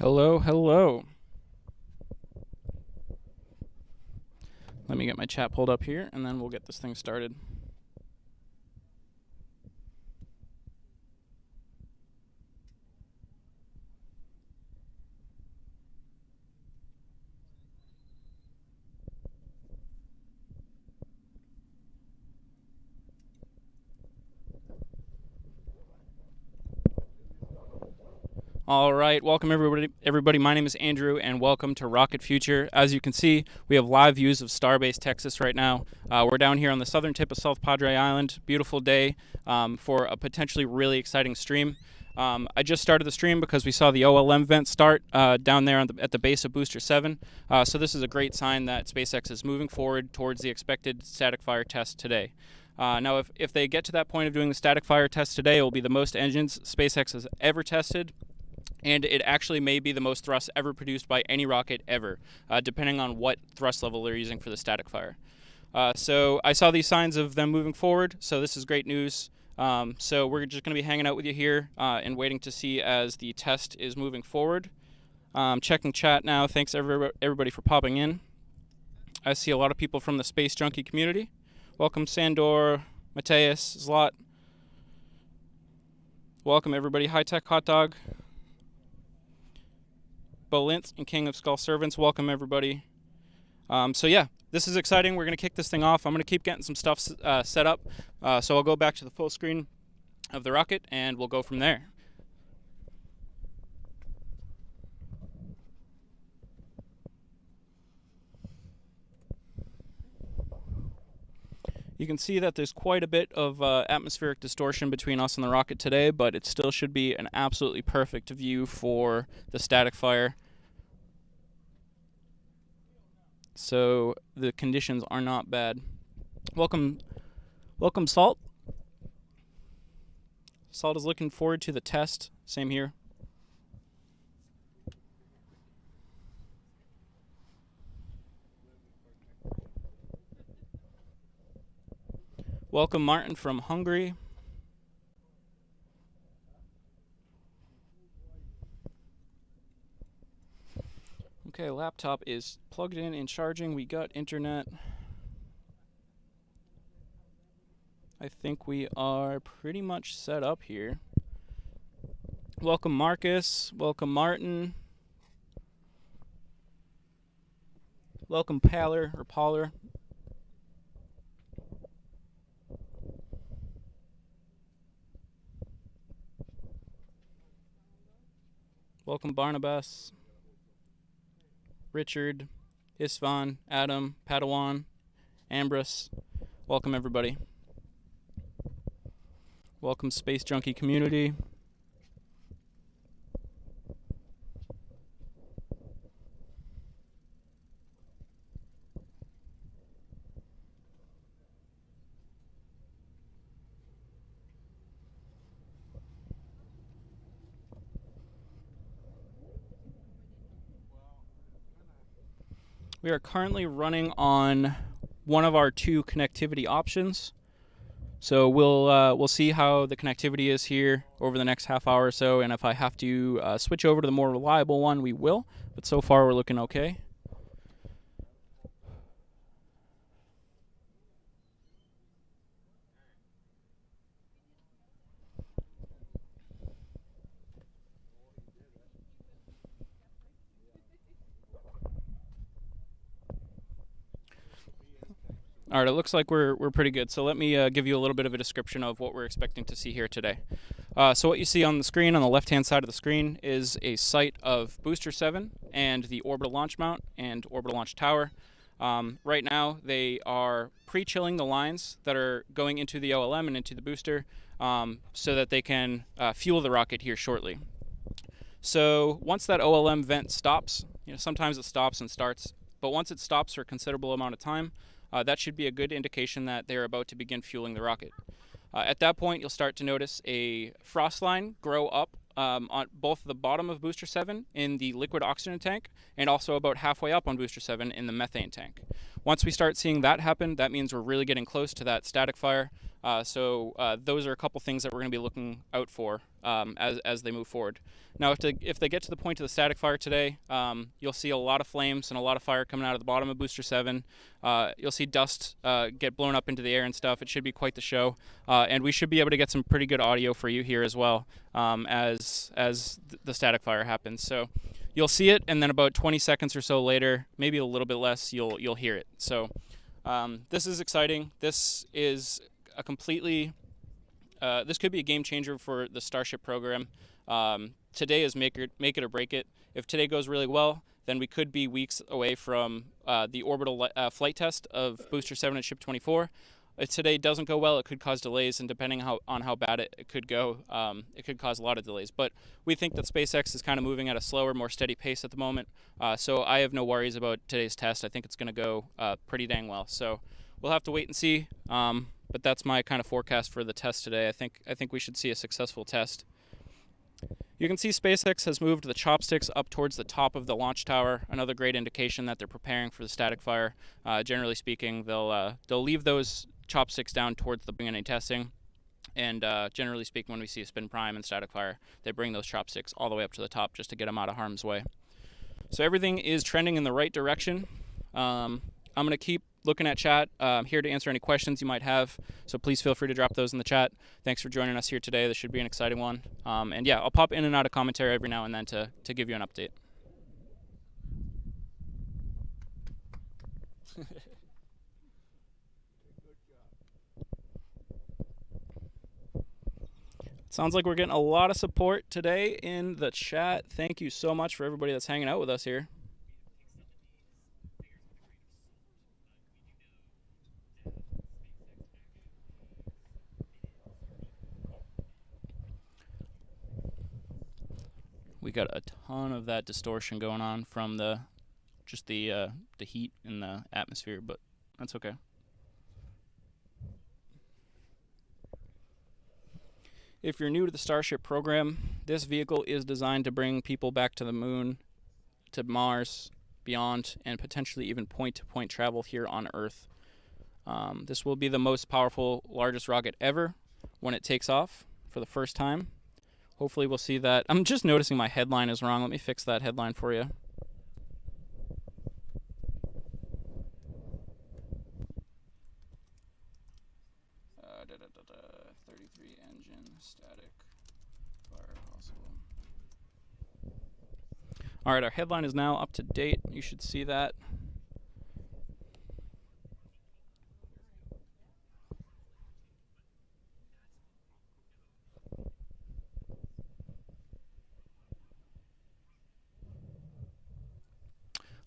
Hello, hello. Let me get my chat pulled up here, and then we'll get this thing started. All right, welcome everybody. My name is Andrew, and welcome to Rocket Future. As you can see, we have live views of Starbase, Texas right now. We're down here on the southern tip of South Padre Island. Beautiful day for a potentially really exciting stream. I just started the stream because we saw the OLM vent start down there at the base of Booster 7. So this is a great sign that SpaceX is moving forward towards the expected static fire test today. Now, if they get to that point of doing the static fire test today, it will be the most engines SpaceX has ever tested. And it actually may be the most thrust ever produced by any rocket ever, depending on what thrust level they're using for the static fire. So I saw these signs of them moving forward, so this is great news. So we're just going to be hanging out with you here and waiting to see as the test is moving forward. Checking chat now. Thanks everybody for popping in. I see a lot of people from the Space Junkie community. Welcome Sandor, Mateus, Zlot. Welcome everybody. High Tech Hot Dog. Bolintz and King of Skull Servants, welcome everybody. So yeah, this is exciting. We're going to kick this thing off. I'm going to keep getting some stuff set up. So I'll go back to the full screen of the rocket and we'll go from there. You can see that there's quite a bit of atmospheric distortion between us and the rocket today, but it still should be an absolutely perfect view for the static fire. So the conditions are not bad. Welcome Salt. Salt is looking forward to the test. Same here. Welcome Martin from Hungary. Okay, laptop is plugged in and charging. We got internet. I think we are pretty much set up here. Welcome Marcus. Welcome Martin. Welcome Paller or Poller. Welcome Barnabas. Richard, Isvan, Adam, Padawan, Ambrose. Welcome everybody. Welcome Space Junkie community. We are currently running on one of our two connectivity options. So we'll see how the connectivity is here over the next half hour or so, and if I have to switch over to the more reliable one, we will. But so far we're looking okay. All right, it looks like we're pretty good. So let me give you a little bit of a description of what we're expecting to see here today. So what you see on the screen, on the left-hand side of the screen, is a site of Booster 7 and the orbital launch mount and orbital launch tower. Right now, they are pre-chilling the lines that are going into the OLM and into the booster so that they can fuel the rocket here shortly. So once that OLM vent stops, sometimes it stops and starts, but once it stops for a considerable amount of time, that should be a good indication that they're about to begin fueling the rocket. At that point, you'll start to notice a frost line grow up on both the bottom of Booster 7 in the liquid oxygen tank and also about halfway up on Booster 7 in the methane tank. Once we start seeing that happen, that means we're really getting close to that static fire. So those are a couple things that we're going to be looking out for as they move forward. Now, if they get to the point of the static fire today, you'll see a lot of flames and a lot of fire coming out of the bottom of Booster 7. You'll see dust get blown up into the air and stuff. It should be quite the show. And we should be able to get some pretty good audio for you here as well as the static fire happens. So you'll see it, and then about 20 seconds or so later, maybe a little bit less, you'll hear it. So this is exciting. This is a completely this could be a game changer for the Starship program. Today is make it or break it. If today goes really well, then we could be weeks away from the orbital flight test of Booster 7 and Ship 24. If today doesn't go well, it could cause delays, and depending on how bad it could go, it could cause a lot of delays. But we think that SpaceX is kind of moving at a slower, more steady pace at the moment. So I have no worries about today's test. I think it's going to go pretty dang well. So we'll have to wait and see. But that's my kind of forecast for the test today. I think we should see a successful test. You can see SpaceX has moved the chopsticks up towards the top of the launch tower. Another great indication that they're preparing for the static fire. Generally speaking, they'll leave those chopsticks down towards the beginning testing. And generally speaking, when we see a spin prime and static fire, they bring those chopsticks all the way up to the top just to get them out of harm's way. So everything is trending in the right direction. I'm going to keep looking at chat. Here to answer any questions you might have, so please feel free to drop those in the chat. Thanks for joining us here today. This should be an exciting one. And yeah, I'll pop in and out of commentary every now and then to give you an update. Sounds like we're getting a lot of support today in the chat. Thank you so much for everybody that's hanging out with us here. We got a ton of that distortion going on from the heat in the atmosphere, but that's okay. If you're new to the Starship program, this vehicle is designed to bring people back to the moon, to Mars, beyond, and potentially even point-to-point travel here on Earth. This will be the most powerful, largest rocket ever when it takes off for the first time. Hopefully we'll see that. I'm just noticing my headline is wrong. Let me fix that headline for you. All right, our headline is now up to date. You should see that.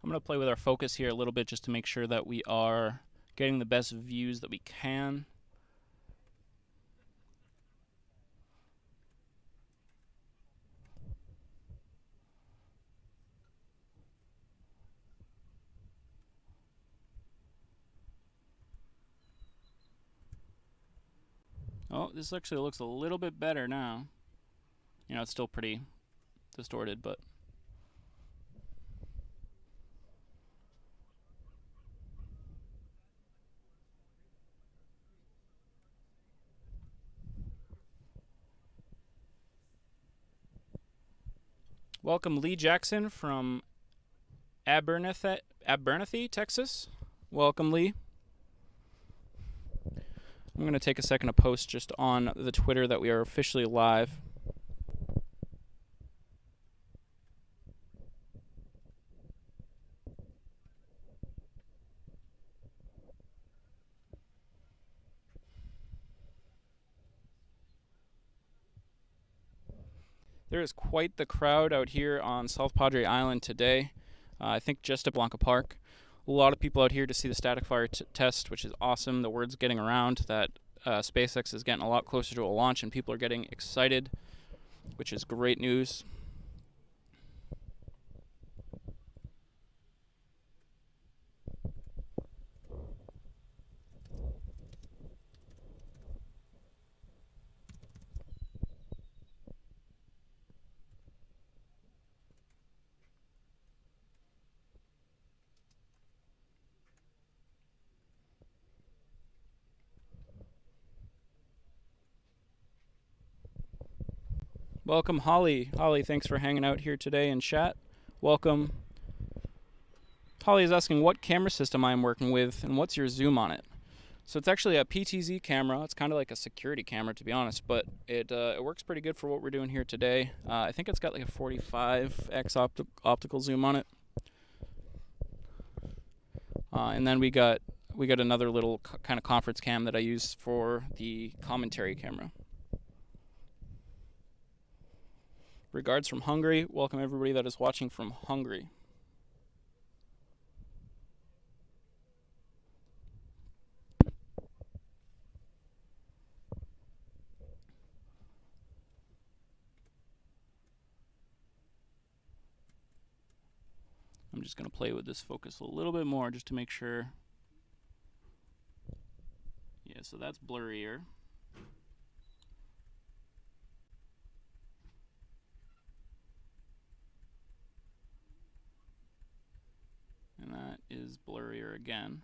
I'm going to play with our focus here a little bit just to make sure that we are getting the best views that we can. Oh, this actually looks a little bit better now. You know, it's still pretty distorted, but... Welcome, Lee Jackson from Abernathy, Texas. Welcome, Lee. I'm going to take a second to post just on the Twitter that we are officially live. There is quite the crowd out here on South Padre Island today. I think just at Blanca Park. A lot of people out here to see the static fire test, which is awesome. The word's getting around that SpaceX is getting a lot closer to a launch, and people are getting excited, which is great news. Welcome, Holly. Holly, thanks for hanging out here today in chat. Welcome. Holly is asking what camera system I'm working with and what's your zoom on it. So it's actually a PTZ camera. It's kind of like a security camera, to be honest, but it works pretty good for what we're doing here today. I think it's got like a 45x optical zoom on it. And then we got another little kind of conference cam that I use for the commentary camera. Regards from Hungary. Welcome everybody that is watching from Hungary. I'm just going to play with this focus a little bit more just to make sure. Yeah, so that's blurrier. And that is blurrier again.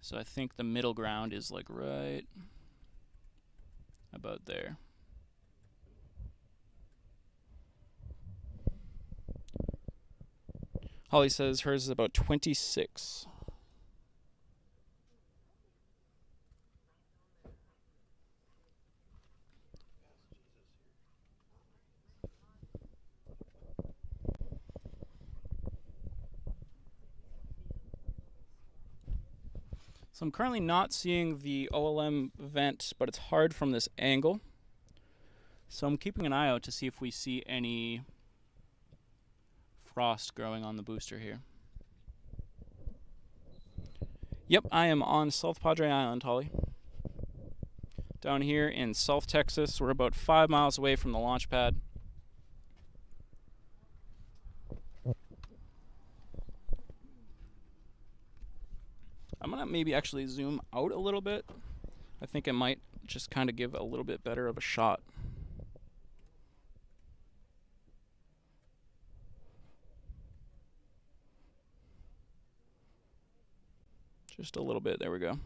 So I think the middle ground is like right about there. Holly says hers is about 26. So I'm currently not seeing the OLM vent, but it's hard from this angle. So I'm keeping an eye out to see if we see any frost growing on the booster here. Yep, I am on South Padre Island, Holly. Down here in South Texas, we're about 5 miles away from the launch pad. I'm gonna maybe actually zoom out a little bit. I think it might just kind of give a little bit better of a shot. Just a little bit, there we go.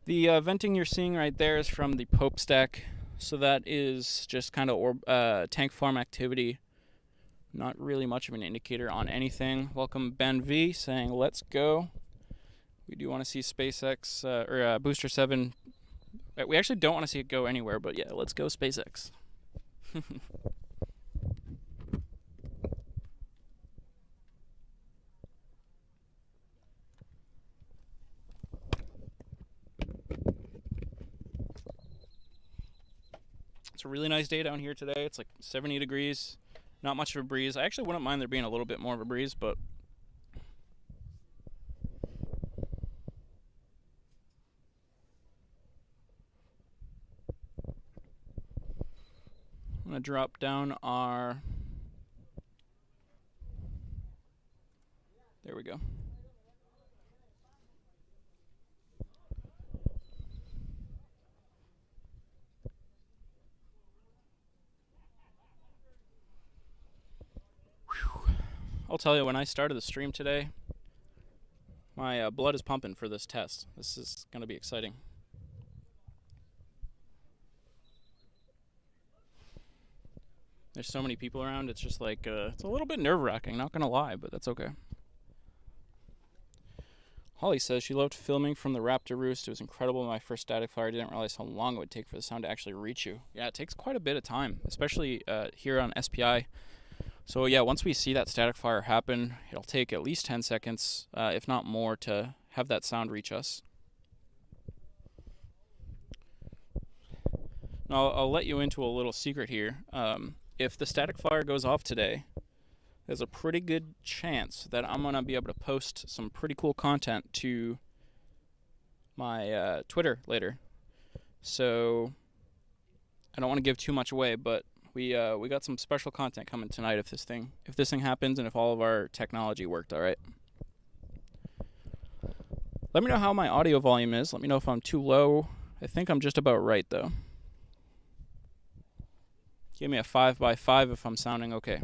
The venting you're seeing right there is from the Pope stack. So that is just kind of tank farm activity. Not really much of an indicator on anything. Welcome Ben V saying let's go. We do want to see SpaceX or Booster 7. We actually don't want to see it go anywhere, but yeah, let's go SpaceX. It's a really nice day down here today. It's like 70 degrees. Not much of a breeze. I actually wouldn't mind there being a little bit more of a breeze, but I'm going to drop down our... There we go. Whew. I'll tell you, when I started the stream today, my blood is pumping for this test. This is going to be exciting. There's so many people around, it's just like, it's a little bit nerve-wracking, not gonna lie, but that's okay. Holly says she loved filming from the Raptor Roost. It was incredible. My first static fire. I didn't realize how long it would take for the sound to actually reach you. Yeah, it takes quite a bit of time, especially here on SPI. So yeah, once we see that static fire happen, it'll take at least 10 seconds, if not more, to have that sound reach us. Now, I'll let you into a little secret here. If the static fire goes off today, there's a pretty good chance that I'm going to be able to post some pretty cool content to my Twitter later. So I don't want to give too much away, but we got some special content coming tonight if this thing happens and if all of our technology worked all right. Let me know how my audio volume is. Let me know if I'm too low. I think I'm just about right though. Give me a 5x5 if I'm sounding okay.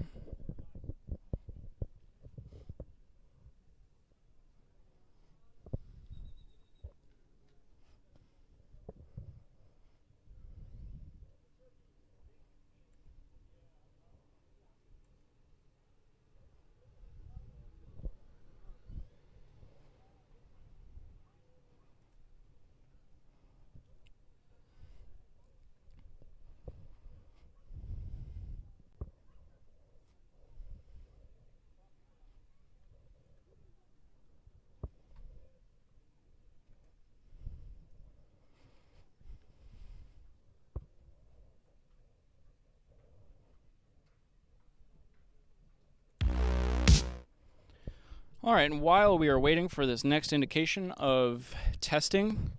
All right, and while we are waiting for this next indication of testing,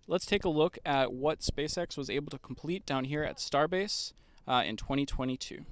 let's take a look at what SpaceX was able to complete down here at Starbase in 2022.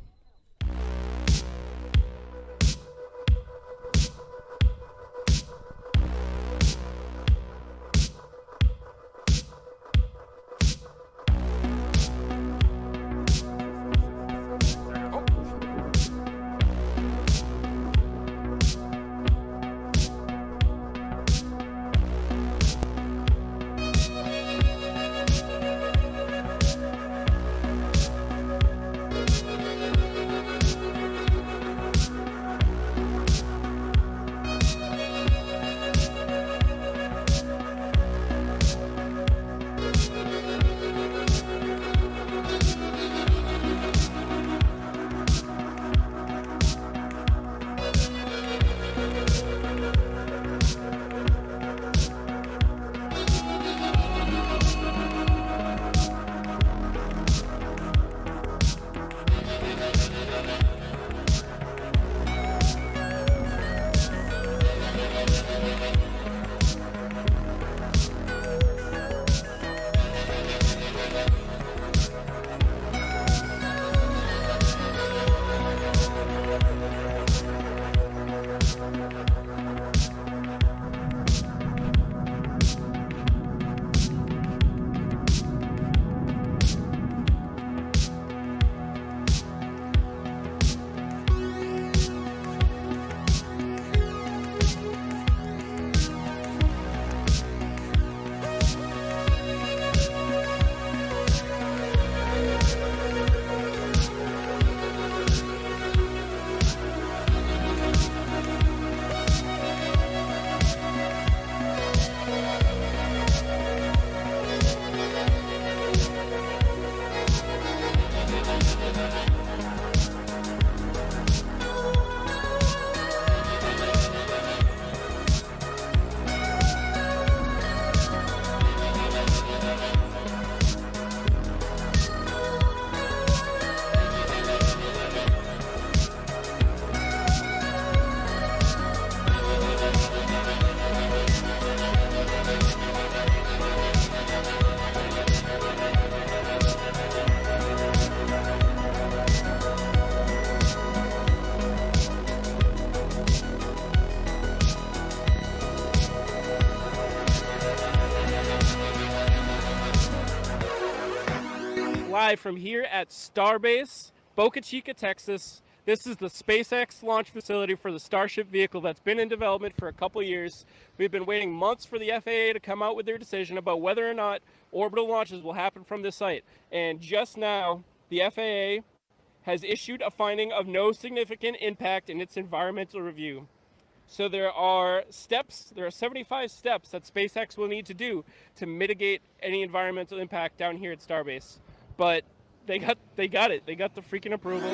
Live from here at Starbase, Boca Chica, Texas. This is the SpaceX launch facility for the Starship vehicle that's been in development for a couple years. We've been waiting months for the FAA to come out with their decision about whether or not orbital launches will happen from this site. And just now, the FAA has issued a finding of no significant impact in its environmental review. So there are 75 steps that SpaceX will need to do to mitigate any environmental impact down here at Starbase. But they got it. They got the freaking approval.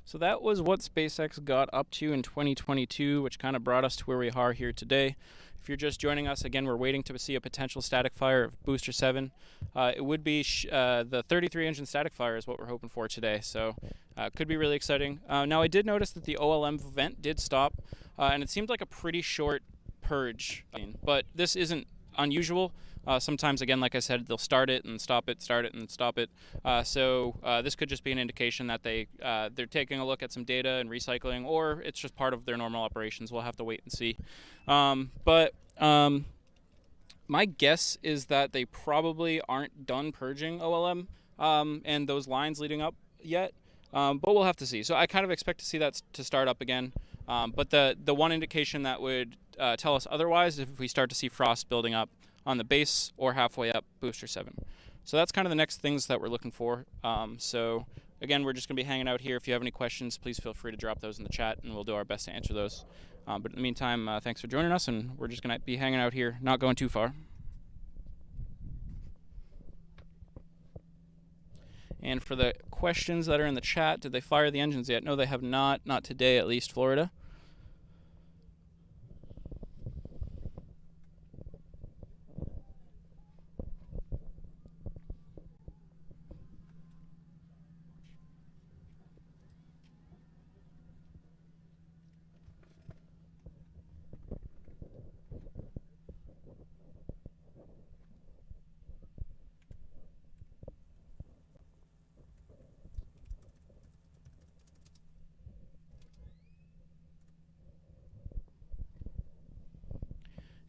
So that was what SpaceX got up to in 2022, which kind of brought us to where we are here today. If you're just joining us, again, we're waiting to see a potential static fire of Booster 7. It would be the 33-engine static fire is what we're hoping for today, so could be really exciting. Now, I did notice that the OLM vent did stop, and it seemed like a pretty short purge, but this isn't unusual. Sometimes, again, like I said, they'll start it and stop it, start it and stop it. So this could just be an indication that they're taking a look at some data and recycling, or it's just part of their normal operations. We'll have to wait and see. But my guess is that they probably aren't done purging OLM and those lines leading up yet. But we'll have to see. So I kind of expect to see that to start up again. But the one indication that would tell us otherwise is if we start to see frost building up on the base or halfway up Booster 7. So that's kind of the next things that we're looking for. So again, we're just going to be hanging out here. If you have any questions, please feel free to drop those in the chat, and we'll do our best to answer those. But in the meantime, thanks for joining us, and we're just going to be hanging out here, not going too far. And for the questions that are in the chat, did they fire the engines yet? No, they have not today at least, Florida.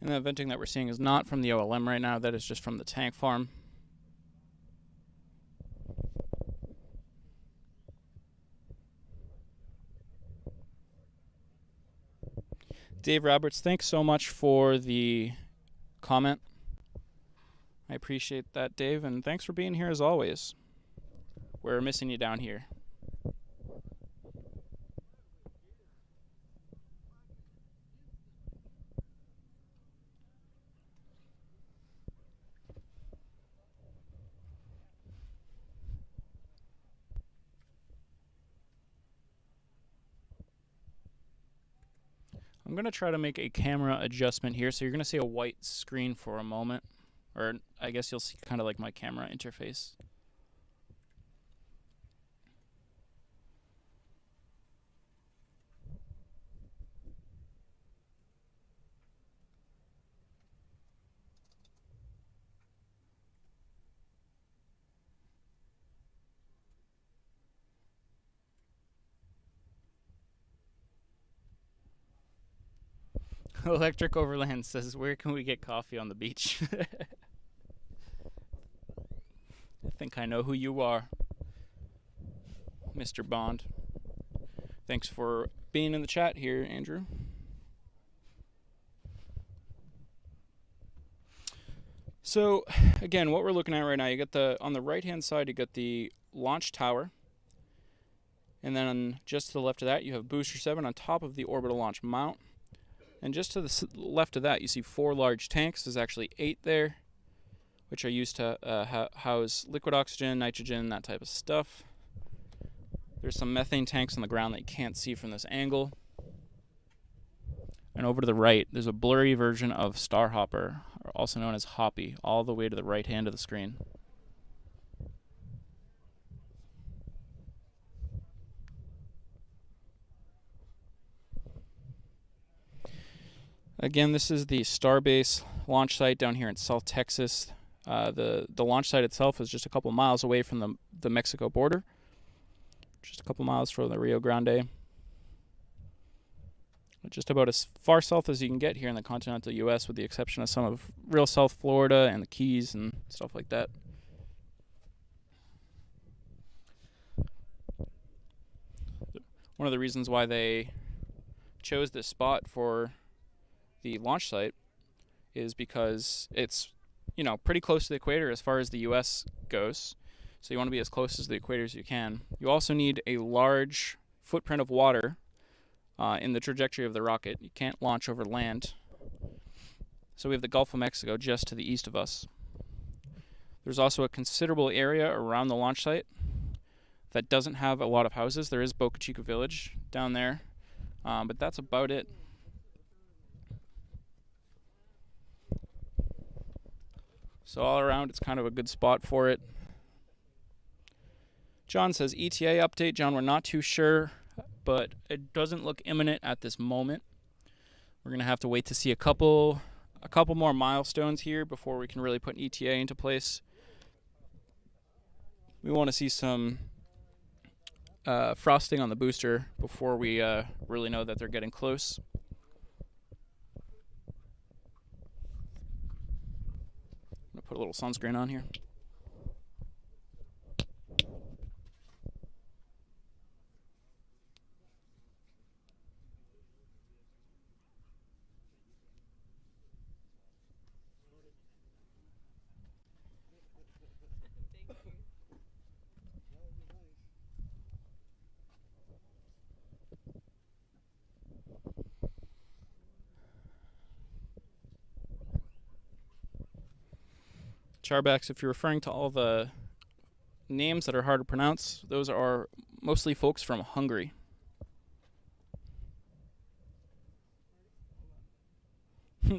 And the venting that we're seeing is not from the OLM right now. That is just from the tank farm. Dave Roberts, thanks so much for the comment. I appreciate that, Dave, and thanks for being here as always. We're missing you down here. I'm going to try to make a camera adjustment here, so you're going to see a white screen for a moment, or I guess you'll see kind of like my camera interface. Electric Overland says, where can we get coffee on the beach? I think I know who you are, Mr. Bond. Thanks for being in the chat here, Andrew. So, again, what we're looking at right now, you got on the right-hand side, you got the launch tower. And then just to the left of that, you have Booster 7 on top of the orbital launch mount. And just to the left of that, you see 4 large tanks. There's actually 8 there, which are used to house liquid oxygen, nitrogen, that type of stuff. There's some methane tanks on the ground that you can't see from this angle. And over to the right, there's a blurry version of Starhopper, also known as Hoppy, all the way to the right hand of the screen. Again, this is the Starbase launch site down here in South Texas. The launch site itself is just a couple miles away from the Mexico border. Just a couple miles from the Rio Grande. Just about as far south as you can get here in the continental U.S., with the exception of some of real South Florida and the Keys and stuff like that. One of the reasons why they chose this spot for the launch site is because it's, pretty close to the equator as far as the U.S. goes. So you want to be as close to the equator as you can. You also need a large footprint of water in the trajectory of the rocket. You can't launch over land. So we have the Gulf of Mexico just to the east of us. There's also a considerable area around the launch site that doesn't have a lot of houses. There is Boca Chica Village down there, but that's about it. So all around, it's kind of a good spot for it. John says ETA update. John, we're not too sure, but it doesn't look imminent at this moment. We're gonna have to wait to see a couple more milestones here before we can really put an ETA into place. We want to see some frosting on the booster before we really know that they're getting close. I'm gonna put a little sunscreen on here. Charbax, if you're referring to all the names that are hard to pronounce, those are mostly folks from Hungary.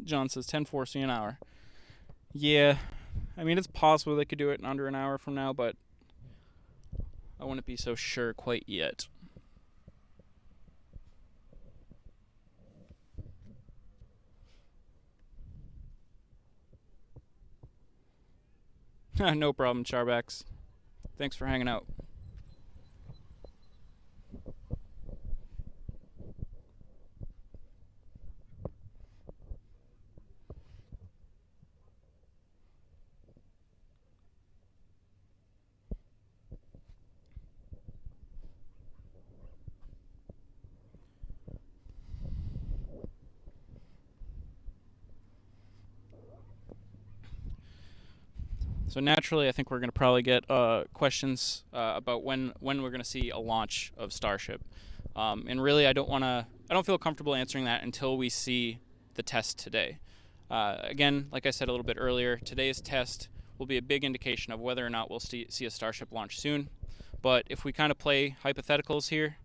John says 10:40 an hour. Yeah, I mean, it's possible they could do it in under an hour from now, but I wouldn't be so sure quite yet. No problem, Charbax. Thanks for hanging out. So naturally, I think we're going to probably get questions about when we're going to see a launch of Starship, and really, I don't feel comfortable answering that until we see the test today. Again, like I said a little bit earlier, today's test will be a big indication of whether or not we'll see a Starship launch soon. But if we kind of play hypotheticals here,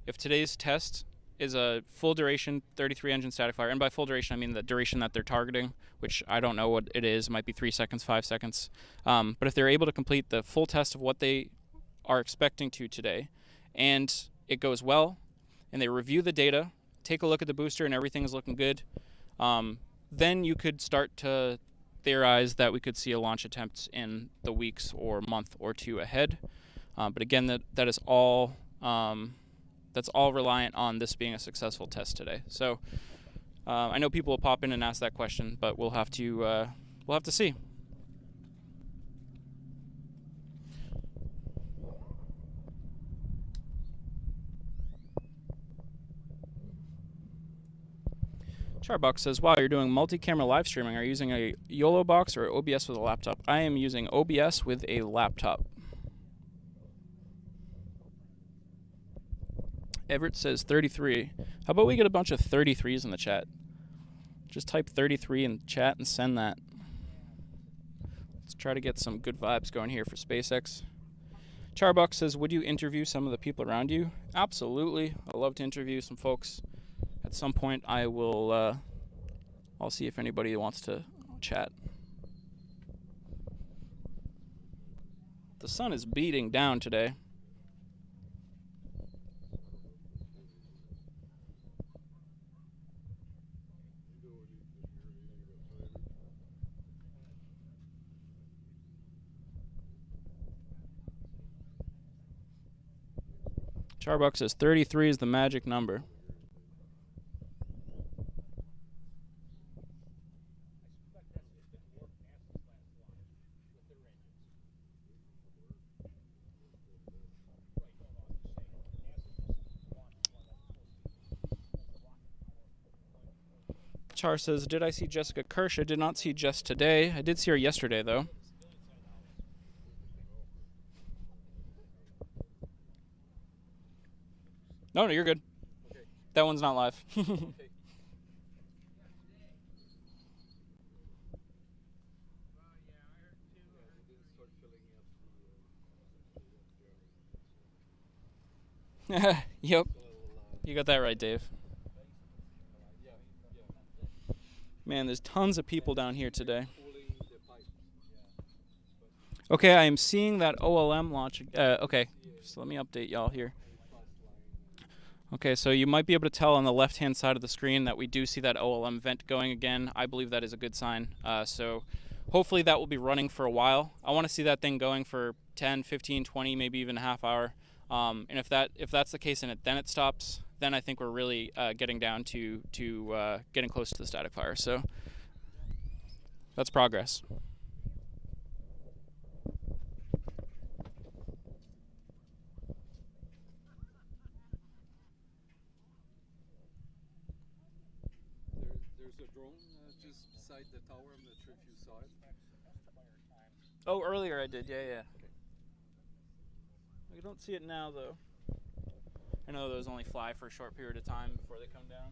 if today's test is a full duration 33 engine static fire, and by full duration I mean the duration that they're targeting, which I don't know what it is. It might be 3 seconds, 5 seconds. But if they're able to complete the full test of what they are expecting to today, and it goes well, and they review the data, take a look at the booster, and everything is looking good, then you could start to theorize that we could see a launch attempt in the weeks or month or two ahead. But again, that is all that's all reliant on this being a successful test today. So I know people will pop in and ask that question, but we'll have to see. Charbuck says, wow, you're doing multi-camera live streaming. Are you using a YOLO box or OBS with a laptop? I am using OBS with a laptop. Everett says 33. How about we get a bunch of 33s in the chat? Just type 33 in chat and send that. Let's try to get some good vibes going here for SpaceX. Charbuck says, would you interview some of the people around you? Absolutely. I'd love to interview some folks. At some point, I will. I'll see if anybody wants to chat. The sun is beating down today. Charbuck says 33 is the magic number. Char says, did I see Jessica Kirsch? I did not see Jess today. I did see her yesterday, though. No, you're good. Okay. That one's not live. Okay. Yep, you got that right, Dave. Man, there's tons of people down here today. Okay, I am seeing that OLM launch. Okay, so let me update y'all here. Okay, so you might be able to tell on the left-hand side of the screen that we do see that OLM vent going again. I believe that is a good sign. So hopefully that will be running for a while. I want to see that thing going for 10, 15, 20, maybe even a half hour. And if that's the case and then it stops, then I think we're really getting down to getting close to the static fire. So that's progress. There's a drone just beside the tower. I'm not sure if you saw it. Oh, earlier I did. Yeah, yeah. We don't see it now, though. I know those only fly for a short period of time before they come down.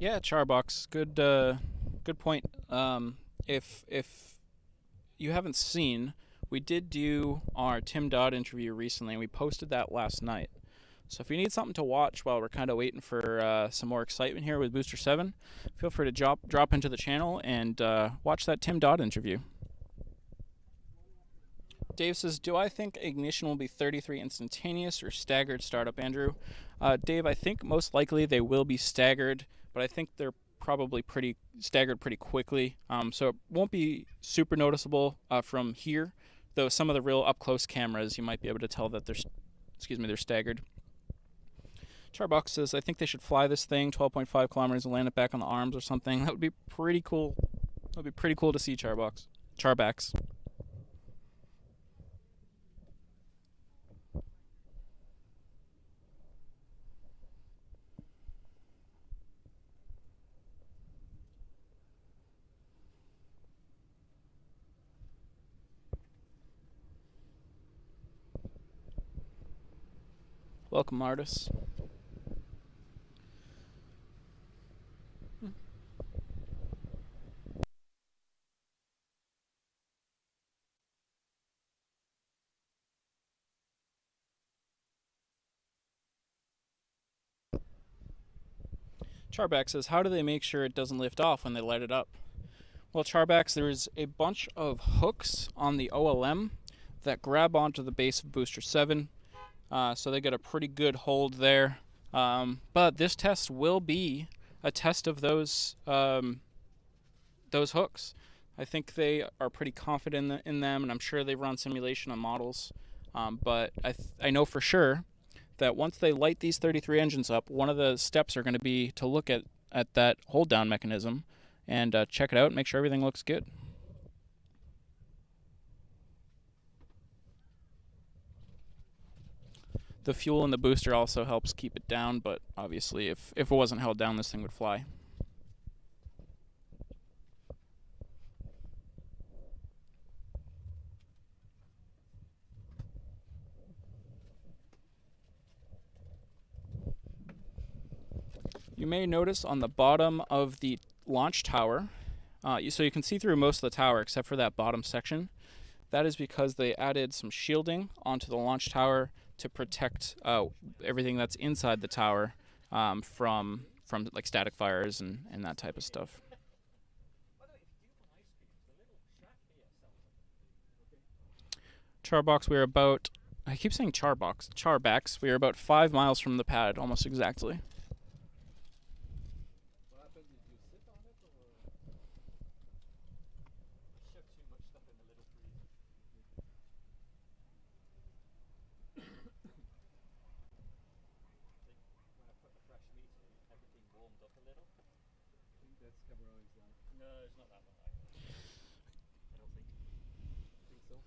Yeah, Charbox, good point. If you haven't seen, we did do our Tim Dodd interview recently, and we posted that last night. So if you need something to watch while we're kind of waiting for some more excitement here with Booster 7, feel free to drop into the channel and watch that Tim Dodd interview. Dave says, do I think ignition will be 33 instantaneous or staggered startup, Andrew? Dave, I think most likely they will be staggered, but I think they're probably pretty staggered pretty quickly. So it won't be super noticeable from here, though some of the real up-close cameras you might be able to tell that they're staggered. Charbox says, I think they should fly this thing 12.5 kilometers and land it back on the arms or something. That would be pretty cool. That would be pretty cool to see, Charbacks. Welcome, artists. Charback says, how do they make sure it doesn't lift off when they light it up? Well, Charbacks, there's a bunch of hooks on the OLM that grab onto the base of Booster 7, so they get a pretty good hold there. But this test will be a test of those hooks. I think they are pretty confident in them, and I'm sure they've run simulation on models. But I know for sure that once they light these 33 engines up, one of the steps are going to be to look at that hold down mechanism and check it out and make sure everything looks good. The fuel in the booster also helps keep it down, but obviously if it wasn't held down, this thing would fly. You may notice on the bottom of the launch tower, so you can see through most of the tower except for that bottom section. That is because they added some shielding onto the launch tower to protect everything that's inside the tower from like static fires and that type of stuff. Charbox, we are about, I keep saying Charbax, we are about 5 miles from the pad, almost exactly. What happens if you sit on it, or? Shove too much stuff in the little freezer. When I put the fresh meat in, everything warmed up a little. I think that's camera is like. No, it's not that one. I don't think. Think so?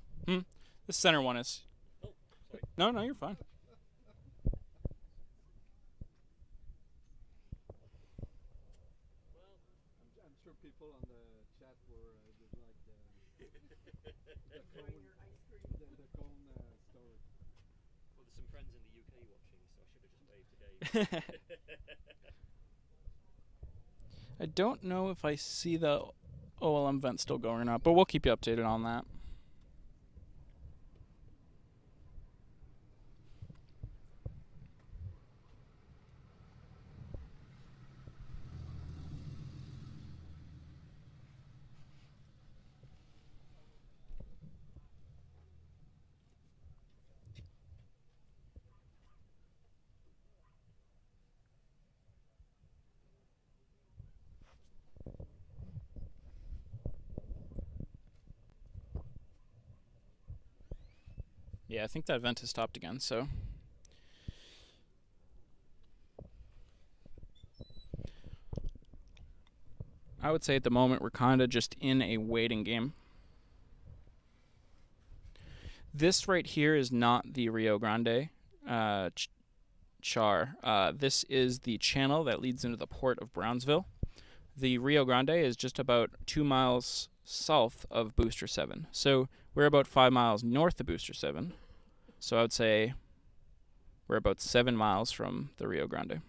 The center one is. Oh, sorry. No, you're fine. Well, I'm sure people on the chat were did like the cone, the cone story. well, there's some friends in the UK watching, so I should have just waved to Dave. I don't know if I see the OLM vent still going or not, but we'll keep you updated on that. Yeah, I think that vent has stopped again, so. I would say at the moment we're kind of just in a waiting game. This right here is not the Rio Grande char. This is the channel that leads into the port of Brownsville. The Rio Grande is just about 2 miles south of Booster 7. So we're about 5 miles north of Booster 7. So I would say we're about 7 miles from the Rio Grande.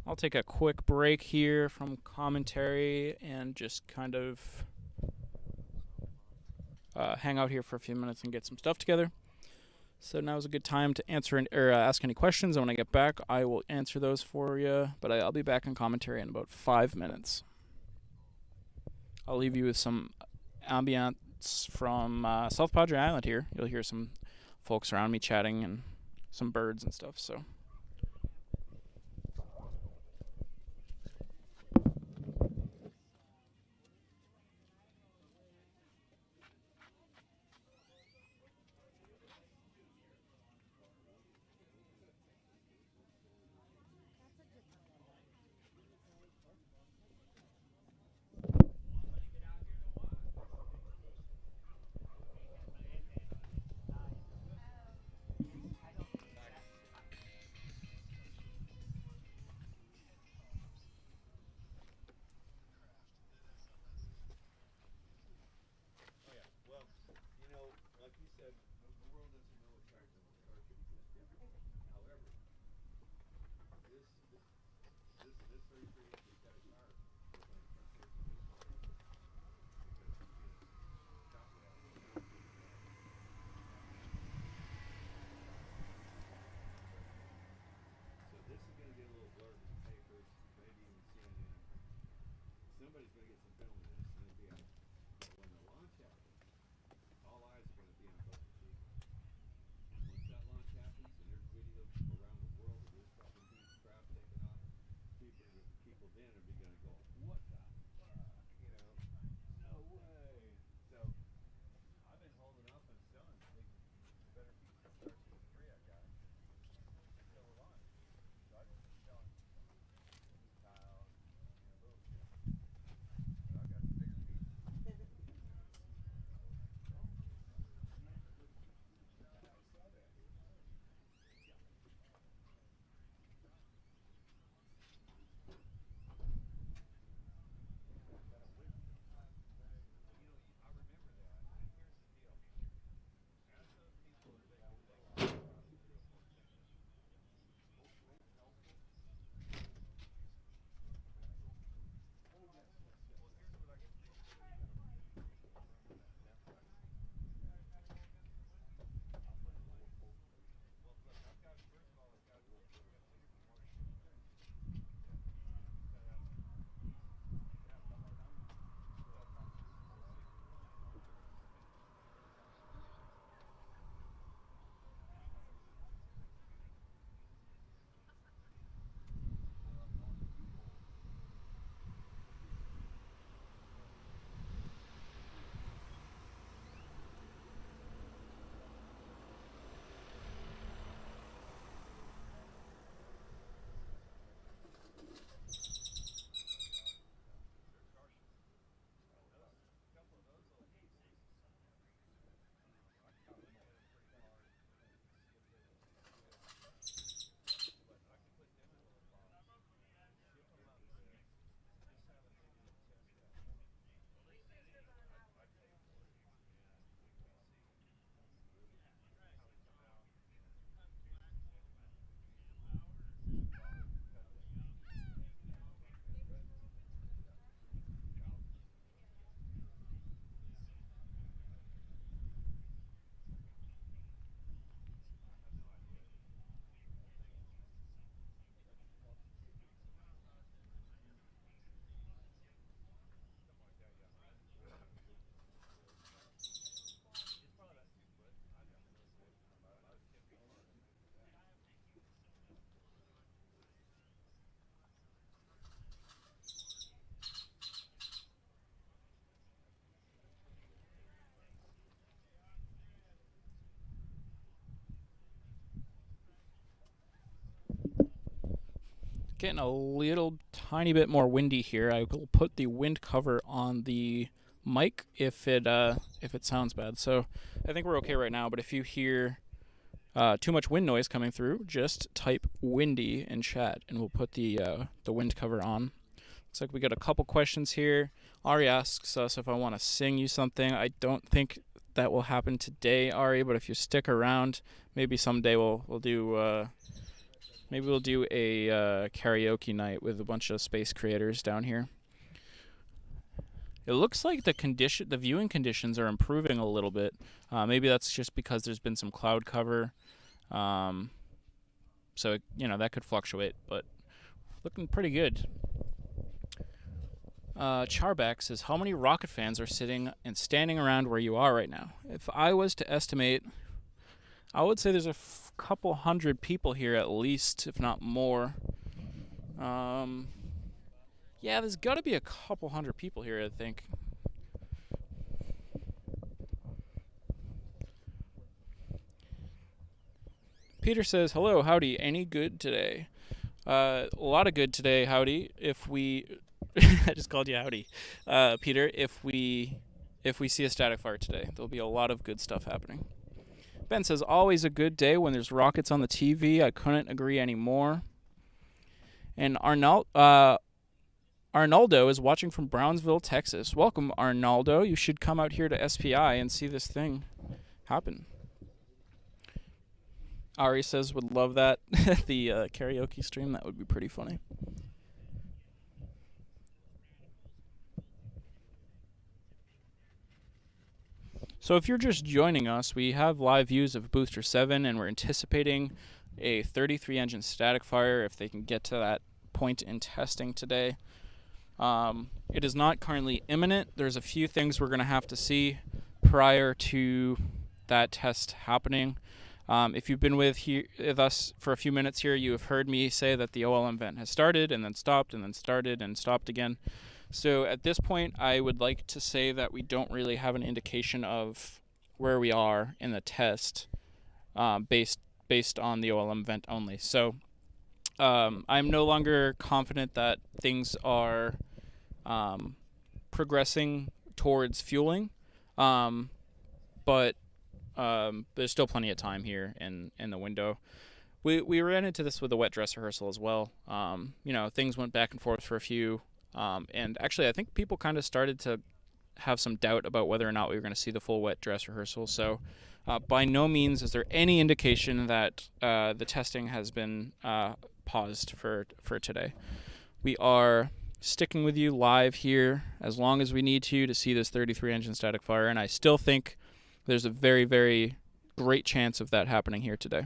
I'll take a quick break here from commentary and just kind of hang out here for a few minutes and get some stuff together. So now's a good time to answer or ask any questions. And when I get back, I will answer those for you. But I'll be back in commentary in about 5 minutes. I'll leave you with some ambience from South Padre Island here. You'll hear some folks around me chatting and some birds and stuff. So. So this is going to get a little blurb in the papers, maybe even CNN. Somebody's going to get some film of this, and it'll be out. But when the launch happens, all eyes are going to be on both machines. And once that launch happens, and there's videos around the world of this fucking huge craft taking off, people then are going to go, what the fuck? You know, no way. So I've been holding up and selling the better piece of Starship 3 I got until the launch. So I've been selling tiles, little shit. But I've got the bigger piece. I saw that. I remember that. And here's the deal. As those people are making things across the 304 section, well, here's what I can tell you. Well, look, I've got, first of all, I've got two different warships that set up pieces. Yeah, set up on 10 feet long. Getting a little tiny bit more windy here. I will put the wind cover on the mic if it sounds bad. So I think we're okay right now. But if you hear too much wind noise coming through, just type windy in chat, and we'll put the wind cover on. Looks like we got a couple questions here. Ari asks us if I want to sing you something. I don't think that will happen today, Ari. But if you stick around, maybe someday we'll do. Maybe we'll do a karaoke night with a bunch of space creators down here. It looks like the viewing conditions are improving a little bit. Maybe that's just because there's been some cloud cover. So that could fluctuate, but looking pretty good. Charback says, how many rocket fans are sitting and standing around where you are right now? If I was to estimate, I would say there's a couple hundred people here at least, if not more. Yeah, there's got to be a couple hundred people here, I think. Peter says, hello, howdy, any good today? A lot of good today, howdy. If we... I just called you howdy. Peter, if we see a static fire today, there'll be a lot of good stuff happening. Ben says, always a good day when there's rockets on the TV. I couldn't agree anymore. And Arnaldo is watching from Brownsville, Texas. Welcome, Arnaldo. You should come out here to SPI and see this thing happen. Ari says, would love that. The karaoke stream, that would be pretty funny. So if you're just joining us, we have live views of Booster 7, and we're anticipating a 33 engine static fire if they can get to that point in testing today. It is not currently imminent. There's a few things we're going to have to see prior to that test happening. If you've been with us for a few minutes here, you have heard me say that the OLM vent has started and then stopped and then started and stopped again. So at this point, I would like to say that we don't really have an indication of where we are in the test based on the OLM vent only. So I'm no longer confident that things are progressing towards fueling, but there's still plenty of time here in the window. We ran into this with the wet dress rehearsal as well. Things went back and forth for a few. And actually, I think people kind of started to have some doubt about whether or not we were going to see the full wet dress rehearsal. So by no means is there any indication that the testing has been paused for today. We are sticking with you live here as long as we need to see this 33 engine static fire. And I still think there's a very, very great chance of that happening here today.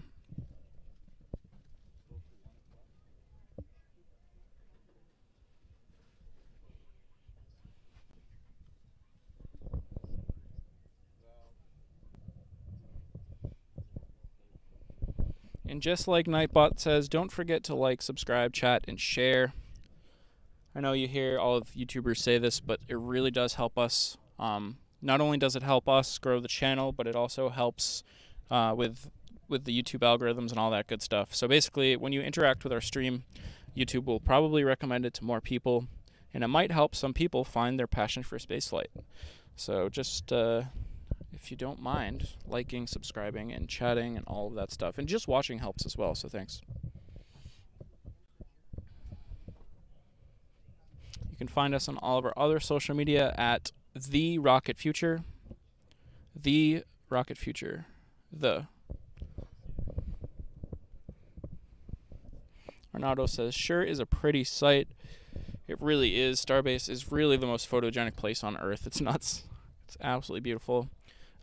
And just like Nightbot says, don't forget to like, subscribe, chat, and share. I know you hear all of YouTubers say this, but it really does help us. Not only does it help us grow the channel, but it also helps with the YouTube algorithms and all that good stuff. So basically, when you interact with our stream, YouTube will probably recommend it to more people, and it might help some people find their passion for spaceflight. So just if you don't mind liking, subscribing, and chatting and all of that stuff, and just watching helps as well, so thanks. You can find us on all of our other social media at The Rocket Future. The Rocket Future. Arnaldo says, sure is a pretty sight. It really is. Starbase is really the most photogenic place on Earth. It's nuts. It's absolutely beautiful.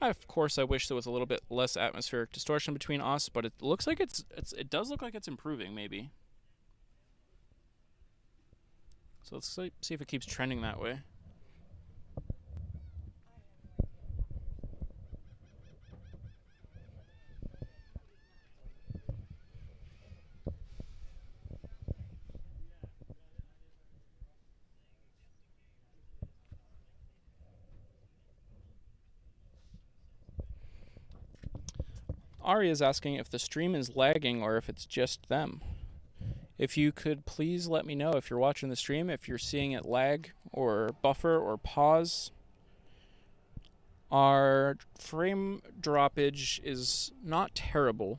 Of course, I wish there was a little bit less atmospheric distortion between us, but it looks like it does look like it's improving, maybe. So let's see if it keeps trending that way. Ari is asking if the stream is lagging or if it's just them. If you could please let me know if you're watching the stream, if you're seeing it lag or buffer or pause. Our frame droppage is not terrible,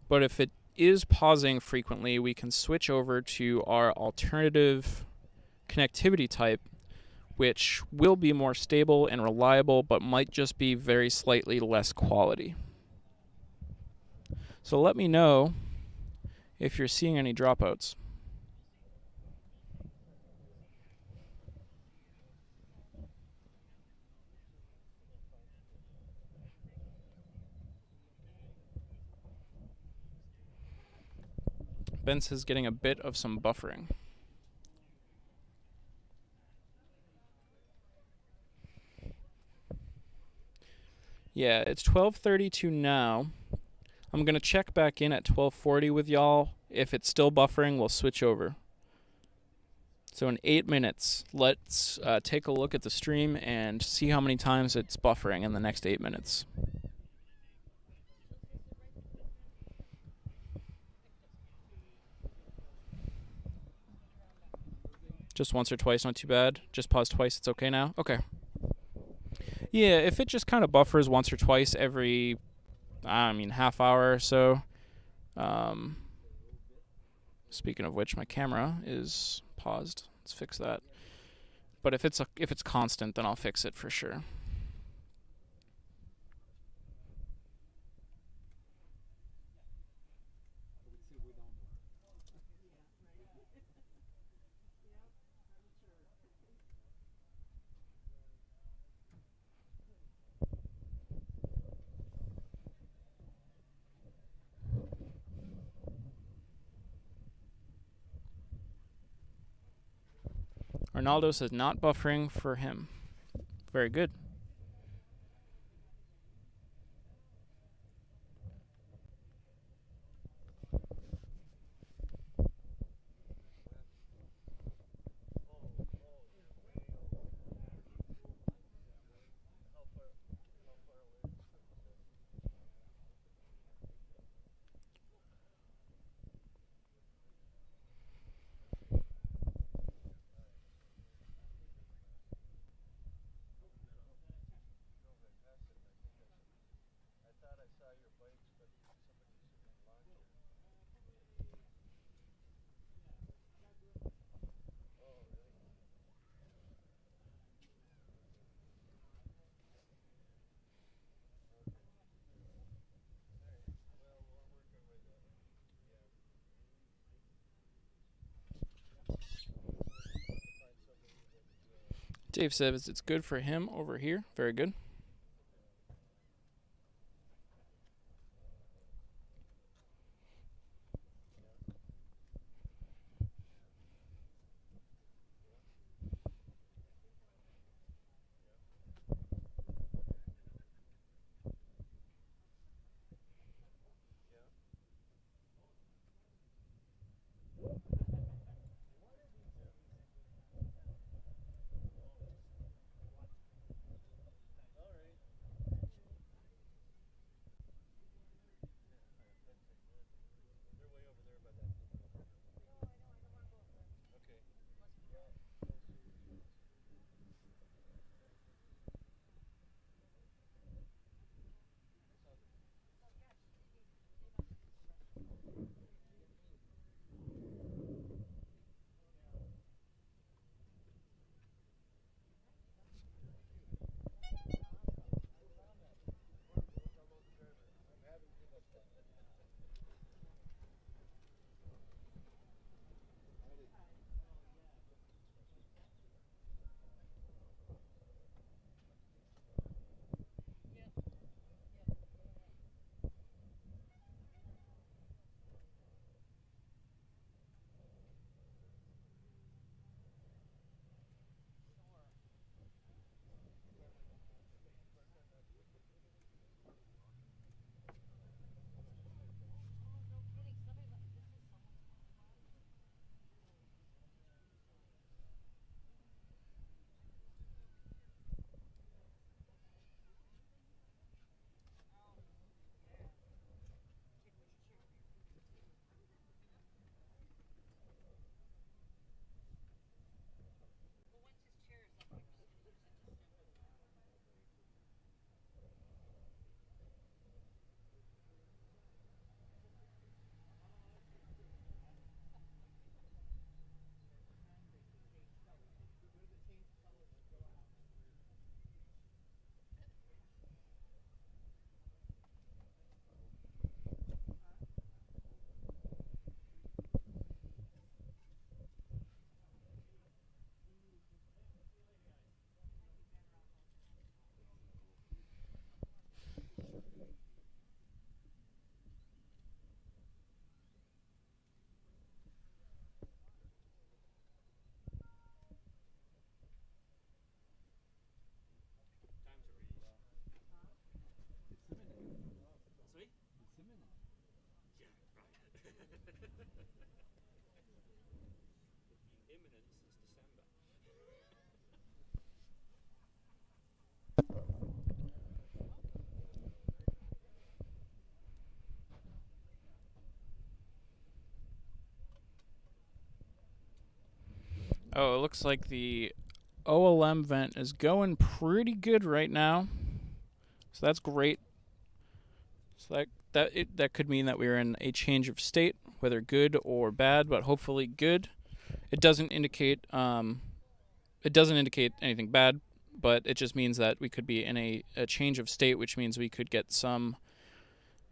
but if it is pausing frequently, we can switch over to our alternative connectivity type, which will be more stable and reliable, but might just be very slightly less quality. So let me know if you're seeing any dropouts. Ben says getting a bit of some buffering. Yeah, it's 12:32 now. I'm going to check back in at 12:40 with y'all. If it's still buffering, we'll switch over. So in 8 minutes, let's take a look at the stream and see how many times it's buffering in the next 8 minutes. Just once or twice, not too bad. Just pause twice, it's okay now? Okay. Yeah, if it just kind of buffers once or twice every, half hour or so. Speaking of which, my camera is paused. Let's fix that. But if it's constant, then I'll fix it for sure. Arnaldo says not buffering for him. Very good. Dave says it's good for him over here. Very good. Imminent since December. Oh, it looks like the OLM vent is going pretty good right now. So that's great. So that could mean that we're in a change of state, whether good or bad, but hopefully good. It doesn't indicate anything bad, but it just means that we could be in a change of state, which means we could get some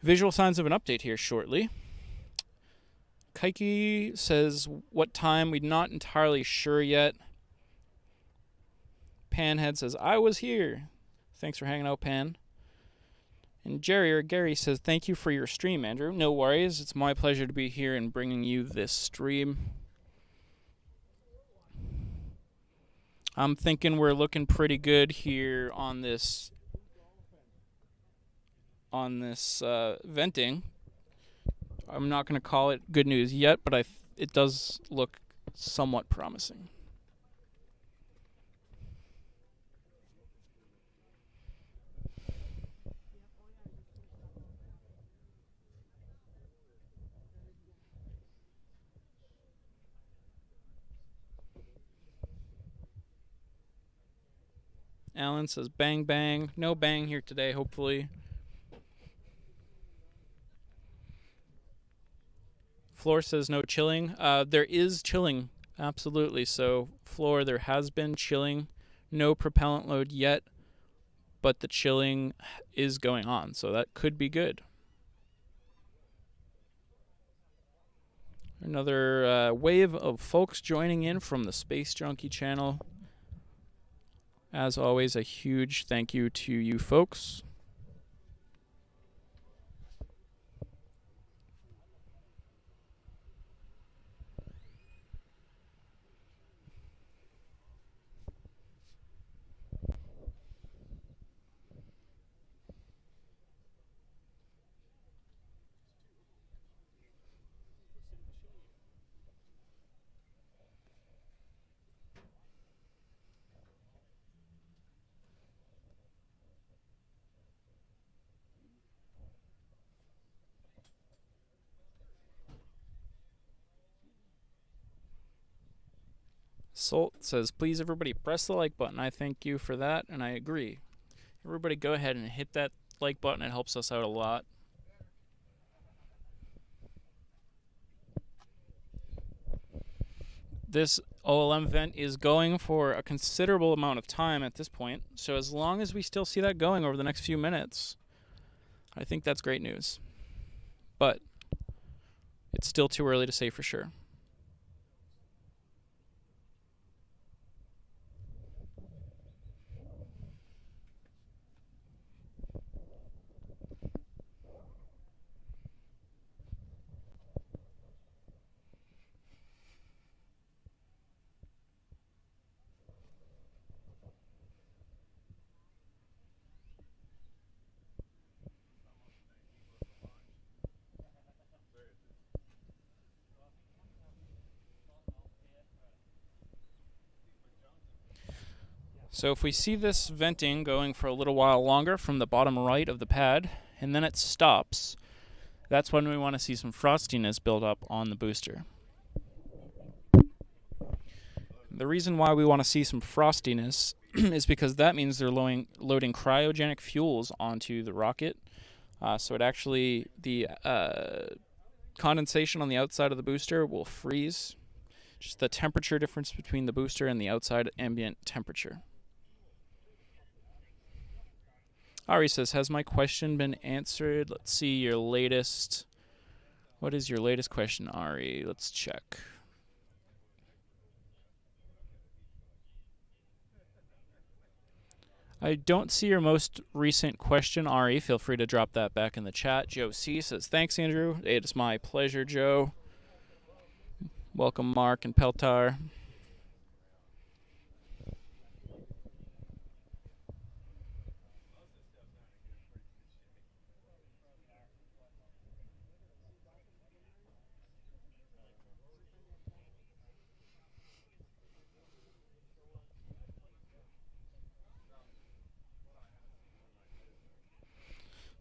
visual signs of an update here shortly. Kaiki says what time, we're not entirely sure yet. Panhead says I was here. Thanks for hanging out, Pan. And Gary says thank you for your stream, Andrew. No worries, it's my pleasure to be here and bringing you this stream. I'm thinking we're looking pretty good here on this venting. I'm not going to call it good news yet, but it does look somewhat promising. Alan says bang bang. No bang here today, hopefully. Floor says no chilling. There is chilling, absolutely. So, Floor, there has been chilling. No propellant load yet, but the chilling is going on, so that could be good. Another wave of folks joining in from the Space Junkie channel. As always, a huge thank you to you folks. Salt says, please everybody press the like button. I thank you for that, and I agree. Everybody go ahead and hit that like button. It helps us out a lot. This OLM vent is going for a considerable amount of time at this point, so as long as we still see that going over the next few minutes, I think that's great news. But it's still too early to say for sure. So if we see this venting going for a little while longer from the bottom right of the pad, and then it stops, that's when we want to see some frostiness build up on the booster. The reason why we want to see some frostiness is because that means they're loading cryogenic fuels onto the rocket. So it actually, the condensation on the outside of the booster will freeze. Just the temperature difference between the booster and the outside ambient temperature. Ari says, has my question been answered? Let's see your latest. What is your latest question, Ari? Let's check. I don't see your most recent question, Ari. Feel free to drop that back in the chat. Joe C says, thanks, Andrew. It is my pleasure, Joe. Welcome, Mark and Peltar.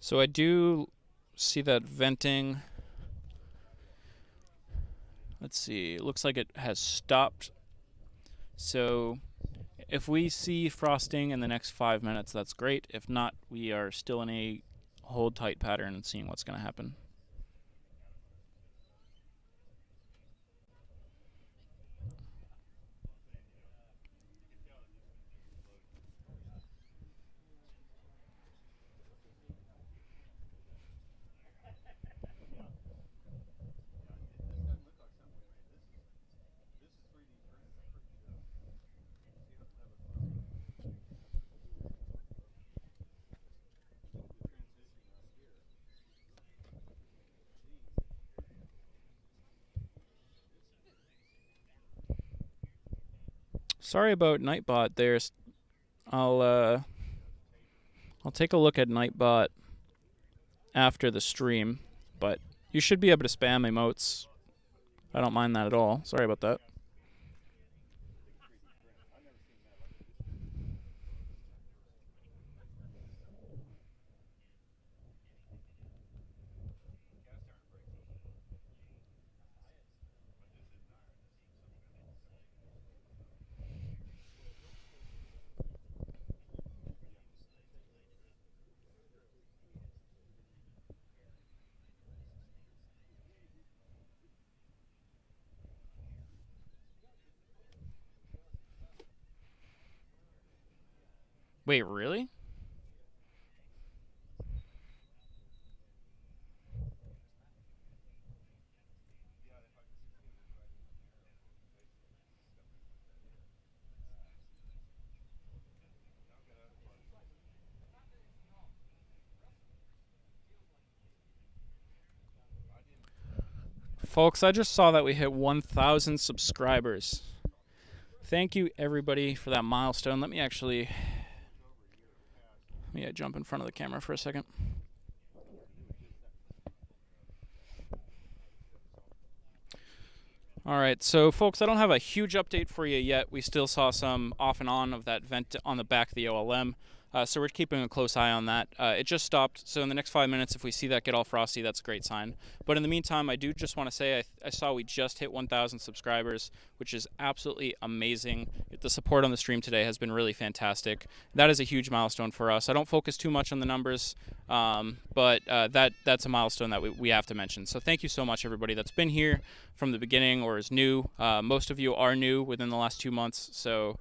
So I do see that venting. Let's see. It looks like it has stopped. So if we see frosting in the next 5 minutes, that's great. If not, we are still in a hold tight pattern and seeing what's going to happen. Sorry about Nightbot there. I'll take a look at Nightbot after the stream, but you should be able to spam emotes. I don't mind that at all. Sorry about that. Wait, really? Folks, I just saw that we hit 1,000 subscribers. Thank you, everybody, for that milestone. Let me jump in front of the camera for a second. All right, so folks, I don't have a huge update for you yet. We still saw some off and on of that vent on the back of the OLM. So we're keeping a close eye on that. It just stopped, so in the next 5 minutes, if we see that get all frosty, that's a great sign. But in the meantime, I do just want to say I saw we just hit 1,000 subscribers, which is absolutely amazing. The support on the stream today has been really fantastic. That is a huge milestone for us. I don't focus too much on the numbers, but that's a milestone that we have to mention. So thank you so much, everybody that's been here from the beginning or is new. Most of you are new within the last 2 months, so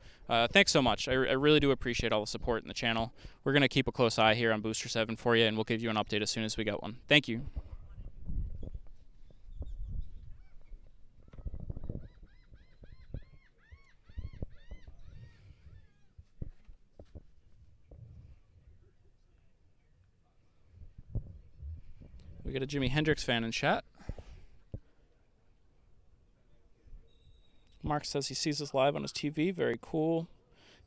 thanks so much. I really do appreciate all the support in the channel. We're going to keep a close eye here on Booster 7 for you, and we'll give you an update as soon as we get one. Thank you. We got a Jimi Hendrix fan in chat. Mark says he sees us live on his TV. Very cool.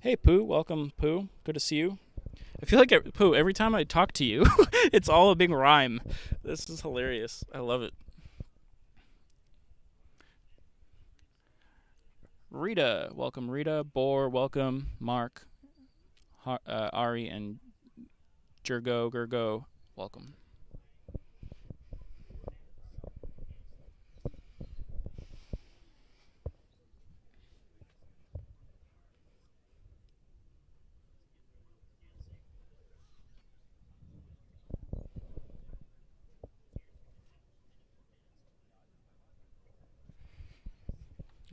Hey, Pooh. Welcome, Pooh. Good to see you. I feel like, Pooh, every time I talk to you, it's all a big rhyme. This is hilarious. I love it. Rita. Welcome, Rita. Boar. Welcome. Mark. Ari and Gergo. Welcome.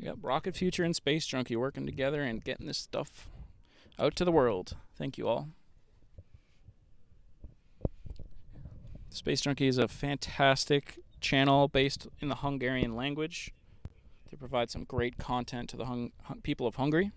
Yep, Rocket Future and Space Junkie working together and getting this stuff out to the world. Thank you all. Space Junkie is a fantastic channel based in the Hungarian language. They provide some great content to the people of Hungary.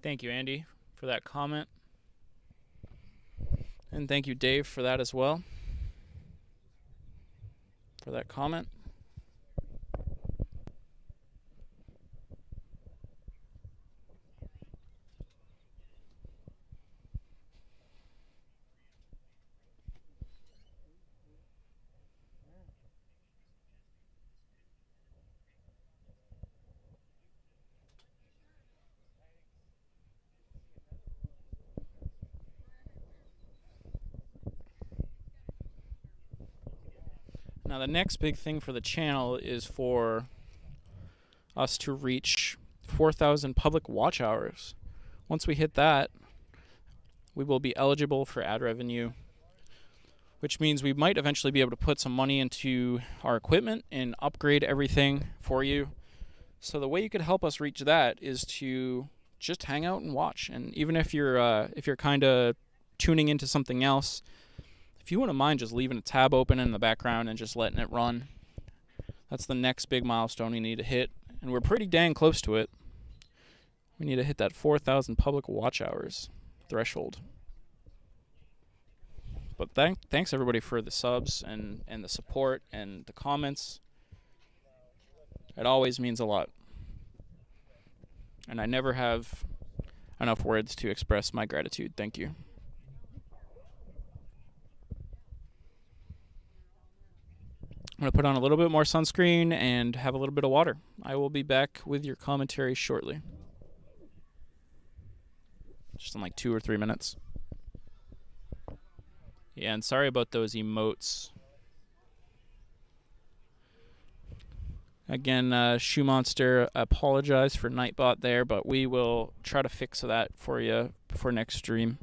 Thank you, Andy, for that comment. And thank you, Dave, for that as well. For that comment. Now the next big thing for the channel is for us to reach 4,000 public watch hours. Once we hit that, we will be eligible for ad revenue, which means we might eventually be able to put some money into our equipment and upgrade everything for you. So the way you could help us reach that is to just hang out and watch. And even if you're kind of tuning into something else, if you wouldn't mind just leaving a tab open in the background and just letting it run, that's the next big milestone we need to hit, and we're pretty dang close to it. We need to hit that 4,000 public watch hours threshold. But thanks everybody for the subs and the support and the comments. It always means a lot. And I never have enough words to express my gratitude. Thank you. I'm going to put on a little bit more sunscreen and have a little bit of water. I will be back with your commentary shortly. Just in like 2 or 3 minutes. Yeah, and sorry about those emotes. Again, Shoe Monster, apologize for Nightbot there, but we will try to fix that for you before next stream.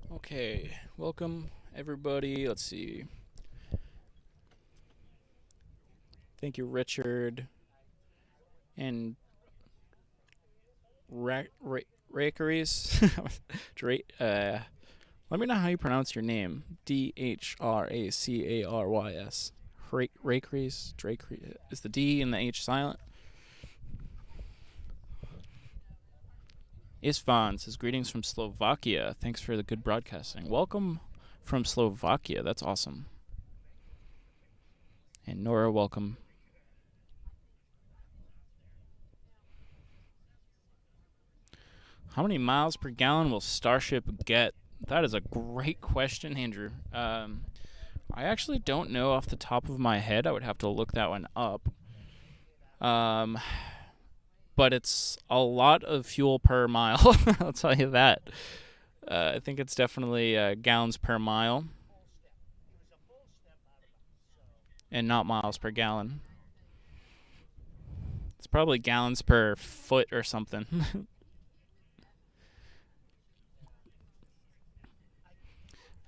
Okay, welcome everybody. Let's see. Thank you, Richard and Rakeries. Let me know how you pronounce your name. Dhracarys. Rakeries. Is the D and the H silent? Isvan says, greetings from Slovakia. Thanks for the good broadcasting. Welcome from Slovakia. That's awesome. And Nora, welcome. How many miles per gallon will Starship get? That is a great question, Andrew. I actually don't know off the top of my head. I would have to look that one up. But it's a lot of fuel per mile. I'll tell you that. I think it's definitely gallons per mile and not miles per gallon. It's probably gallons per foot or something.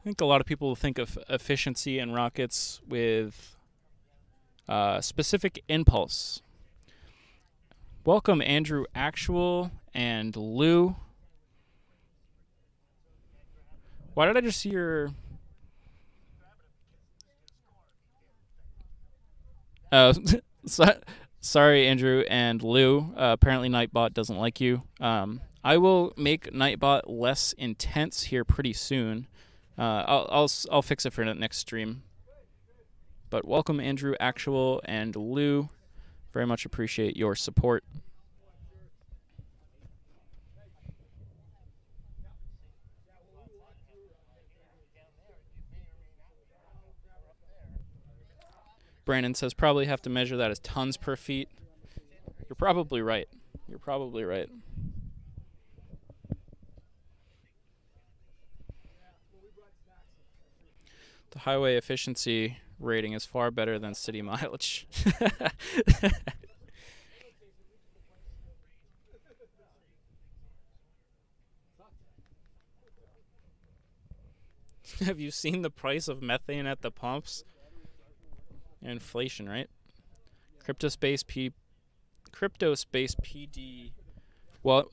I think a lot of people think of efficiency in rockets with specific impulse. Welcome, Andrew Actual and Lou. Why did I just see your... Oh, sorry, Andrew and Lou. Apparently Nightbot doesn't like you. I will make Nightbot less intense here pretty soon. I'll fix it for the next stream. But welcome, Andrew Actual and Lou. Very much appreciate your support. Brandon says probably have to measure that as tons per feet. You're probably right. You're probably right. The highway efficiency rating is far better than city mileage. Have you seen the price of methane at the pumps? Inflation, right? Cryptospace PD. Well,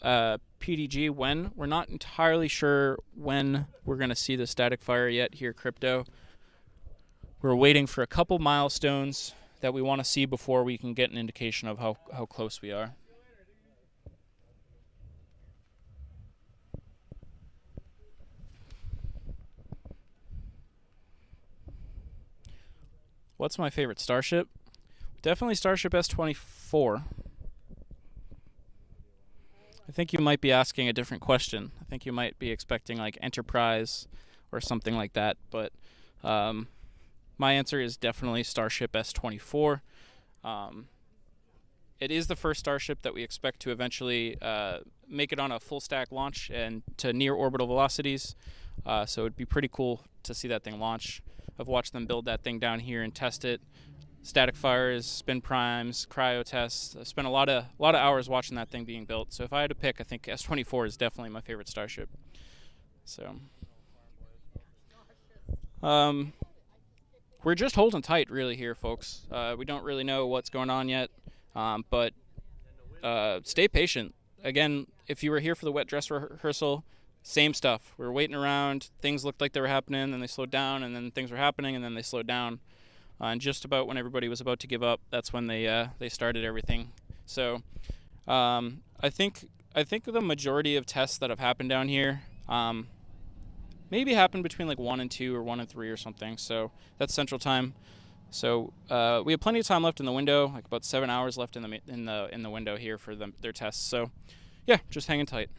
PDG, when? We're not entirely sure when we're going to see the static fire yet here, Crypto. We're waiting for a couple milestones that we want to see before we can get an indication of how close we are. What's my favorite Starship? Definitely Starship S-24. I think you might be asking a different question. I think you might be expecting like Enterprise or something like that, but my answer is definitely Starship S-24. It is the first Starship that we expect to eventually make it on a full stack launch and to near orbital velocities. So it'd be pretty cool to see that thing launch. I've watched them build that thing down here and test it. Static fires, spin primes, cryo tests. I spent a lot of hours watching that thing being built. So if I had to pick, I think S-24 is definitely my favorite Starship. So we're just holding tight really here, folks. We don't really know what's going on yet, but stay patient. Again, if you were here for the wet dress rehearsal, same stuff. We were waiting around. Things looked like they were happening, then they slowed down, and then things were happening, and then they slowed down. And just about when everybody was about to give up, that's when they started everything. So I think the majority of tests that have happened down here maybe happened between like 1 and 2 or 1 and 3 or something. So that's Central Time. So we have plenty of time left in the window, like about 7 hours left in the window here for their tests. So yeah, just hanging tight.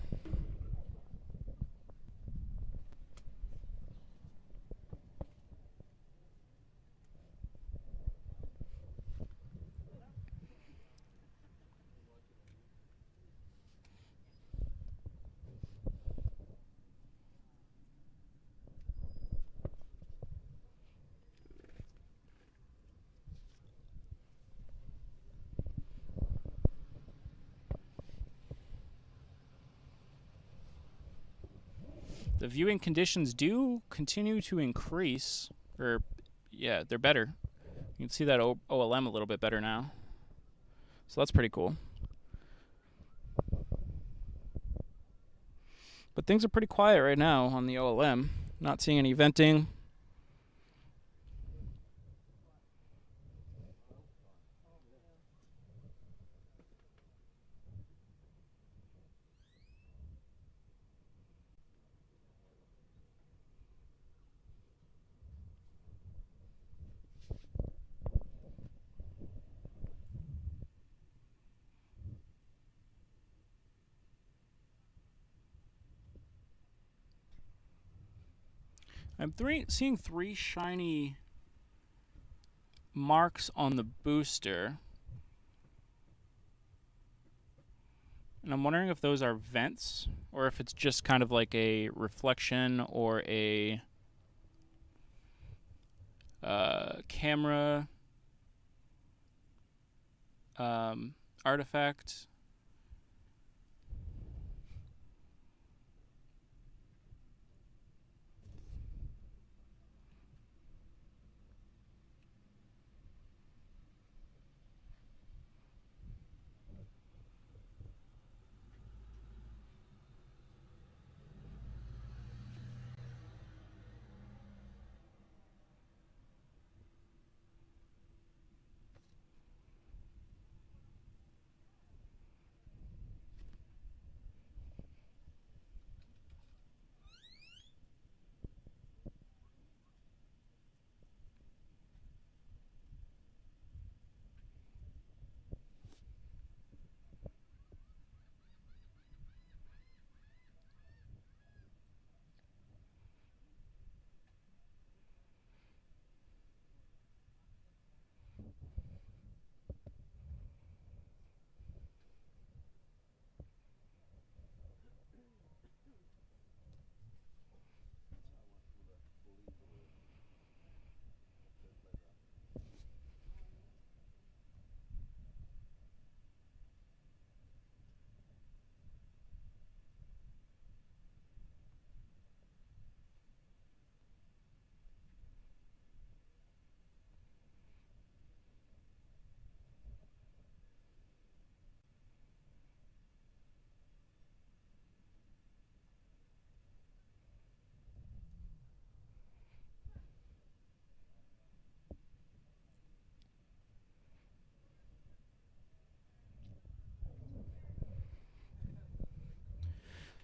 The viewing conditions do continue to increase, or yeah, they're better. You can see that OLM a little bit better now. So that's pretty cool. But things are pretty quiet right now on the OLM. Not seeing any venting. I'm seeing 3 shiny marks on the booster. And I'm wondering if those are vents or if it's just kind of like a reflection or a camera artifact.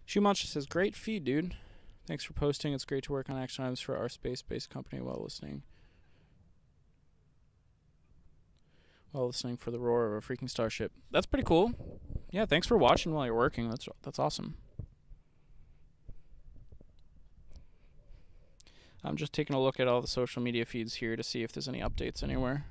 Shumacha says, great feed, dude. Thanks for posting. It's great to work on action items for our space-based company while listening for the roar of a freaking starship. That's pretty cool. Yeah, thanks for watching while you're working. That's awesome. I'm just taking a look at all the social media feeds here to see if there's any updates anywhere.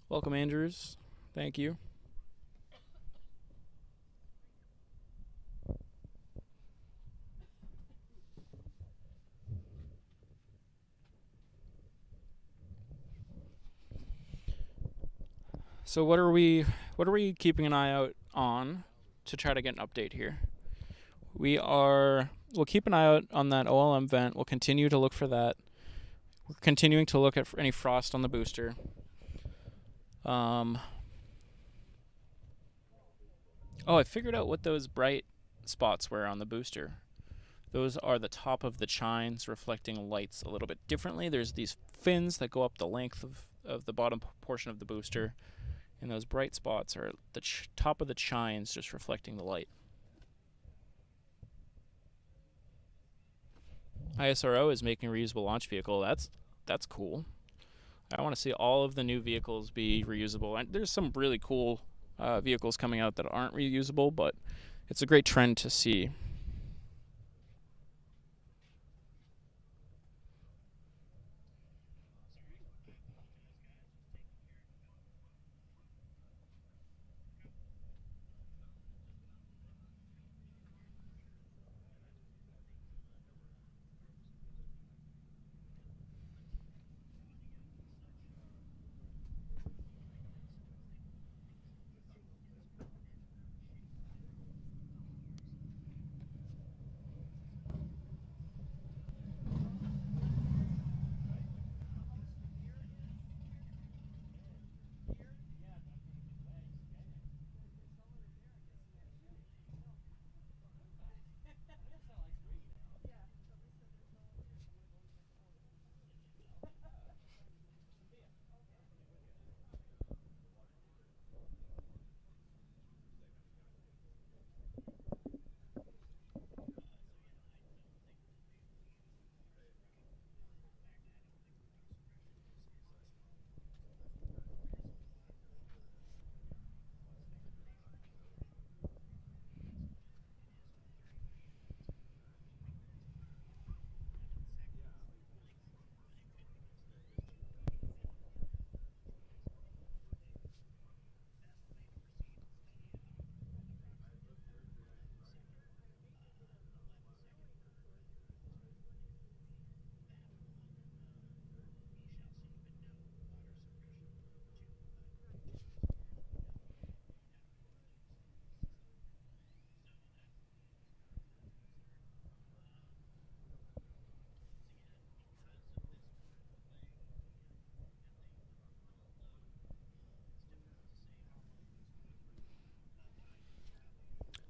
Welcome, Andrews. Thank you. So what are we keeping an eye out on to try to get an update here? We'll keep an eye out on that OLM vent. We'll continue to look for that. We're continuing to look at any frost on the booster. I figured out what those bright spots were on the booster. Those are the top of the chines reflecting lights a little bit differently. There's these fins that go up the length of the bottom portion of the booster, and those bright spots are the top of the chines just reflecting the light. ISRO is making a reusable launch vehicle. That's cool. I want to see all of the new vehicles be reusable. And there's some really cool vehicles coming out that aren't reusable, but it's a great trend to see.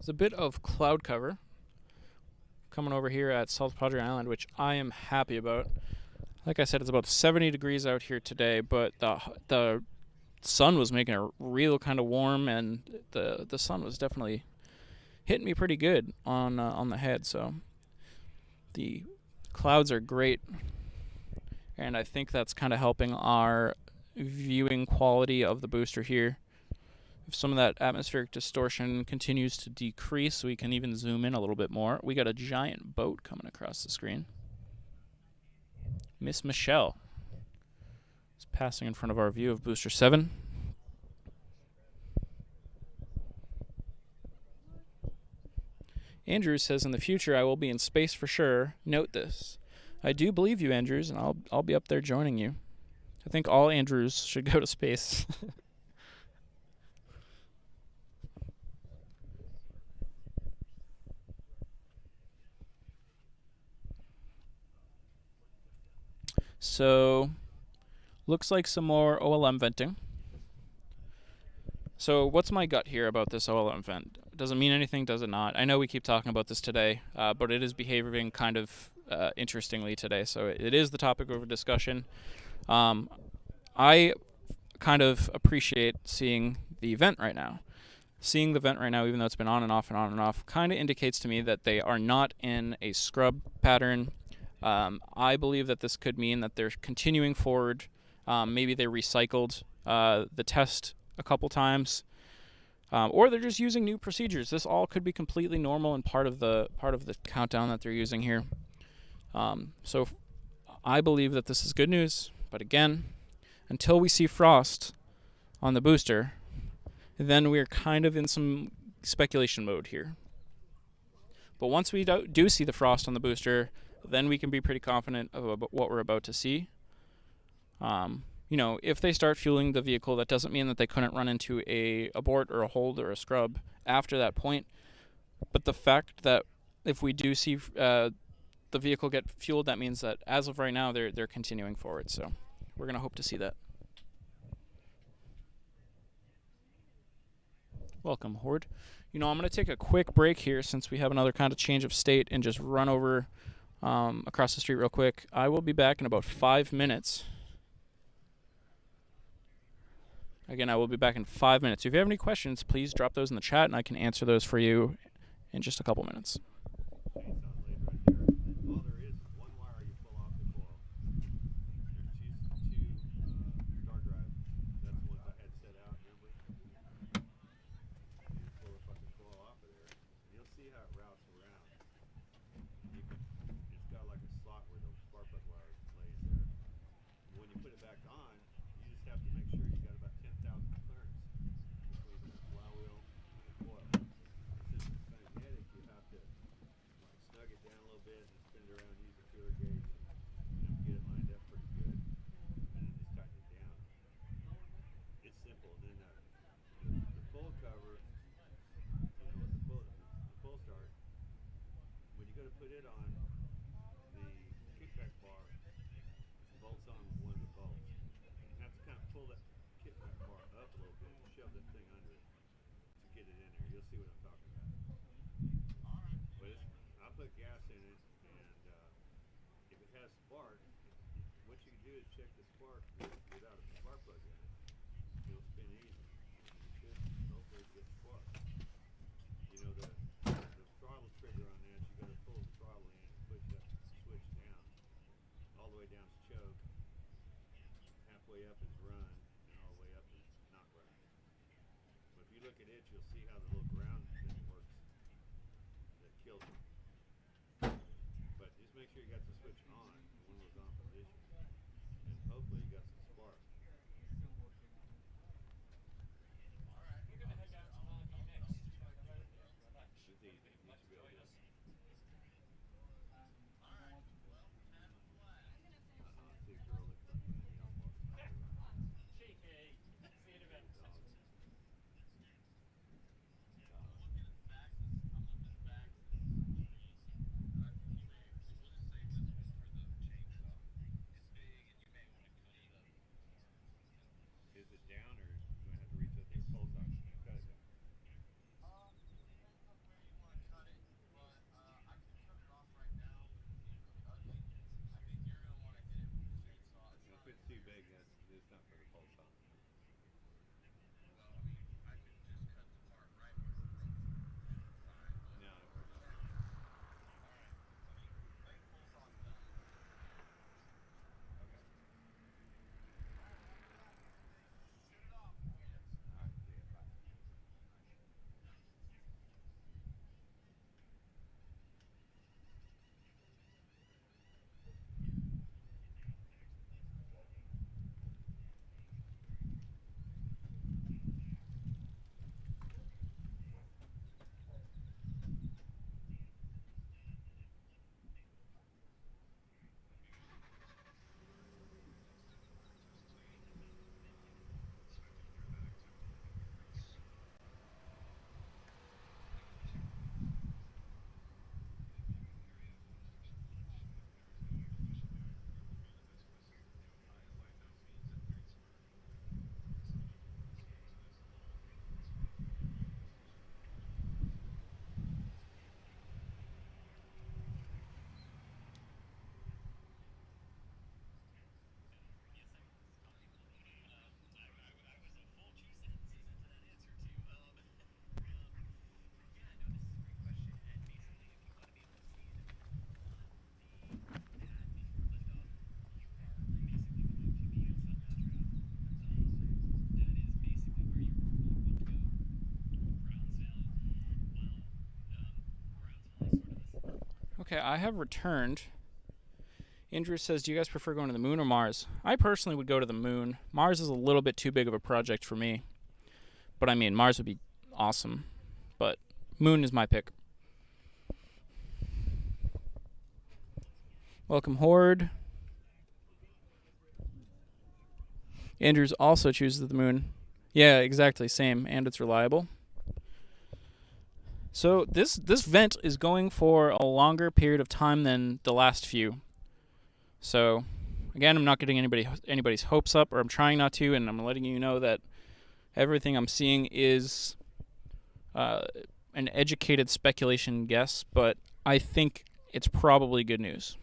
There's a bit of cloud cover coming over here at South Padre Island, which I am happy about. Like I said, it's about 70 degrees out here today, but the sun was making it real kind of warm, and the sun was definitely hitting me pretty good on the head. So the clouds are great, and I think that's kind of helping our viewing quality of the booster here. If some of that atmospheric distortion continues to decrease, we can even zoom in a little bit more. We got a giant boat coming across the screen. Miss Michelle is passing in front of our view of Booster 7. Andrews says, in the future I will be in space for sure. Note this. I do believe you, Andrews, and I'll be up there joining you. I think all Andrews should go to space. So, looks like some more OLM venting. So, what's my gut here about this OLM vent? Does it mean anything? Does it not? I know we keep talking about this today, but it is behaving kind of interestingly today. So, it is the topic of discussion. I kind of appreciate seeing the vent right now. Seeing the vent right now, even though it's been on and off and on and off, kind of indicates to me that they are not in a scrub pattern. I believe that this could mean that they're continuing forward. Maybe they recycled the test a couple times, or they're just using new procedures. This all could be completely normal and part of the countdown that they're using here. So I believe that this is good news. But again, until we see frost on the booster, then we're kind of in some speculation mode here. But once we do see the frost on the booster, then we can be pretty confident of what we're about to see. If they start fueling the vehicle, that doesn't mean that they couldn't run into a abort or a hold or a scrub after that point. But the fact that if we do see the vehicle get fueled, that means that as of right now, they're continuing forward. So we're going to hope to see that. Welcome, Horde. I'm going to take a quick break here since we have another kind of change of state and just run over across the street real quick. I will be back in about 5 minutes. Again, I will be back in 5 minutes. If you have any questions, please drop those in the chat and I can answer those for you in just a couple minutes. All there is one wire you pull off the coil. There's two star drive. That's the ones I had set out, remember? You pull the fucking coil off of there, and you'll see how it routes around. It's got like a slot where the spark plug wire lays there. When you put it back on, you just have to make sure you got about 10,000 clearance between the flywheel and the coil. Since it's magnetic, you have to snug it down a little bit and spin it around, use the feeler gauge, and get it lined up pretty good, and then just tighten it down. It's simple. And then the full cover, the full start, when you go to put it on, the kickback bar bolts on one of the bolts. You have to kind of pull that kickback bar up a little bit and shove that thing under it to get it in there. You'll see what I'm talking about. But I'll put gas in it, and if it has spark, what you can do is check the spark without a spark plug in it. It'll spin easy. You should hopefully get spark. The throttle trigger on that, you got to pull the throttle in and push that switch down. All the way down to choke. Halfway up is run, and all the way up is not run. But if you look at it, you'll see how the little ground thing works. That kills it. But just make sure you got the switch on when it was on position. And hopefully you got some spark. It's easy. You should be able to do it. I see a girl that fucking me almost. Cheeky. See you in a bit. Okay, I have returned. Andrew says, do you guys prefer going to the moon or Mars? I personally would go to the moon. Mars is a little bit too big of a project for me. But I mean, Mars would be awesome. But moon is my pick. Welcome, Horde. Andrews also chooses the moon. Yeah, exactly, same, and it's reliable. So this vent is going for a longer period of time than the last few. So again, I'm not getting anybody's hopes up, or I'm trying not to, and I'm letting you know that everything I'm seeing is an educated speculation guess, but I think it's probably good news.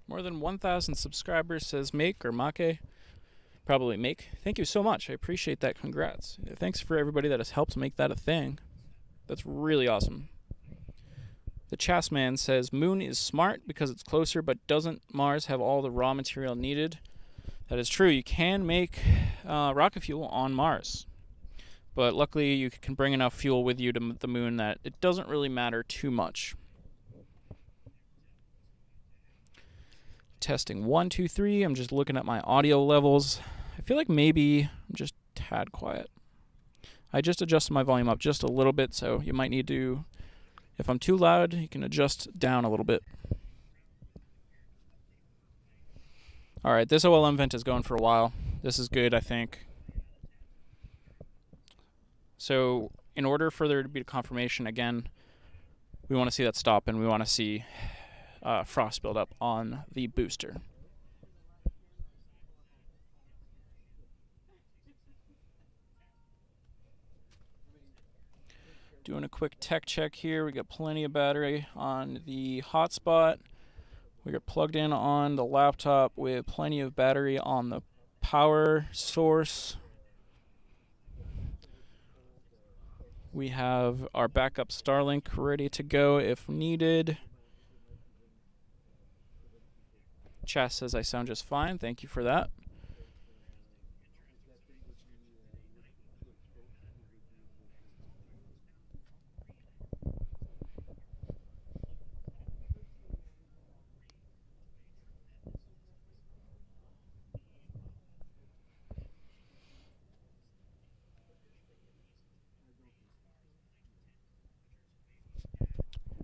More than 1,000 subscribers, says Make or Make. Probably Make. Thank you so much. I appreciate that. Congrats. Thanks for everybody that has helped make that a thing. That's really awesome. The Chasman says, Moon is smart because it's closer, but doesn't Mars have all the raw material needed? That is true. You can make rocket fuel on Mars. But luckily, you can bring enough fuel with you to the moon that it doesn't really matter too much. Testing 1, 2, 3. I'm just looking at my audio levels. I feel like maybe I'm just a tad quiet. I just adjusted my volume up just a little bit, so you might need to, if I'm too loud, you can adjust down a little bit. Alright, this OLM vent is going for a while. This is good, I think. So, in order for there to be a confirmation, again, we want to see that stop, and we want to see frost build up on the booster. Doing a quick tech check here. We got plenty of battery on the hotspot. We got plugged in on the laptop with plenty of battery on the power source. We have our backup Starlink ready to go if needed. Chas says I sound just fine. Thank you for that.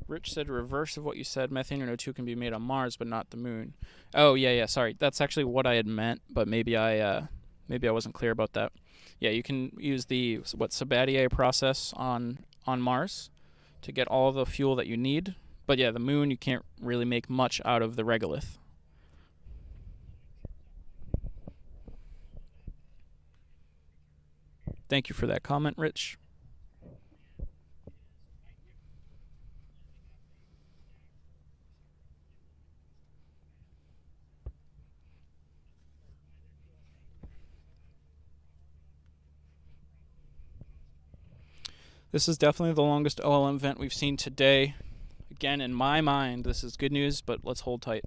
Rich said reverse of what you said. Methane and O2 can be made on Mars, but not the moon. Oh, yeah, sorry. That's actually what I had meant, but maybe I wasn't clear about that. Yeah, you can use the Sabatier process on Mars to get all the fuel that you need. But yeah, the moon, you can't really make much out of the regolith. Thank you for that comment, Rich. This is definitely the longest OLM vent we've seen today. Again, in my mind, this is good news, but let's hold tight.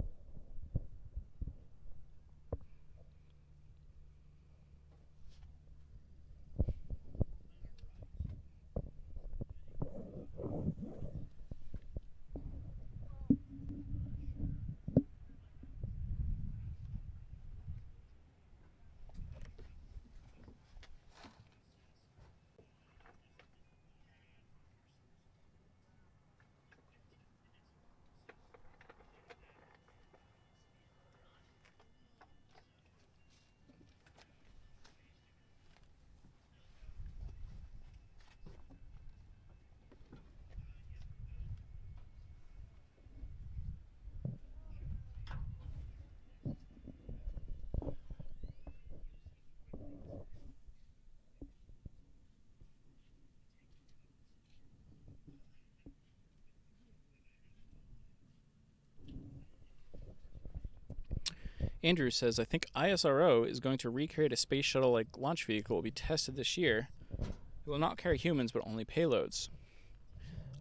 Andrew says, I think ISRO is going to recreate a space shuttle-like launch vehicle will be tested this year. It will not carry humans, but only payloads.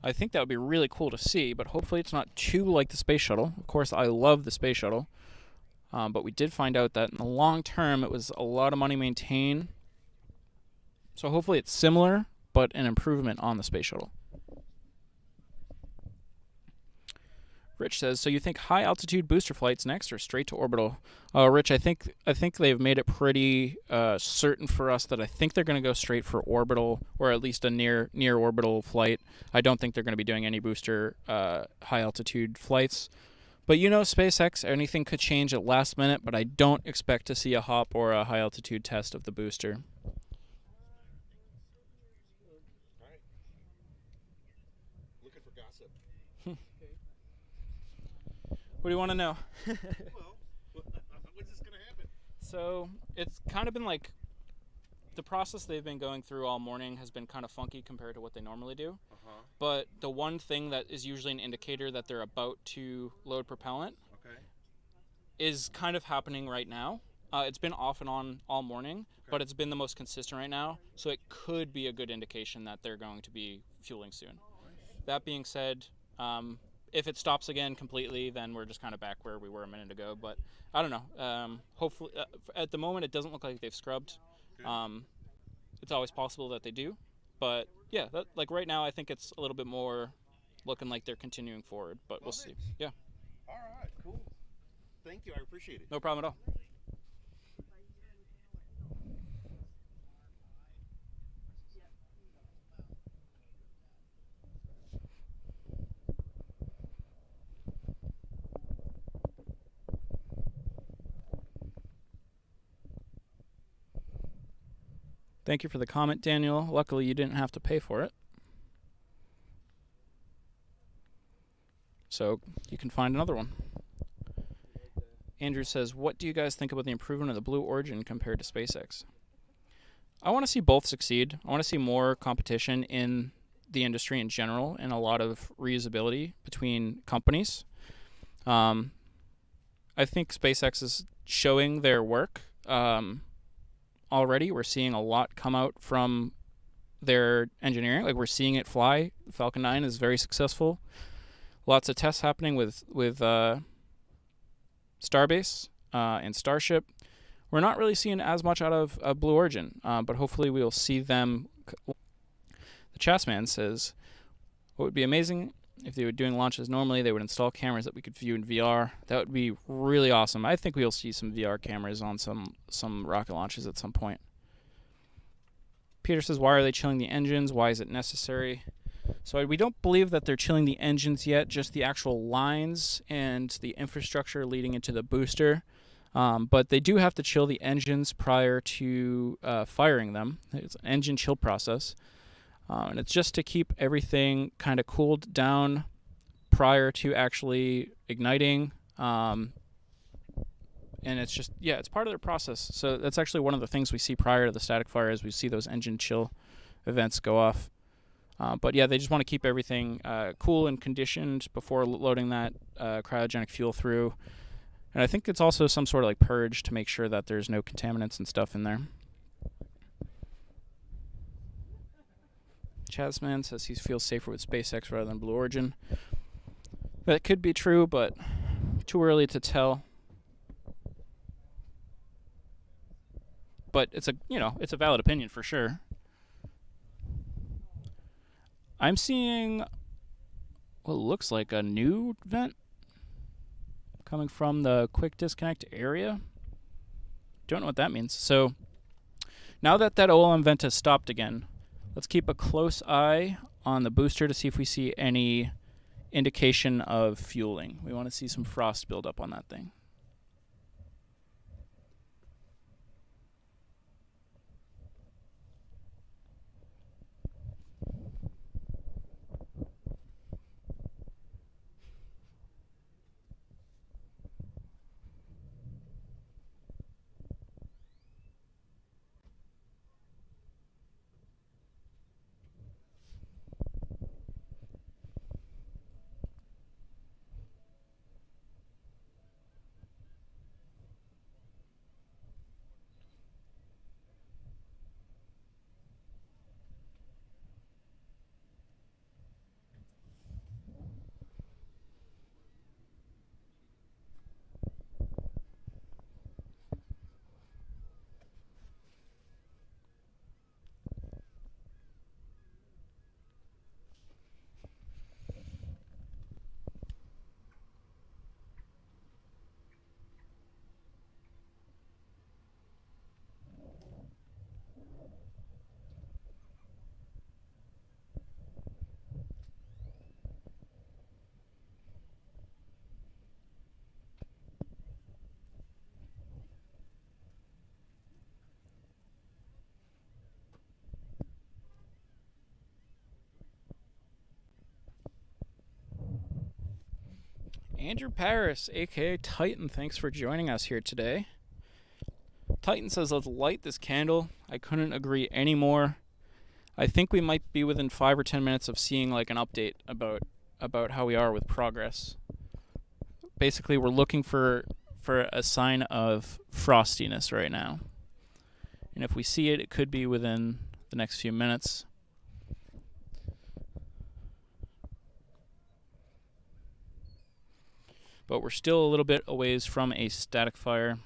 I think that would be really cool to see, but hopefully it's not too like the space shuttle. Of course, I love the space shuttle, but we did find out that in the long term, it was a lot of money to maintain. So hopefully it's similar, but an improvement on the space shuttle. Rich says, so you think high altitude booster flights next or straight to orbital? Rich, I think they've made it pretty certain for us that I think they're going to go straight for orbital, or at least a near orbital flight. I don't think they're going to be doing any booster high altitude flights. But you know, SpaceX, anything could change at last minute, but I don't expect to see a hop or a high altitude test of the booster. Alright. Looking for gossip. What do you want to know? Well, when's this gonna happen? So it's kind of been like the process they've been going through all morning has been kind of funky compared to what they normally do. But the one thing that is usually an indicator that they're about to load propellant Okay. is kind of happening right now. It's been off and on all morning, but it's been the most consistent right now. So it could be a good indication that they're going to be fueling soon. That being said, if it stops again completely, then we're just kind of back where we were a minute ago. But I don't know. Hopefully, at the moment, it doesn't look like they've scrubbed. It's always possible that they do. But yeah, like right now, I think it's a little bit more looking like they're continuing forward. But we'll see. Yeah. All right. Cool. Thank you. I appreciate it. No problem at all. Thank you for the comment, Daniel. Luckily, you didn't have to pay for it. So you can find another one. Andrew says, what do you guys think about the improvement of the Blue Origin compared to SpaceX? I want to see both succeed. I want to see more competition in the industry in general and a lot of reusability between companies. I think SpaceX is showing their work. Already, we're seeing a lot come out from their engineering. Like, we're seeing it fly. Falcon 9 is very successful. Lots of tests happening with Starbase and Starship. We're not really seeing as much out of Blue Origin, but hopefully we'll see them. The Chessman says, what would be amazing if they were doing launches normally, they would install cameras that we could view in VR. That would be really awesome. I think we'll see some VR cameras on some rocket launches at some point. Peter says, why are they chilling the engines? Why is it necessary? So we don't believe that they're chilling the engines yet, just the actual lines and the infrastructure leading into the booster. But they do have to chill the engines prior to firing them. It's an engine chill process. And it's just to keep everything kind of cooled down prior to actually igniting. And it's just, yeah, it's part of their process. So that's actually one of the things we see prior to the static fire is we see those engine chill events go off. But yeah, they just want to keep everything cool and conditioned before loading that cryogenic fuel through. And I think it's also some sort of like purge to make sure that there's no contaminants and stuff in there. Chasman says he feels safer with SpaceX rather than Blue Origin. That could be true, but too early to tell. But it's a valid opinion for sure. I'm seeing what looks like a new vent coming from the quick disconnect area. Don't know what that means. So now that OLM vent has stopped again, let's keep a close eye on the booster to see if we see any indication of fueling. We want to see some frost build up on that thing. Andrew Paris, aka Titan, thanks for joining us here today. Titan says, let's light this candle. I couldn't agree anymore. I think we might be within 5 or 10 minutes of seeing like an update about how we are with progress. Basically, we're looking for a sign of frostiness right now. And if we see it, it could be within the next few minutes. But we're still a little bit a ways from a static fire.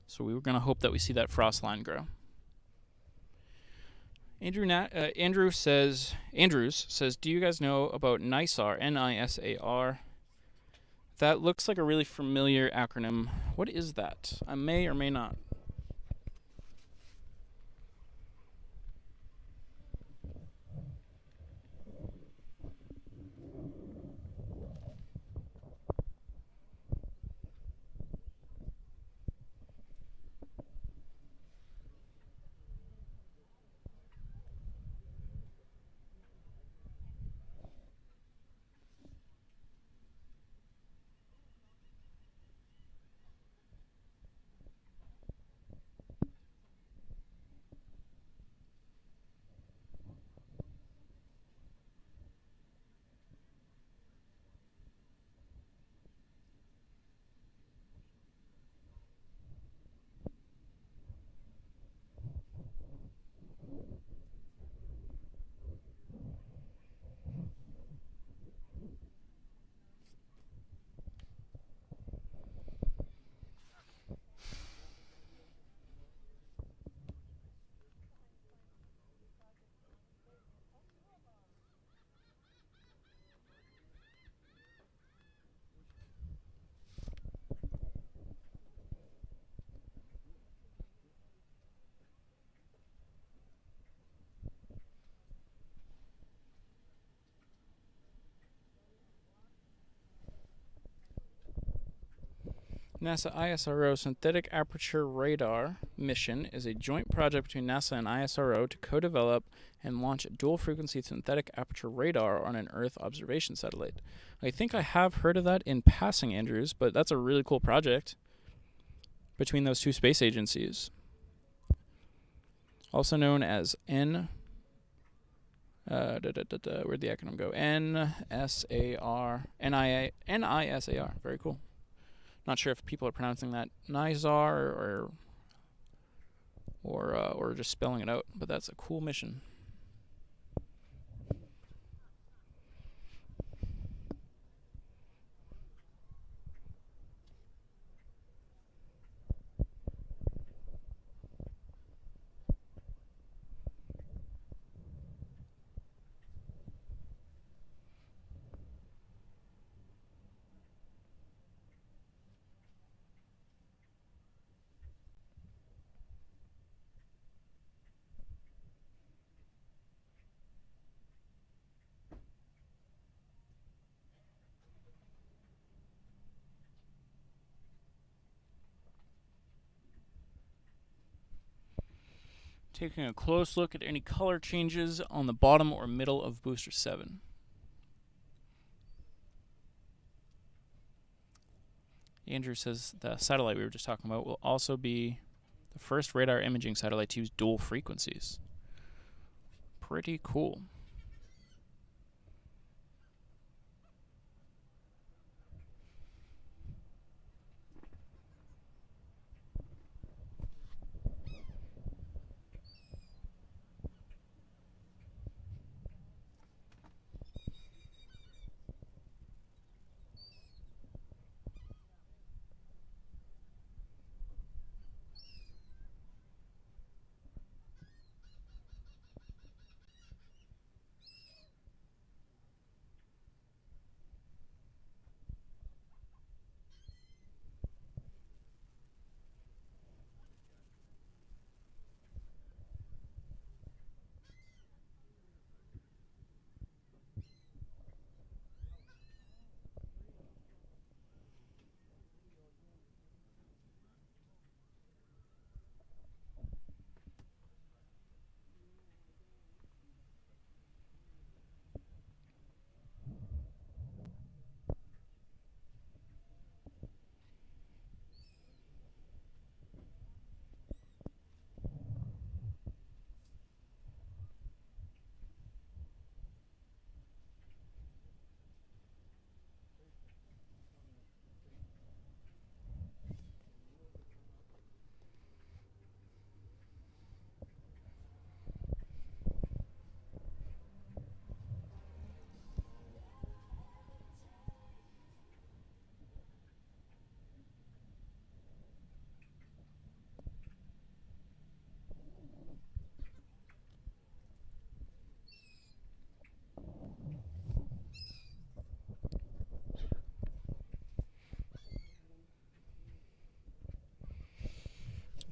So we were going to hope that we see that frost line grow. Andrews says, do you guys know about Nisar, N-I-S-A-R? That looks like a really familiar acronym. What is that? I may or may not. NASA ISRO Synthetic Aperture Radar mission is a joint project between NASA and ISRO to co-develop and launch a dual-frequency synthetic aperture radar on an Earth observation satellite. I think I have heard of that in passing, Andrews, but that's a really cool project between those two space agencies. Also known as where'd the acronym go? NSAR, NISAR. Very cool. Not sure if people are pronouncing that Nisar or just spelling it out, but that's a cool mission. Taking a close look at any color changes on the bottom or middle of booster 7. Andrew says the satellite we were just talking about will also be the first radar imaging satellite to use dual frequencies. Pretty cool.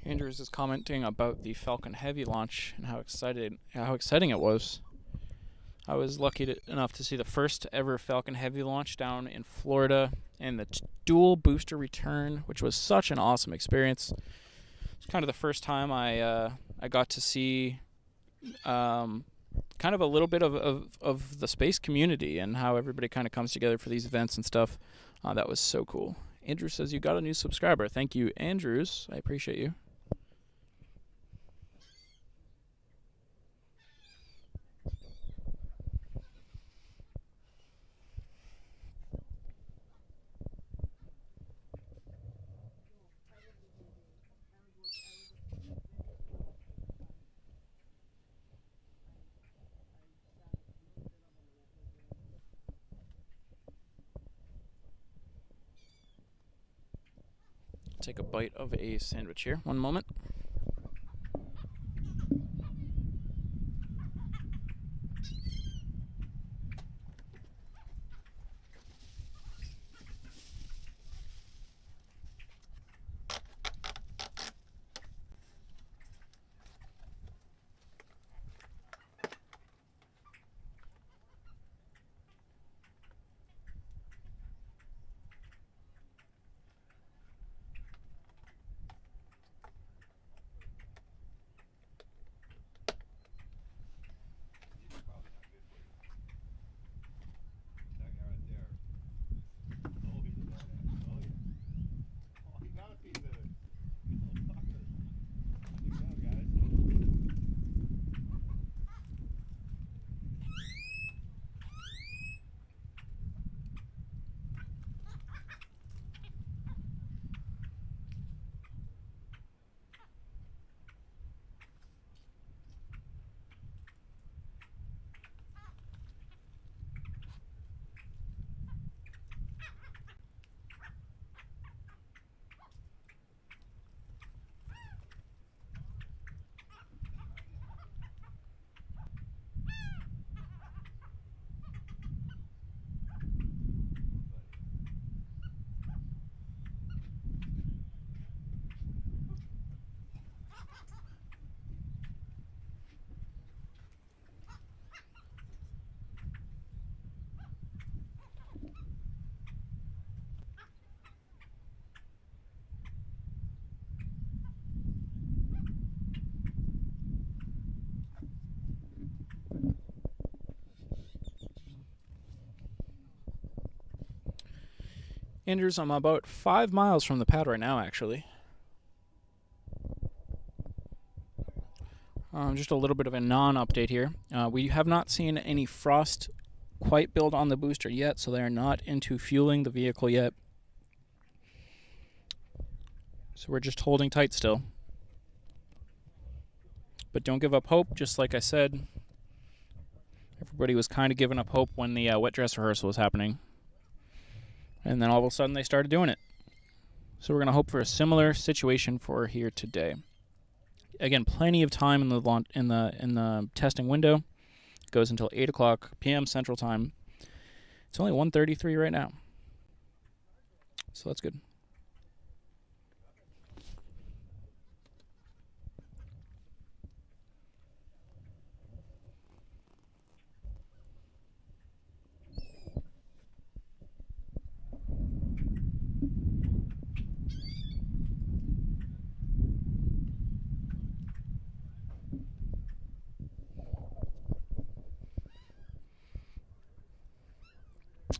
Andrews is commenting about the Falcon Heavy launch and how exciting it was. I was lucky enough to see the first ever Falcon Heavy launch down in Florida and the dual booster return, which was such an awesome experience. It's kind of the first time I got to see kind of a little bit of the space community and how everybody kind of comes together for these events and stuff. That was so cool. Andrew says you got a new subscriber. Thank you, Andrews. I appreciate you. Take a bite of a sandwich here. One moment. Andrews, I'm about 5 miles from the pad right now, actually. Just a little bit of a non-update here. We have not seen any frost quite build on the booster yet, so they are not into fueling the vehicle yet. So we're just holding tight still. But don't give up hope, just like I said. Everybody was kind of giving up hope when the wet dress rehearsal was happening. And then all of a sudden they started doing it. So we're going to hope for a similar situation for here today. Again, plenty of time in the testing window. It goes until 8 o'clock p.m. Central Time. It's only 1:33 right now. So that's good.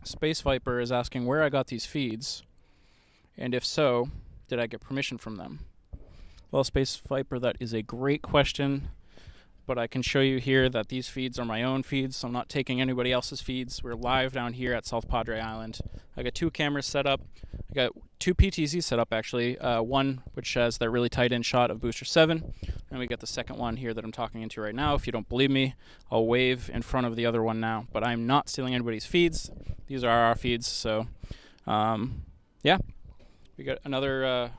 Space Viper is asking where I got these feeds, and if so, did I get permission from them? Well, Space Viper, that is a great question, but I can show you here that these feeds are my own feeds, so I'm not taking anybody else's feeds. We're live down here at South Padre Island. I got 2 cameras set up. I got 2 PTZs set up, actually. One which has that really tight-in shot of Booster 7, and we got the second one here that I'm talking into right now. If you don't believe me, I'll wave in front of the other one now, but I'm not stealing anybody's feeds. These are our feeds, so yeah. We got another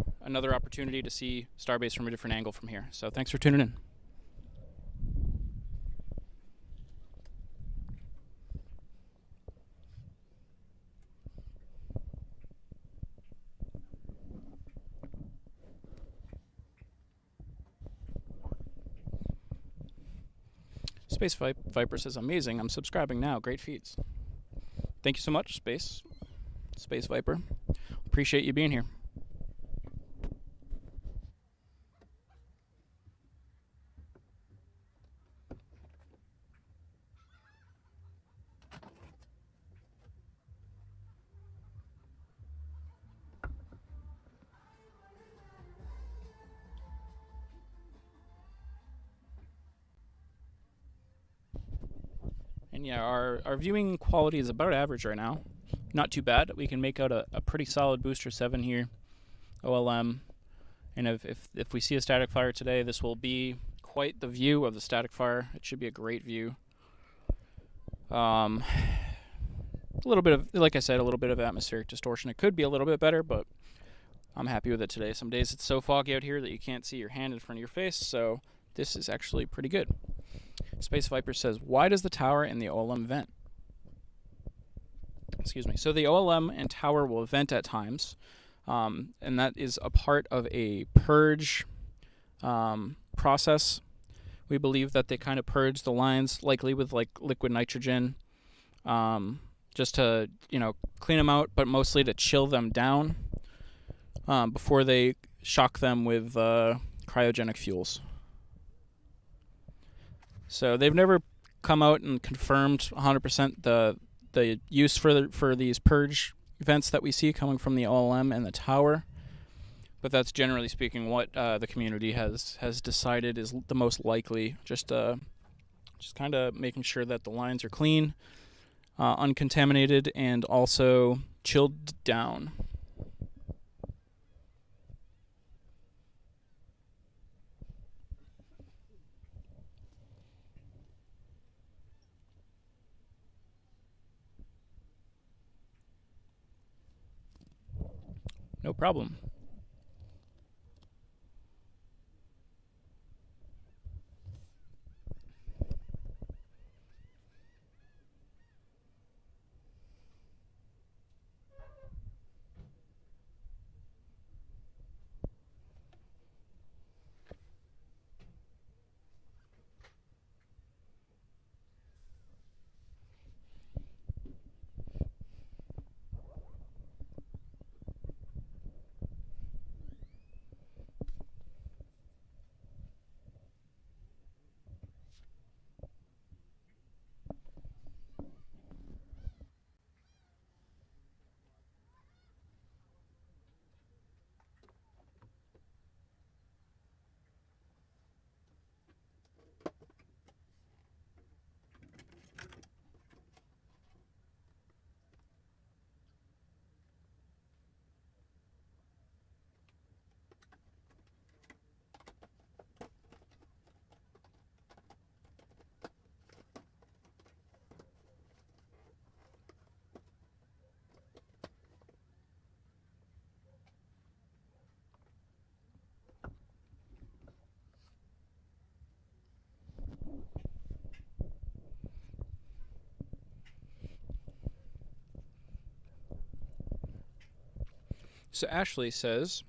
opportunity to see Starbase from a different angle from here. So thanks for tuning in. Viper says, amazing. I'm subscribing now. Great feeds. Thank you so much, Space Viper. Appreciate you being here. And yeah, our viewing quality is about average right now. Not too bad. We can make out a pretty solid Booster 7 here, OLM. And if we see a static fire today, this will be quite the view of the static fire. It should be a great view. A little bit of, like I said, a little bit of atmospheric distortion. It could be a little bit better, but I'm happy with it today. Some days it's so foggy out here that you can't see your hand in front of your face, so this is actually pretty good. Space Viper says, why does the tower and the OLM vent? Excuse me. So the OLM and tower will vent at times, and that is a part of a purge process. We believe that they kind of purge the lines, likely with like liquid nitrogen, just to, clean them out, but mostly to chill them down before they shock them with cryogenic fuels. So they've never come out and confirmed 100% the use for these purge vents that we see coming from the OLM and the tower, but that's generally speaking what the community has decided is the most likely. Just kind of making sure that the lines are clean, uncontaminated, and also chilled down. No problem. So Ashley says,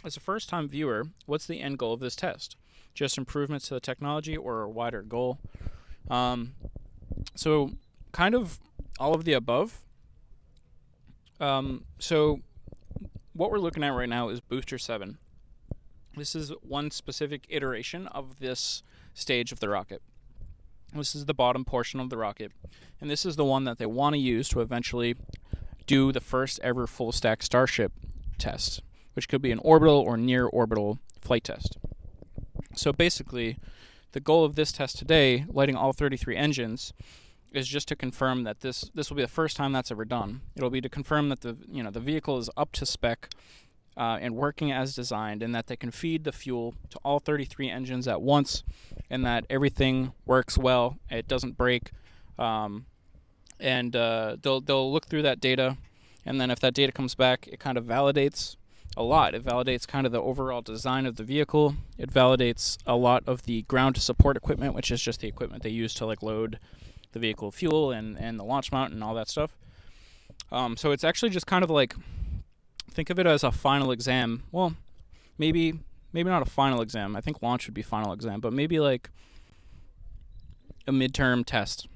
as a first-time viewer, what's the end goal of this test? Just improvements to the technology or a wider goal? So kind of all of the above. So what we're looking at right now is Booster 7. This is one specific iteration of this stage of the rocket. This is the bottom portion of the rocket, and this is the one that they want to use to eventually do the first ever full stack Starship test, which could be an orbital or near orbital flight test. So basically, the goal of this test today, lighting all 33 engines, is just to confirm that this will be the first time that's ever done. It'll be to confirm that the vehicle is up to spec and working as designed, and that they can feed the fuel to all 33 engines at once, and that everything works well, it doesn't break. And they'll look through that data, and then if that data comes back, it kind of validates a lot. It validates kind of the overall design of the vehicle. It validates a lot of the ground support equipment, which is just the equipment they use to like load the vehicle fuel and the launch mount and all that stuff. So it's actually just kind of like, think of it as a final exam. Well, maybe not a final exam. I think launch would be final exam, but maybe like a midterm test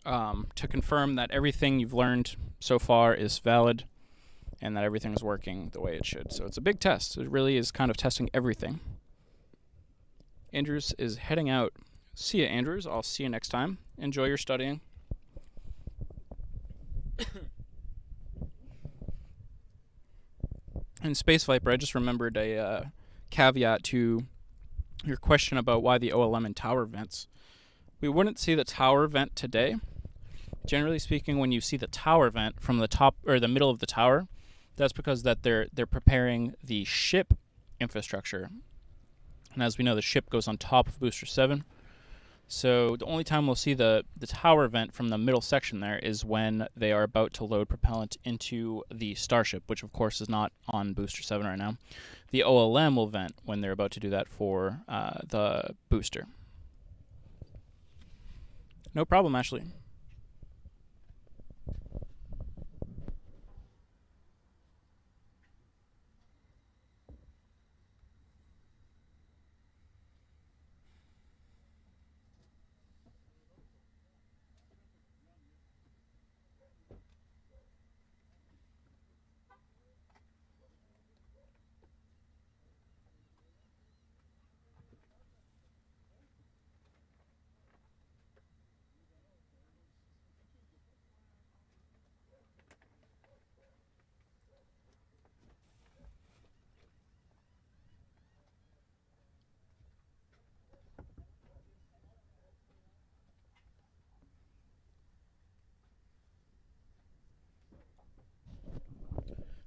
to confirm that everything you've learned so far is valid and that everything is working the way it should. So it's a big test. It really is kind of testing everything. Andrews is heading out. See ya, Andrews. I'll see you next time. Enjoy your studying. In Space Viper, I just remembered a caveat to your question about why the OLM and tower vents. We wouldn't see the tower vent today. Generally speaking, when you see the tower vent from the top or the middle of the tower, that's because that they're preparing the ship infrastructure. And as we know, the ship goes on top of Booster 7. So the only time we'll see the tower vent from the middle section there is when they are about to load propellant into the Starship, which of course is not on Booster 7 right now. The OLM will vent when they're about to do that for the booster. No problem, Ashley.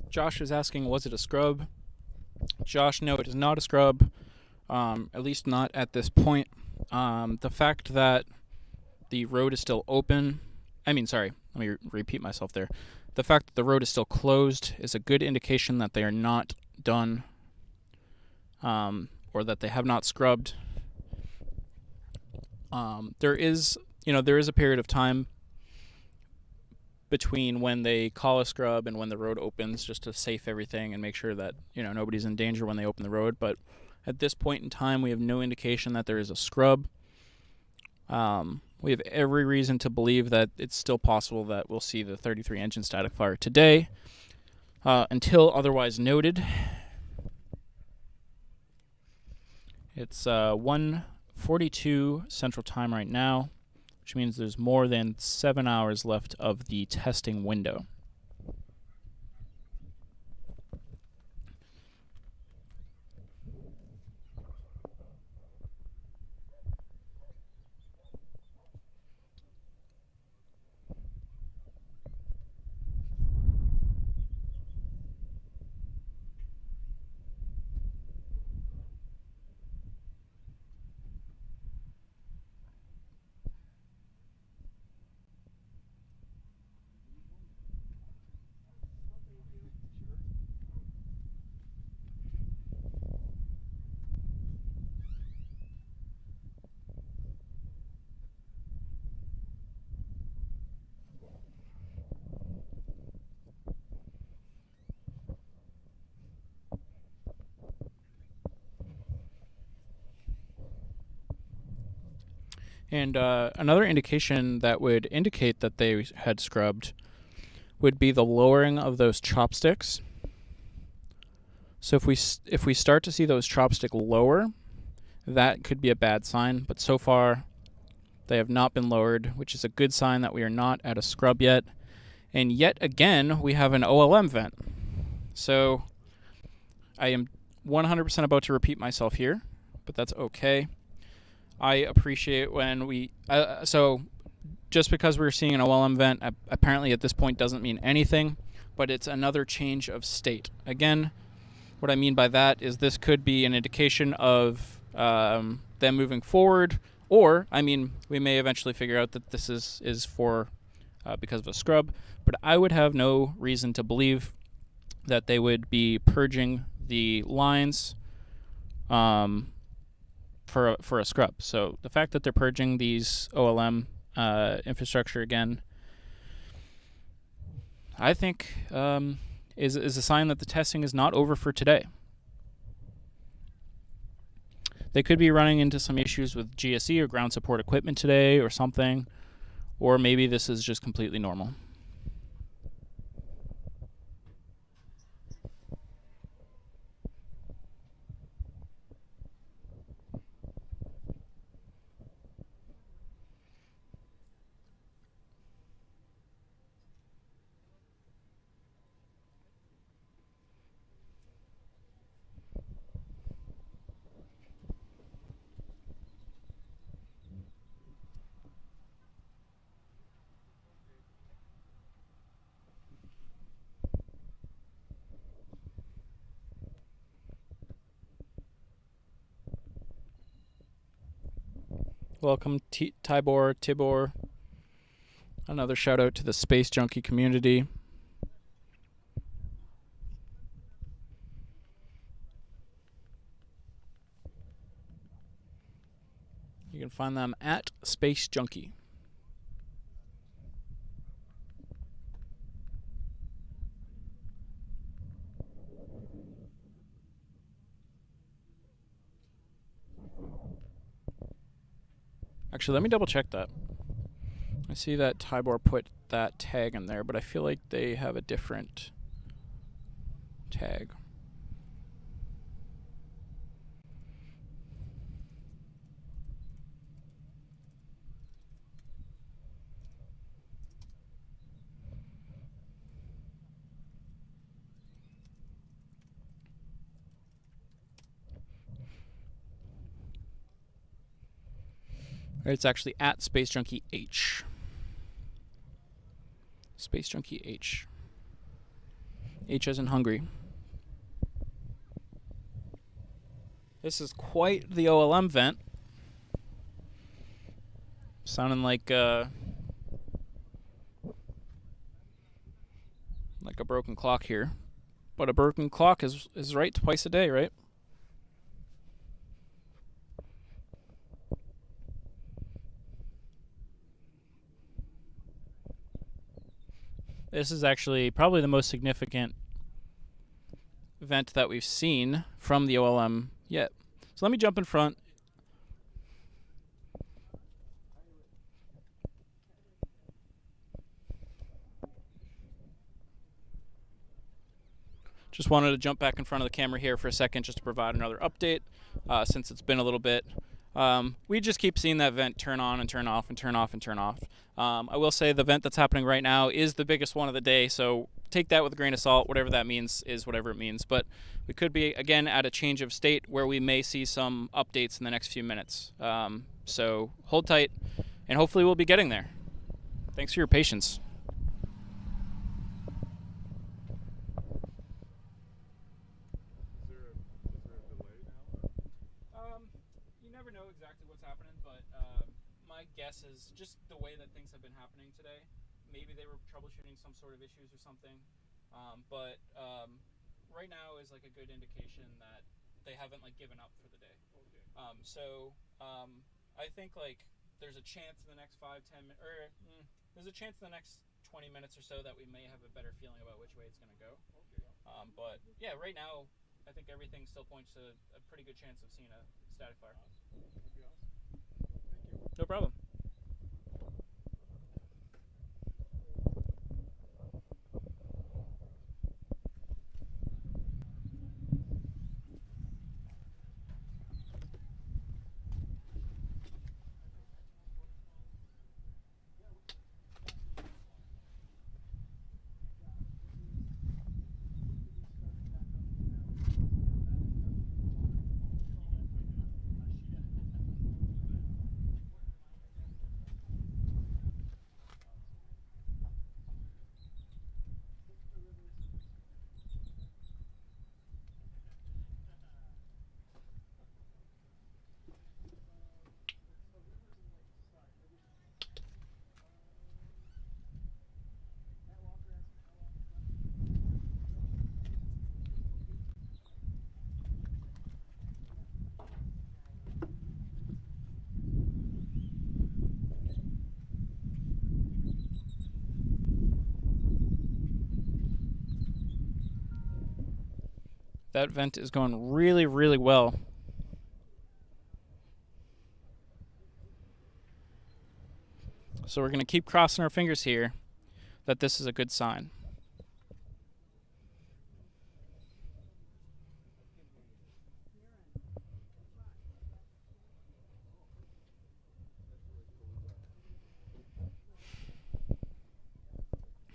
Josh is asking, was it a scrub? Josh, no, it is not a scrub. At least not at this point. The fact that the road is still open, let me repeat myself there. The fact that the road is still closed is a good indication that they are not done, or that they have not scrubbed. There is a period of time between when they call a scrub and when the road opens, just to safe everything and make sure that nobody's in danger when they open the road. But at this point in time, we have no indication that there is a scrub. We have every reason to believe that it's still possible that we'll see the 33 engine static fire today, until otherwise noted. It's 1:42 Central Time right now, which means there's more than 7 hours left of the testing window. And another indication that would indicate that they had scrubbed would be the lowering of those chopsticks. So if we start to see those chopsticks lower, that could be a bad sign. But so far, they have not been lowered, which is a good sign that we are not at a scrub yet. And yet again, we have an OLM vent. So I am 100% about to repeat myself here, but that's okay. I appreciate when we... so just because we're seeing an OLM vent, apparently at this point doesn't mean anything, but it's another change of state. Again, what I mean by that is this could be an indication of them moving forward, or, we may eventually figure out that this is for because of a scrub, but I would have no reason to believe that they would be purging the lines for a scrub. So the fact that they're purging these OLM infrastructure again, I think is a sign that the testing is not over for today. They could be running into some issues with GSE or ground support equipment today or something, or maybe this is just completely normal. Welcome, Tibor. Another shout out to the Space Junkie community. You can find them at Space Junkie. Actually, let me double check that. I see that Tibor put that tag in there, but I feel like they have a different tag. It's actually at Space Junkie H. Space Junkie H. H as in hungry. This is quite the OLM vent. Sounding like a broken clock here. But a broken clock is right twice a day, right? This is actually probably the most significant event that we've seen from the OLM yet. So let me jump in front. Just wanted to jump back in front of the camera here for a second just to provide another update since it's been a little bit. We just keep seeing that vent turn on and turn off and turn off and turn off. I will say the vent that's happening right now is the biggest one of the day, so take that with a grain of salt. Whatever that means is whatever it means. But we could be, again, at a change of state where we may see some updates in the next few minutes. So hold tight, and hopefully we'll be getting there. Thanks for your patience. You never know exactly what's happening, but my guess is just the way that things have been happening today. Maybe they were troubleshooting some sort of issues or something, but right now is like a good indication that they haven't like given up for the day. Okay. I think like there's a chance in the next 5-10 minutes, or there's a chance in the next 20 minutes or so that we may have a better feeling about which way it's going to go. Okay. But yeah, right now I think everything still points to a pretty good chance of seeing a static fire. Awesome. Thank you. No problem. That vent is going really, really well. So we're going to keep crossing our fingers here that this is a good sign.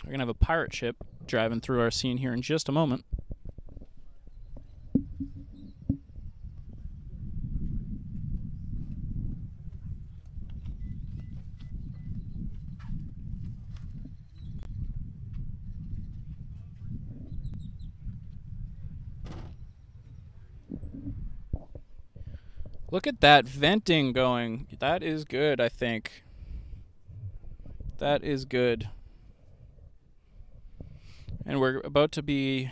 We're going to have a pirate ship driving through our scene here in just a moment. Look at that venting going. That is good, I think. That is good. And we're about to be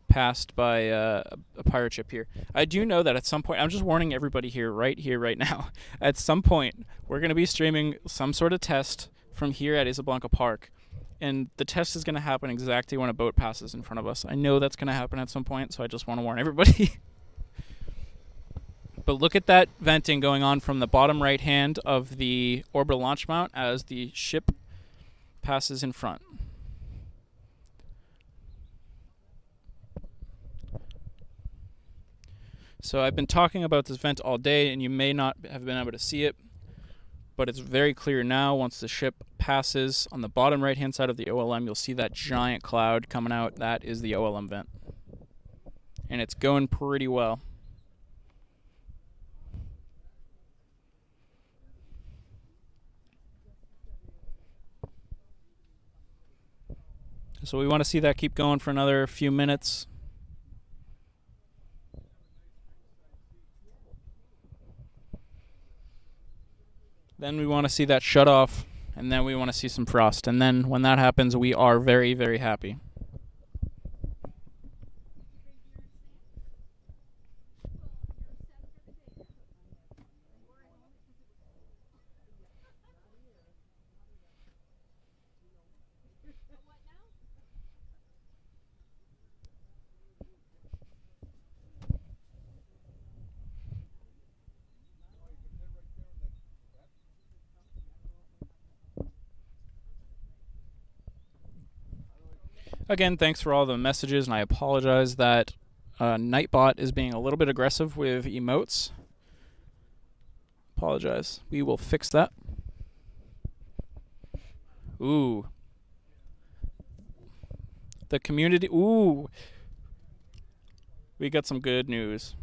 passed by a pirate ship here. I do know that at some point, I'm just warning everybody here, right now. At some point, we're going to be streaming some sort of test from here at Isablanca Park. And the test is going to happen exactly when a boat passes in front of us. I know that's going to happen at some point, so I just want to warn everybody. But look at that venting going on from the bottom right hand of the orbital launch mount as the ship passes in front. So I've been talking about this vent all day, and you may not have been able to see it, but it's very clear now. Once the ship passes on the bottom right hand side of the OLM, you'll see that giant cloud coming out. That is the OLM vent. And it's going pretty well. So we want to see that keep going for another few minutes. Then we want to see that shut off, and then we want to see some frost. And then when that happens, we are very, very happy. Again, thanks for all the messages, and I apologize that Nightbot is being a little bit aggressive with emotes. Apologize. We will fix that. Ooh. The community. Ooh. We got some good news.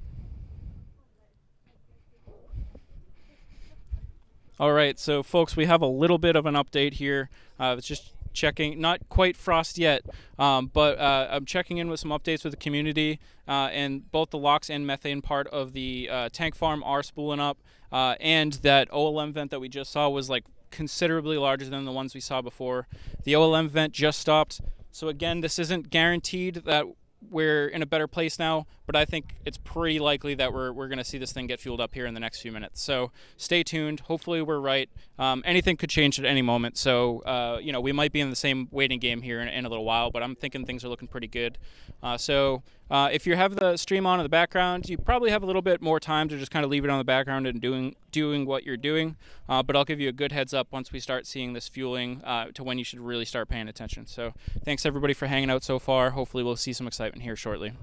All right, so folks, we have a little bit of an update here. It's just checking, not quite frost yet, but I'm checking in with some updates with the community, and both the LOX and methane part of the tank farm are spooling up, and that OLM vent that we just saw was like considerably larger than the ones we saw before. The OLM vent just stopped, so again, this isn't guaranteed that we're in a better place now, but I think it's pretty likely that we're going to see this thing get fueled up here in the next few minutes. So stay tuned. Hopefully we're right. Anything could change at any moment. So, we might be in the same waiting game here in a little while, but I'm thinking things are looking pretty good. So if you have the stream on in the background, you probably have a little bit more time to just kind of leave it on the background and doing what you're doing. But I'll give you a good heads up once we start seeing this fueling to when you should really start paying attention. So thanks everybody for hanging out so far. Hopefully we'll see some excitement here shortly.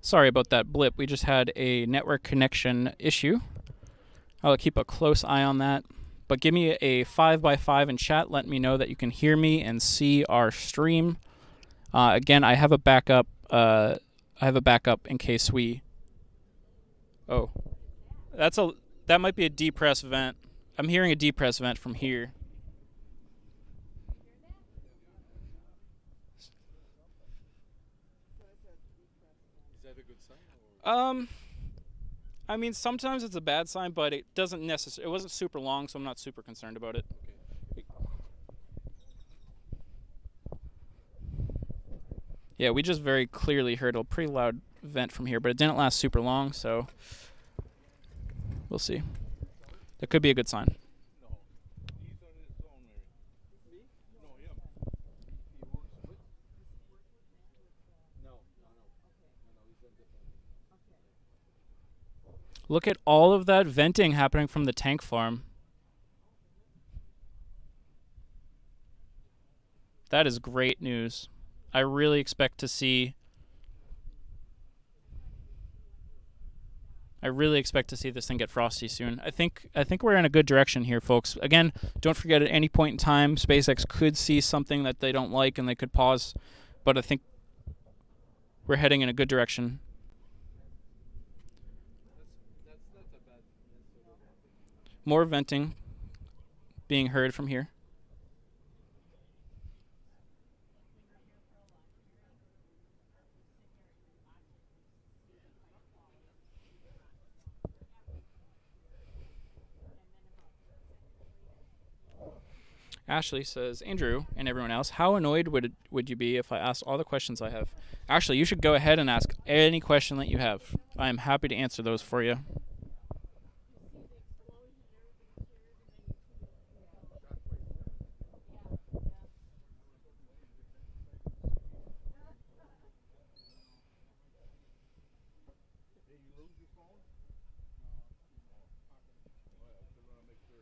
Sorry about that blip. We just had a network connection issue. I'll keep a close eye on that. But give me a 5x5 in chat. Let me know that you can hear me and see our stream. Again, I have a backup. In case we. Oh, that might be a depress vent. I'm hearing a depress vent from here. Is that a good sign? Or? I mean, sometimes it's a bad sign, but it doesn't necessarily. It wasn't super long, so I'm not super concerned about it. Okay. Yeah, we just very clearly heard a pretty loud vent from here, but it didn't last super long, so we'll see. That could be a good sign. No, he's on his own. Me? No, him. He works with. Look at all of that venting happening from the tank farm. That is great news. I really expect to see this thing get frosty soon. I think we're in a good direction here, folks. Again, don't forget at any point in time, SpaceX could see something that they don't like and they could pause, but I think we're heading in a good direction. That's not a bad sort of venting. More venting being heard from here. Ashley says, Andrew and everyone else, how annoyed would you be if I asked all the questions I have? Ashley, you should go ahead and ask any question that you have. I am happy to answer those for you. Hey, you lose your phone? Well, I want to make sure.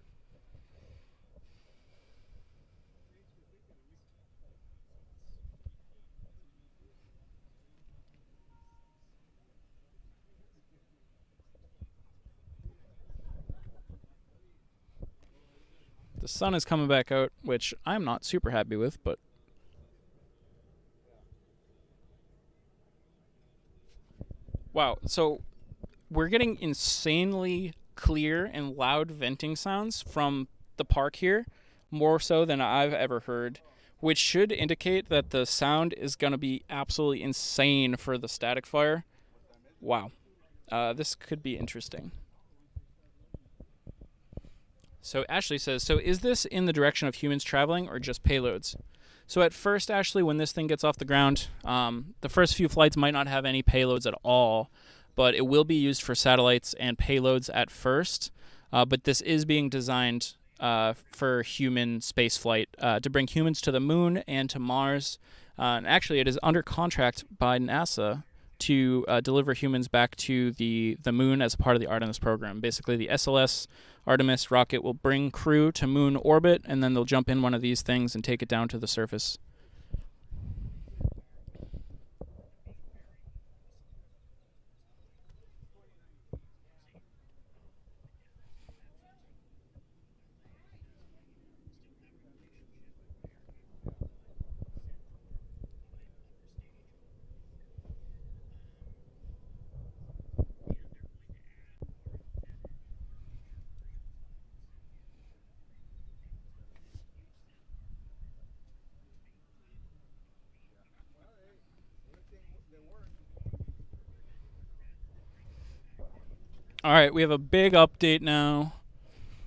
The sun is coming back out, which I'm not super happy with, but wow, so we're getting insanely clear and loud venting sounds from the park here, more so than I've ever heard, which should indicate that the sound is going to be absolutely insane for the static fire. Wow. This could be interesting. So Ashley says, so is this in the direction of humans traveling or just payloads? So at first, Ashley, when this thing gets off the ground, the first few flights might not have any payloads at all, but it will be used for satellites and payloads at first. But this is being designed for human spaceflight to bring humans to the moon and to Mars. And actually, it is under contract by NASA to deliver humans back to the moon as a part of the Artemis program. Basically, the SLS Artemis rocket will bring crew to moon orbit, and then they'll jump in one of these things and take it down to the surface. All right, we have a big update now.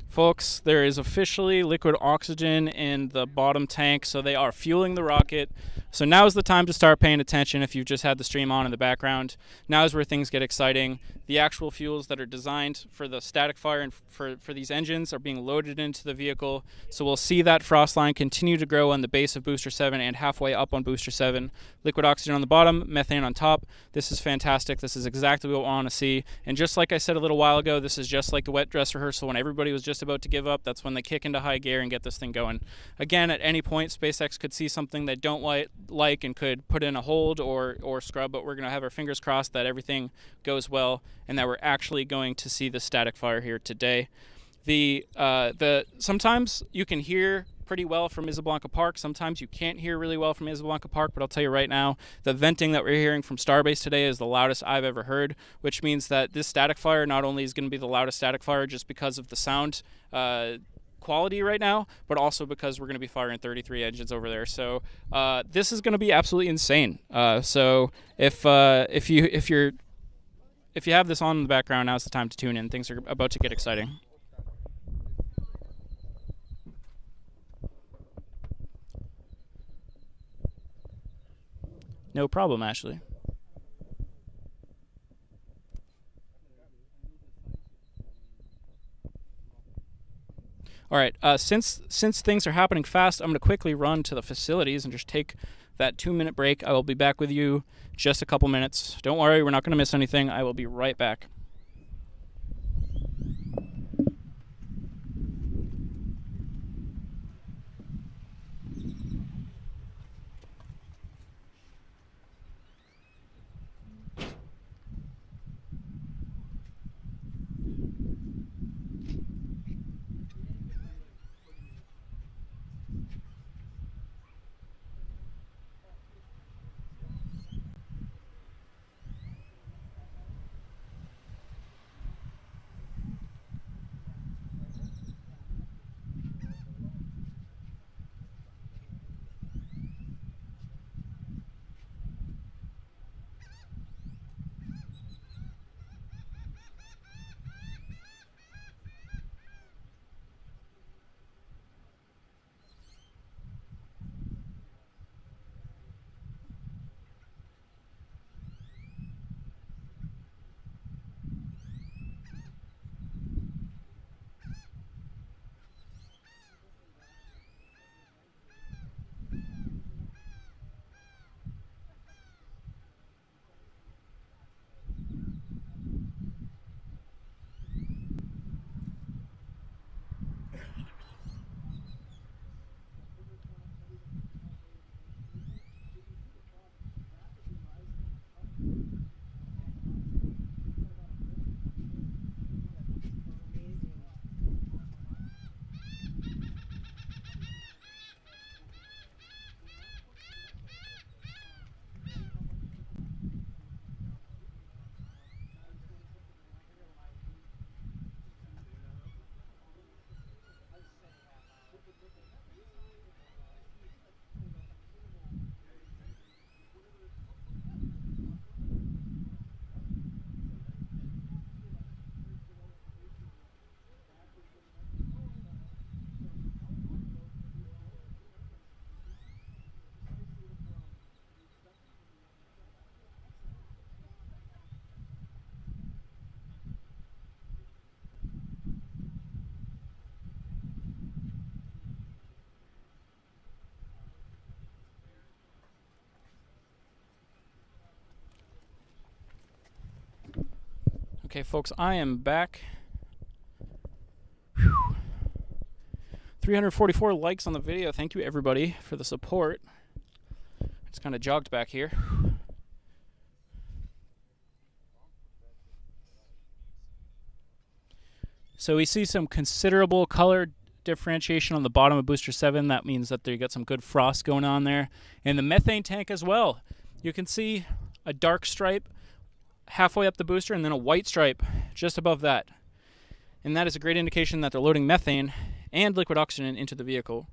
Folks, there is officially liquid oxygen in the bottom tank, so they are fueling the rocket. So now is the time to start paying attention if you've just had the stream on in the background. Now is where things get exciting. The actual fuels that are designed for the static fire and for these engines are being loaded into the vehicle. So we'll see that frost line continue to grow on the base of Booster 7 and halfway up on Booster 7. Liquid oxygen on the bottom, methane on top. This is fantastic. This is exactly what we want to see. And just like I said a little while ago, this is just like the wet dress rehearsal when everybody was just about to give up. That's when they kick into high gear and get this thing going. Again, at any point, SpaceX could see something they don't like and could put in a hold or scrub, but we're going to have our fingers crossed that everything goes well and that we're actually going to see the static fire here today. The sometimes you can hear pretty well from Isla Blanca Park. Sometimes you can't hear really well from Isla Blanca Park, but I'll tell you right now, the venting that we're hearing from Starbase today is the loudest I've ever heard, which means that this static fire not only is going to be the loudest static fire just because of the sound quality right now, but also because we're going to be firing 33 engines over there. So this is going to be absolutely insane. So if you have this on in the background, now's the time to tune in. Things are about to get exciting. No problem, Ashley. All right, since things are happening fast, I'm going to quickly run to the facilities and just take that 2-minute break. I will be back with you just a couple minutes. Don't worry, we're not going to miss anything. I will be right back. Okay, folks, I am back. 344 likes on the video. Thank you, everybody, for the support. It's kind of jogged back here. So we see some considerable color differentiation on the bottom of booster 7. That means that they got some good frost going on there. And the methane tank as well. You can see a dark stripe halfway up the booster and then a white stripe just above that. And that is a great indication that they're loading methane and liquid oxygen into the vehicle.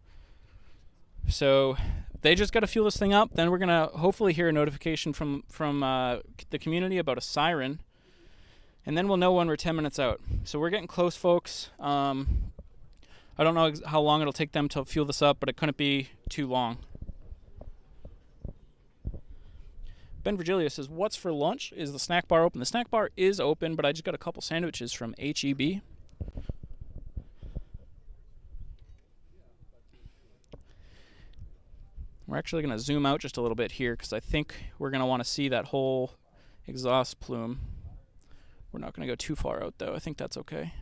So they just got to fuel this thing up. Then we're going to hopefully hear a notification from the community about a siren. And then we'll know when we're 10 minutes out. So we're getting close, folks. I don't know how long it'll take them to fuel this up, but it couldn't be too long. Ben Virgilio says, what's for lunch? Is the snack bar open? The snack bar is open, but I just got a couple sandwiches from HEB. We're actually going to zoom out just a little bit here because I think we're going to want to see that whole exhaust plume. We're not going to go too far out, though. I think that's okay.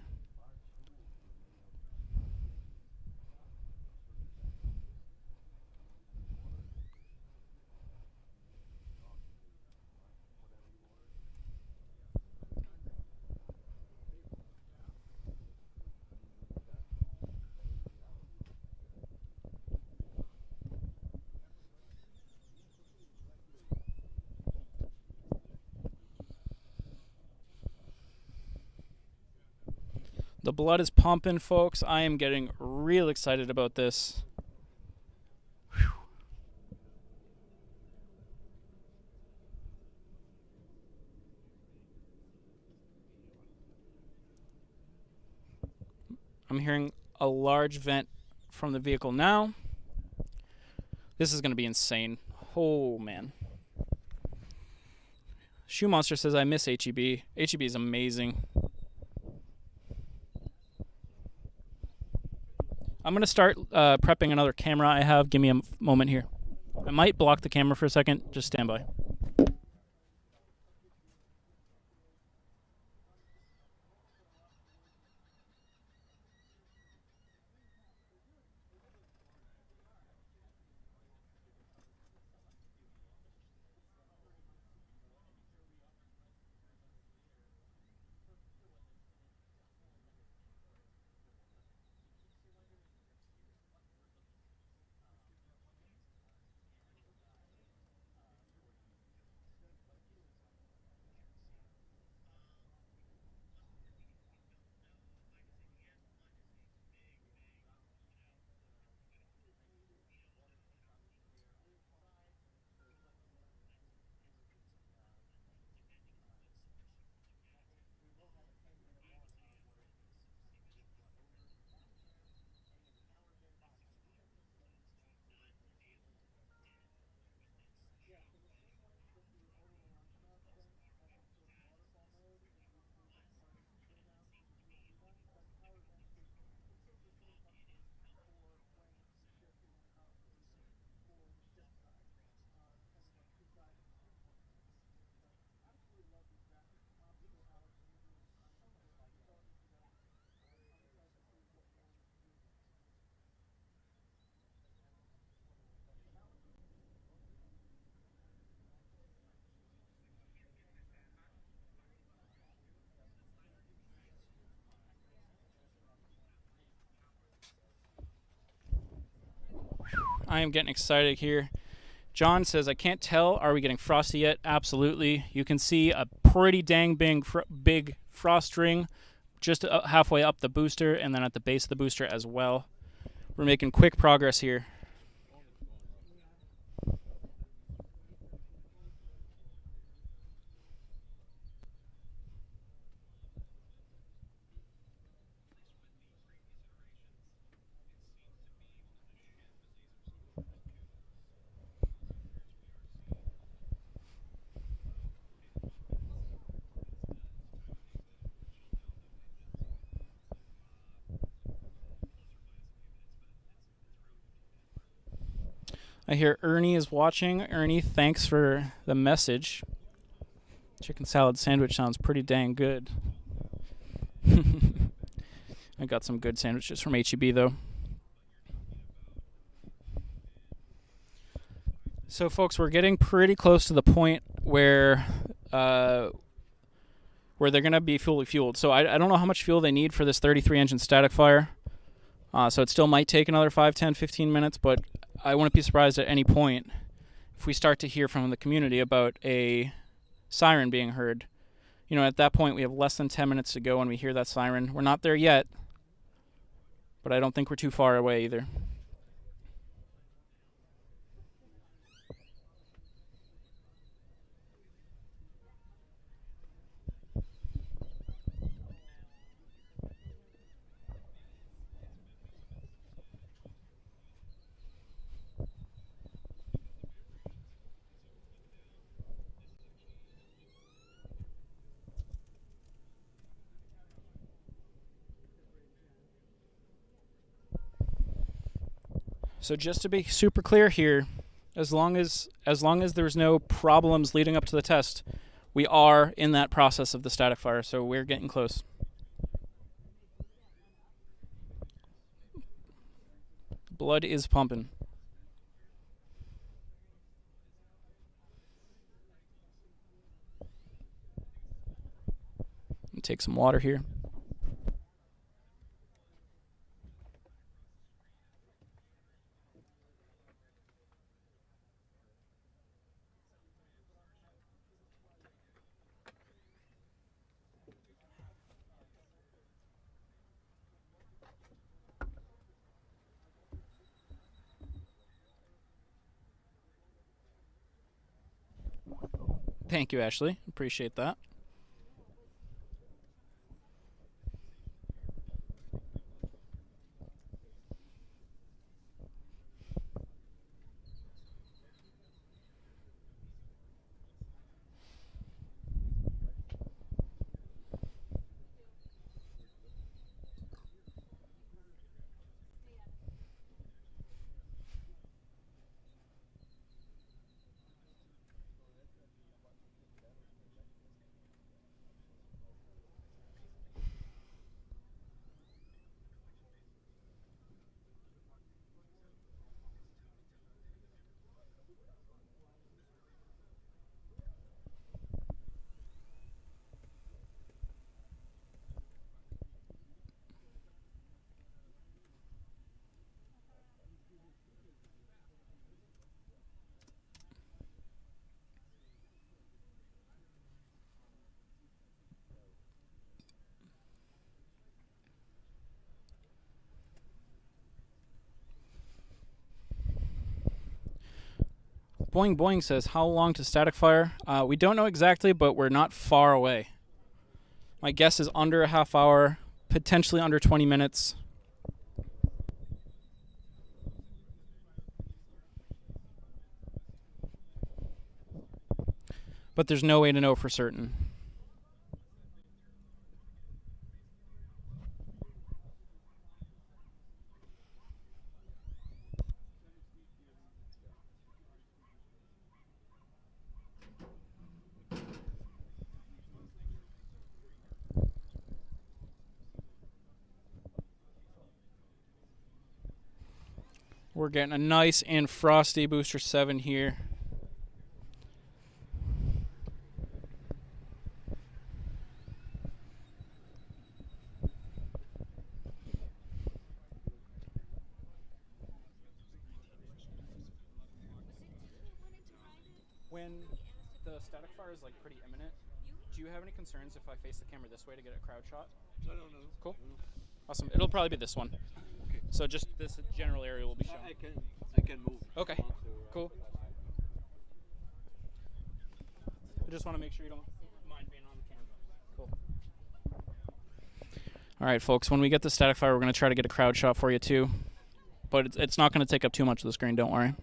The blood is pumping, folks. I am getting real excited about this. Whew. I'm hearing a large vent from the vehicle now. This is going to be insane. Oh, man. Shoe Monster says, I miss HEB. HEB is amazing. I'm going to start prepping another camera I have. Give me a moment here. I might block the camera for a second. Just stand by. I am getting excited here. John says, I can't tell. Are we getting frosty yet? Absolutely. You can see a pretty dang big frost ring just halfway up the booster and then at the base of the booster as well. We're making quick progress here. I hear Ernie is watching. Ernie, thanks for the message. Chicken salad sandwich sounds pretty dang good. I got some good sandwiches from HEB though. So folks, we're getting pretty close to the point where they're going to be fully fueled. So I don't know how much fuel they need for this 33 engine static fire. So it still might take another 5, 10, 15 minutes, but I wouldn't be surprised at any point if we start to hear from the community about a siren being heard. You know, at that point we have less than 10 minutes to go when we hear that siren. We're not there yet, but I don't think we're too far away either. So just to be super clear here, as long as there's no problems leading up to the test, we are in that process of the static fire, so we're getting close. Blood is pumping. Take some water here. Thank you, Ashley. Appreciate that. Boing Boing says, how long to static fire? We don't know exactly, but we're not far away. My guess is under a half hour, potentially under 20 minutes. But there's no way to know for certain. We're getting a nice and frosty booster 7 here. When the static fire is like pretty imminent, do you have any concerns if I face the camera this way to get a crowd shot? I don't know. Cool. Awesome. It'll probably be this one. Okay. So just this general area will be shown. I can move. Okay. Cool. I just want to make sure you don't mind being on the camera. Cool. All right, folks. When we get the static fire, we're going to try to get a crowd shot for you too. But it's not going to take up too much of the screen. Don't worry.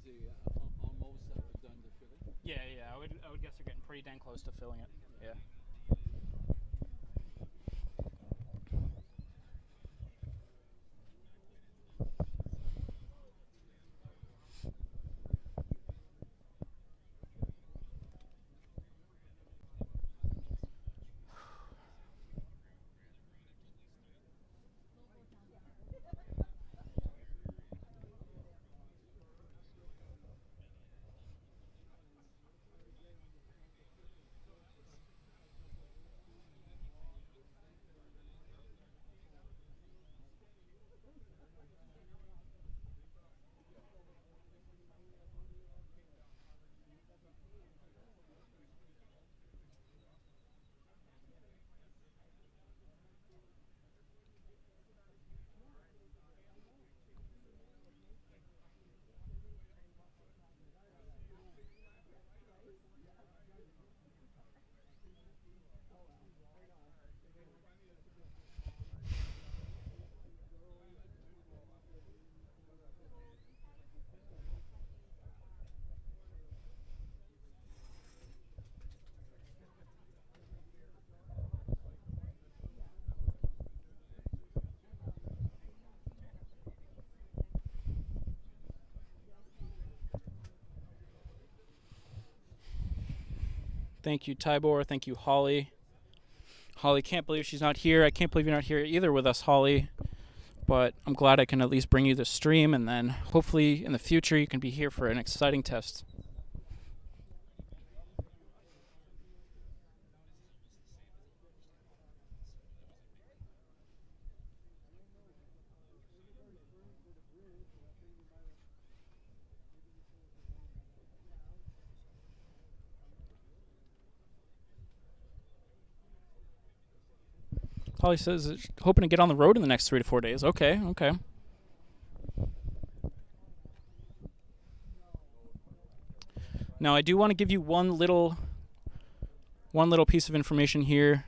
they almost done the filling? Yeah, yeah. I would guess they're getting pretty dang close to filling it. Yeah. Thank you, Tybor. Thank you, Holly. Holly, can't believe she's not here. I can't believe you're not here either with us, Holly. But I'm glad I can at least bring you the stream, and then hopefully in the future you can be here for an exciting test. Holly says hoping to get on the road in the next 3 to 4 days. Okay, okay. Now I do want to give you one little piece of information here.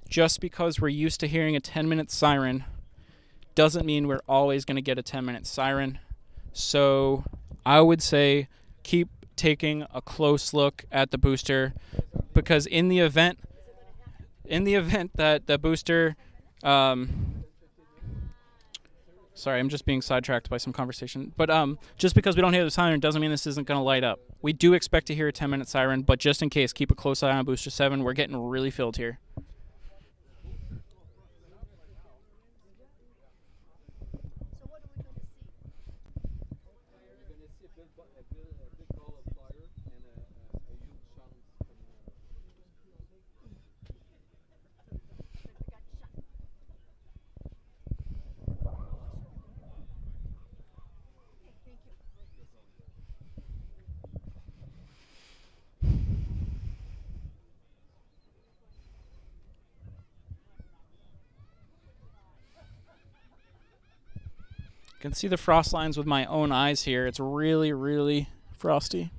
Just because we're used to hearing a 10-minute siren doesn't mean we're always going to get a 10-minute siren. So I would say keep taking a close look at the booster, because in the event that the booster sorry, I'm just being sidetracked by some conversation. But just because we don't hear the siren doesn't mean this isn't going to light up. We do expect to hear a 10-minute siren, but just in case, keep a close eye on Booster 7. We're getting really filled here. So what are we going to see? You're going to see a big ball of fire and a huge sound coming out of it. We got shot. Okay, thank you. You can see the frost lines with my own eyes here. It's really, really frosty.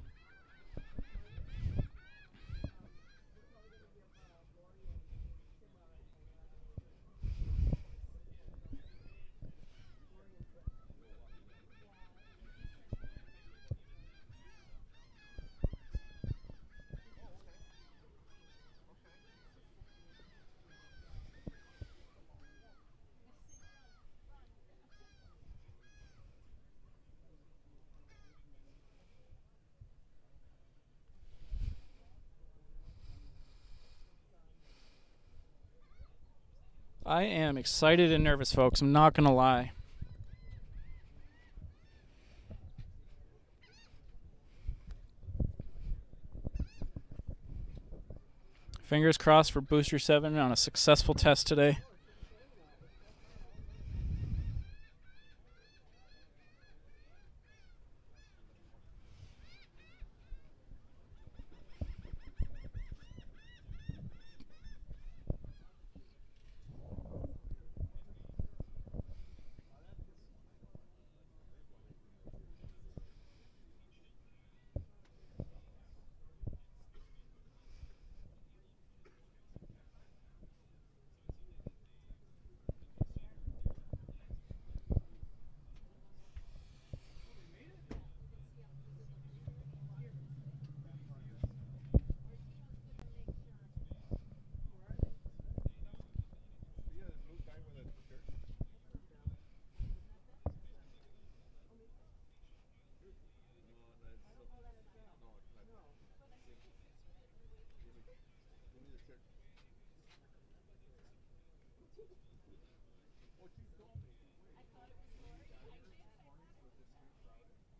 I am excited and nervous, folks. I'm not going to lie. Fingers crossed for Booster 7 on a successful test today.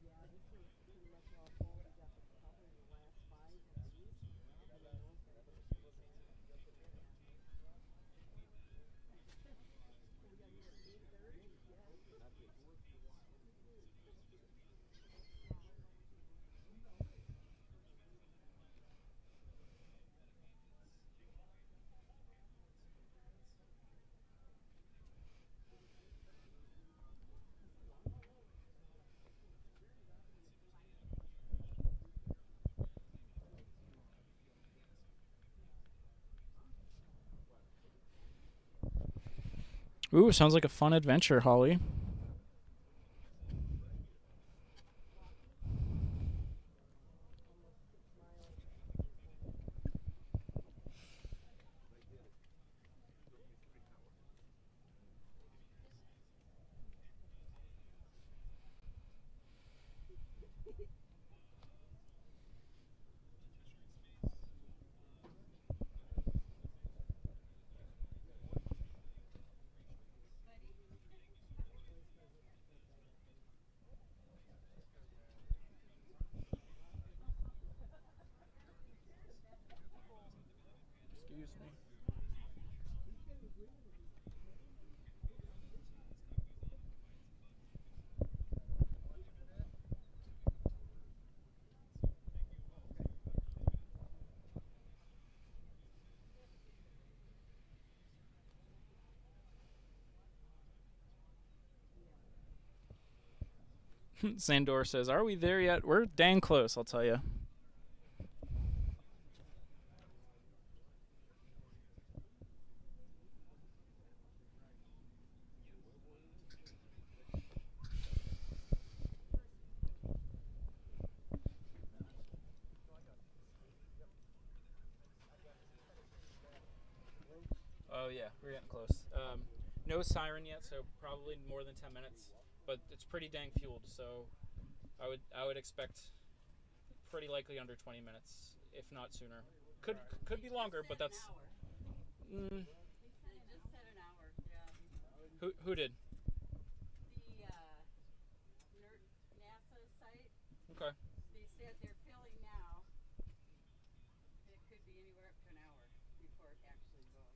Yeah, this one's pretty much all folded up. It's probably the last 5 days. We got here at 8:30. Ooh, sounds like a fun adventure, Holly. Excuse me. Sandor says, "Are we there yet? We're dang close, I'll tell you." Oh yeah, we're getting close. No siren yet, so probably more than 10 minutes. But it's pretty dang fueled, so I would expect pretty likely under 20 minutes, if not sooner. Could be longer, but that's. Mm, They just said an hour, yeah. who did? The NASA site, Okay. they said they're filling now. It could be anywhere up to an hour before it actually goes.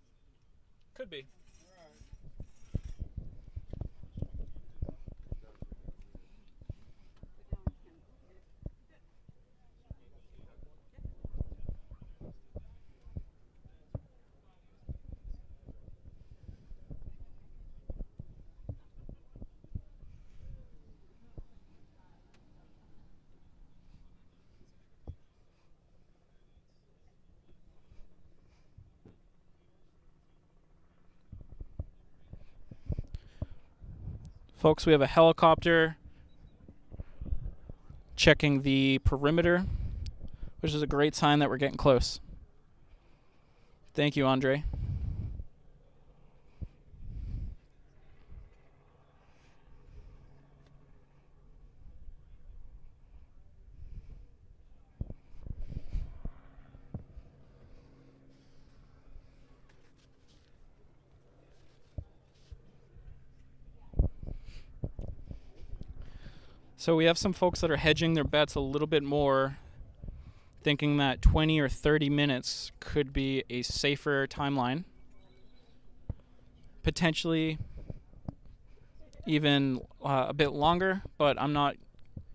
Could be. Put down 10. Folks, we have a helicopter checking the perimeter, which is a great sign that we're getting close. Thank you, Andre. So we have some folks that are hedging their bets a little bit more, thinking that 20 or 30 minutes could be a safer timeline. Potentially even a bit longer, but I'm not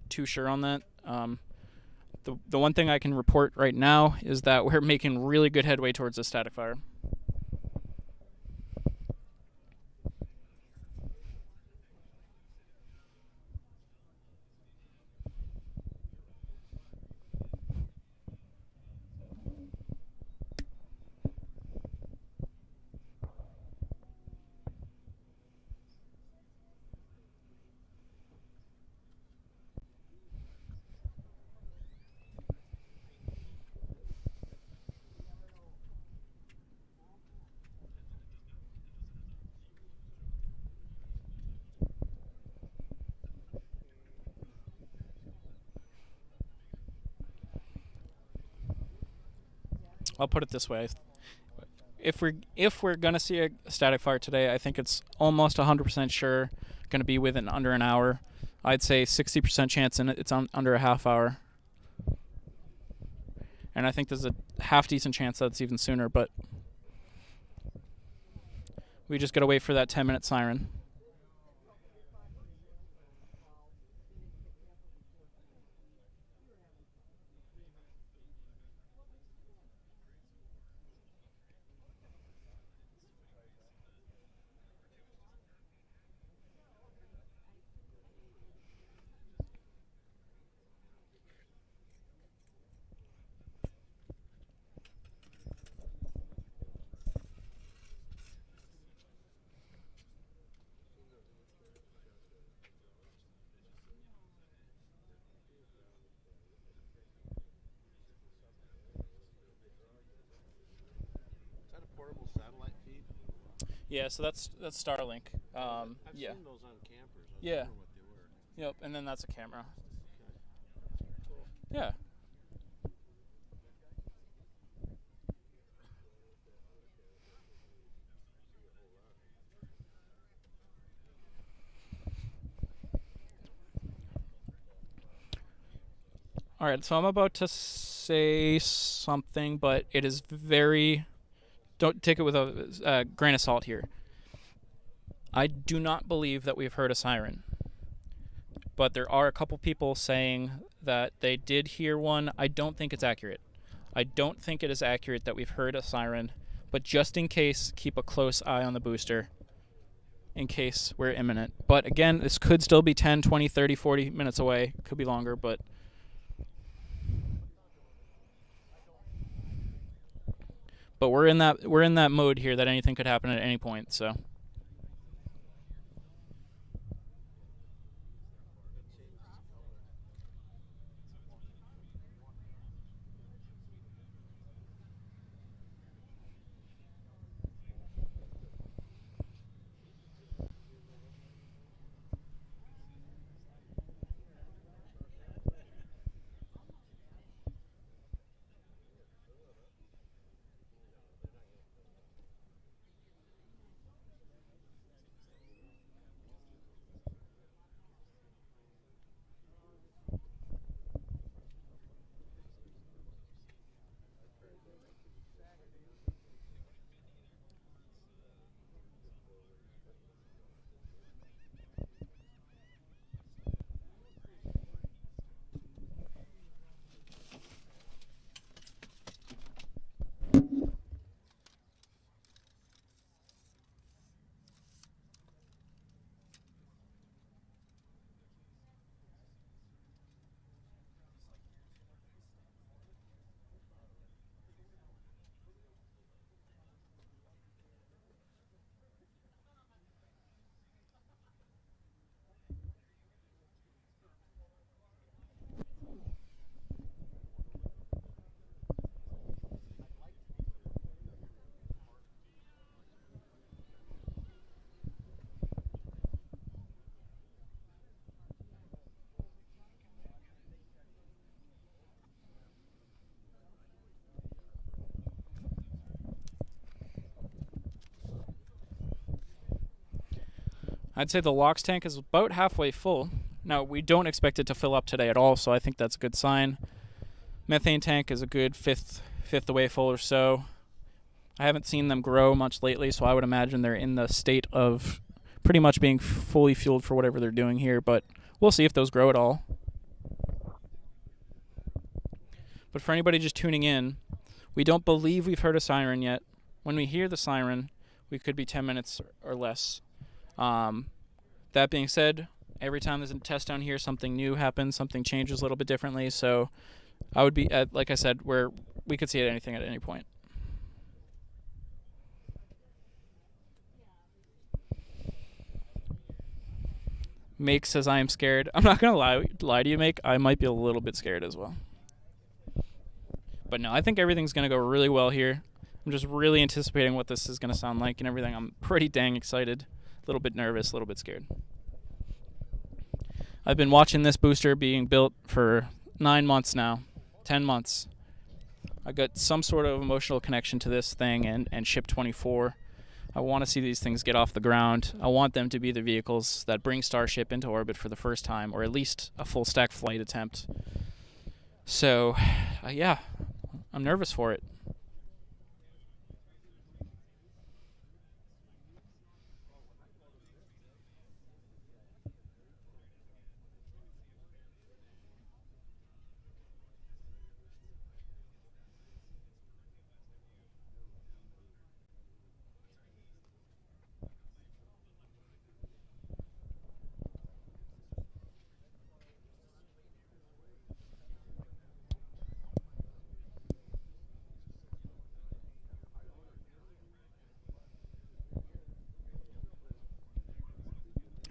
too sure on that. The one thing I can report right now is that we're making really good headway towards a static fire. I'll put it this way. if we're gonna see a static fire today, I think it's almost 100% sure gonna be within under an hour. I'd say 60% chance in it's on under a half hour. And I think there's a half decent chance that it's even sooner, but we just gotta wait for that 10-minute siren. Is that a portable satellite feed? Yeah, so that's Starlink. I've Yeah. seen those on campers. I was Yeah. wondering what they were. Yep, and then that's a camera. Yeah. All right, so I'm about to say something, but it is very. Don't take it with a grain of salt here. I do not believe that we've heard a siren, but there are a couple people saying that they did hear one. I don't think it's accurate. I don't think it is accurate that we've heard a siren, but just in case, keep a close eye on the booster in case we're imminent. But again, this could still be 10, 20, 30, 40 minutes away. Could be longer, but we're in that mode here that anything could happen at any point, so I'd say the LOX tank is about halfway full. Now, we don't expect it to fill up today at all, so I think that's a good sign. Methane tank is a good fifth away full or so. I haven't seen them grow much lately, so I would imagine they're in the state of pretty much being fully fueled for whatever they're doing here, but we'll see if those grow at all. But for anybody just tuning in, we don't believe we've heard a siren yet. When we hear the siren, we could be 10 minutes or less. That being said, every time there's a test down here, something new happens, something changes a little bit differently. So I would be, like I said, we could see it anything at any point. Make says I am scared. I'm not gonna lie to you, Make. I might be a little bit scared as well. But no, I think everything's gonna go really well here. I'm just really anticipating what this is gonna sound like and everything. I'm pretty dang excited. A little bit nervous, a little bit scared. I've been watching this booster being built for 9 months now, 10 months. I got some sort of emotional connection to this thing and Ship 24. I want to see these things get off the ground. I want them to be the vehicles that bring Starship into orbit for the first time, or at least a full stack flight attempt. So, yeah, I'm nervous for it.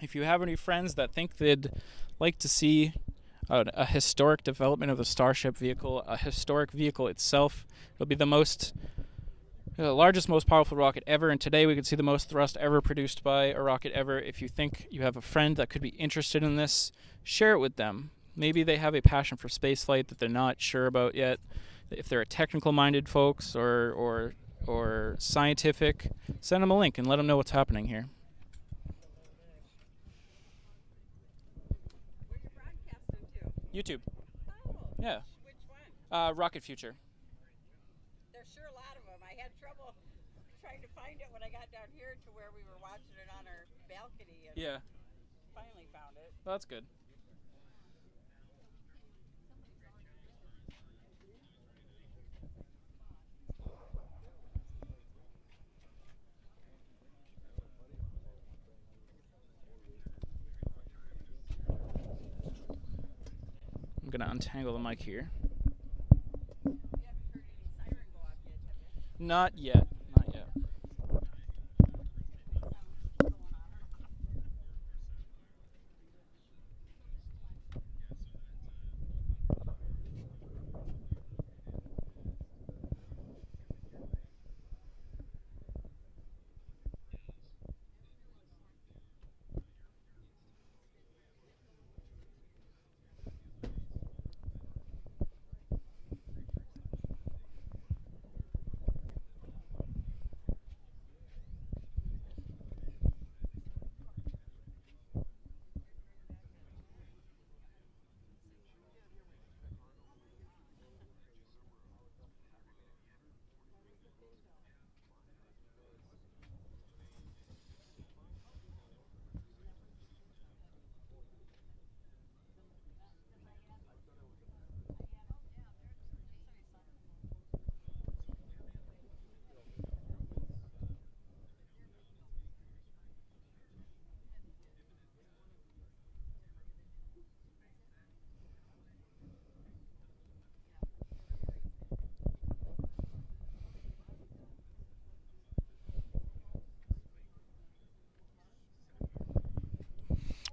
If you have any friends that think they'd like to see a historic development of the Starship vehicle, a historic vehicle itself, it'll be the largest, most powerful rocket ever, and today we could see the most thrust ever produced by a rocket ever. If you think you have a friend that could be interested in this, share it with them. Maybe they have a passion for spaceflight that they're not sure about yet. If they're technical-minded folks or scientific, send them a link and let them know what's happening here. Where you broadcasting to? YouTube. Oh. Yeah. Which one? Rocket Future. There's sure a lot of them. I had trouble trying to find it when I got down here to where we were watching it on our balcony, and Yeah. finally found it. Well, that's good. I'm going to untangle the mic here. You haven't heard any siren go off yet, have you? Not yet. Not yet. Going on.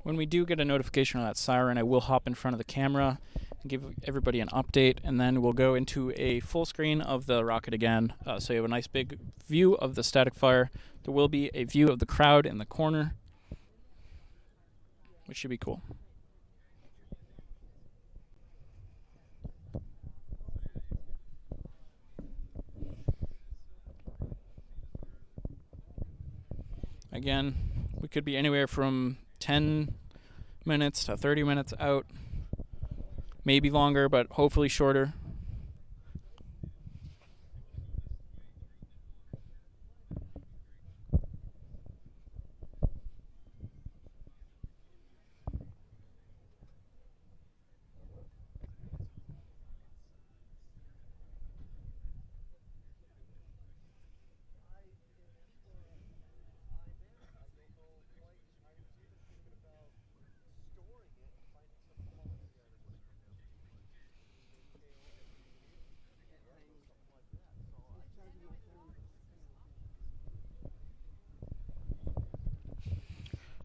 When we do get a notification on that siren, I will hop in front of the camera and give everybody an update, and then we'll go into a full screen of the rocket again, so you have a nice big view of the static fire. There will be a view of the crowd in the corner, which should be cool. Again, we could be anywhere from 10 minutes to 30 minutes out, maybe longer, but hopefully shorter.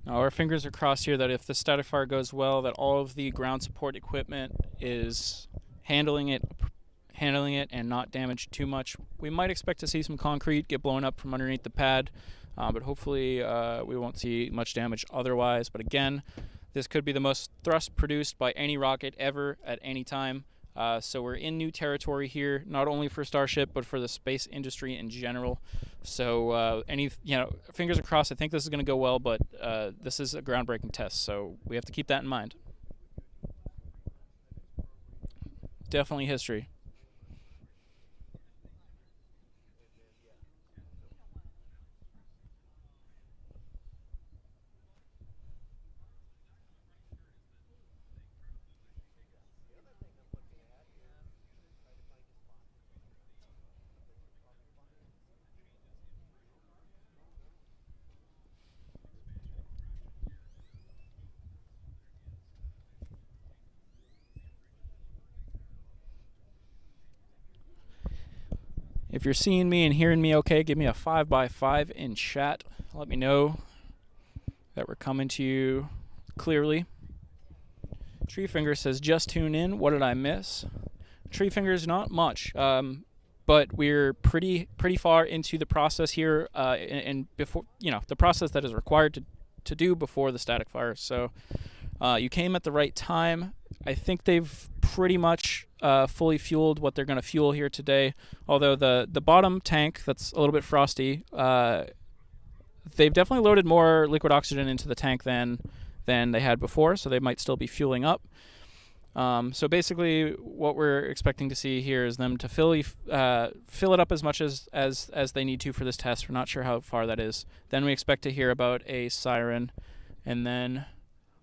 Now our fingers are crossed here that if the static fire goes well, that all of the ground support equipment is handling it and not damaged too much. We might expect to see some concrete get blown up from underneath the pad, but hopefully we won't see much damage otherwise. But again, this could be the most thrust produced by any rocket ever at any time. So we're in new territory here, not only for Starship, but for the space industry in general. So fingers are crossed. I think this is going to go well, but this is a groundbreaking test, so we have to keep that in mind. Definitely history. If you're seeing me and hearing me okay, give me a 5x5 in chat. Let me know that we're coming to you clearly. Treefinger says, just tune in. What did I miss? Treefinger's not much, but we're pretty far into the process here, and before the process that is required to do before the static fire. So you came at the right time. I think they've pretty much fully fueled what they're going to fuel here today. Although the bottom tank that's a little bit frosty, they've definitely loaded more liquid oxygen into the tank than they had before, so they might still be fueling up. So basically what we're expecting to see here is them to fill it up as much as they need to for this test. We're not sure how far that is. Then we expect to hear about a siren, and then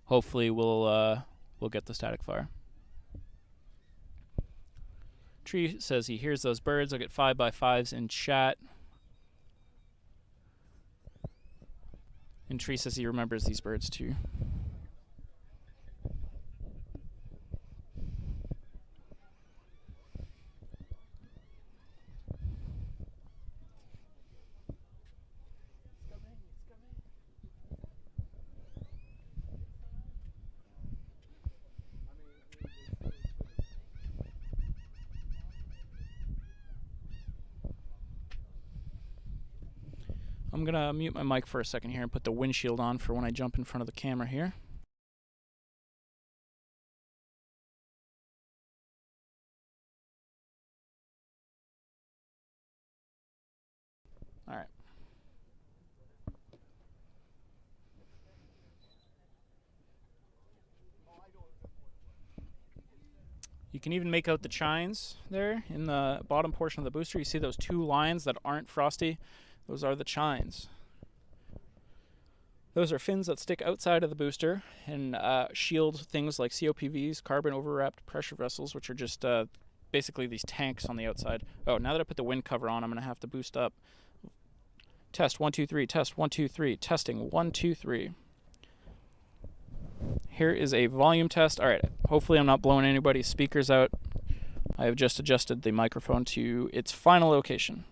hopefully we'll get the static fire. Tree says he hears those birds. I'll get 5x5s in chat. And Tree says he remembers these birds too. I'm going to mute my mic for a second here and put the windshield on for when I jump in front of the camera here. All right. You can even make out the chines there in the bottom portion of the booster. You see those two lines that aren't frosty? Those are the chines. Those are fins that stick outside of the booster and shield things like COPVs, carbon overwrapped pressure vessels, which are just basically these tanks on the outside. Oh, now that I put the wind cover on, I'm going to have to boost up. Test 1 2 3, test 1 2 3, testing 1 2 3. Here is a volume test. All right, hopefully I'm not blowing anybody's speakers out. I have just adjusted the microphone to its final location.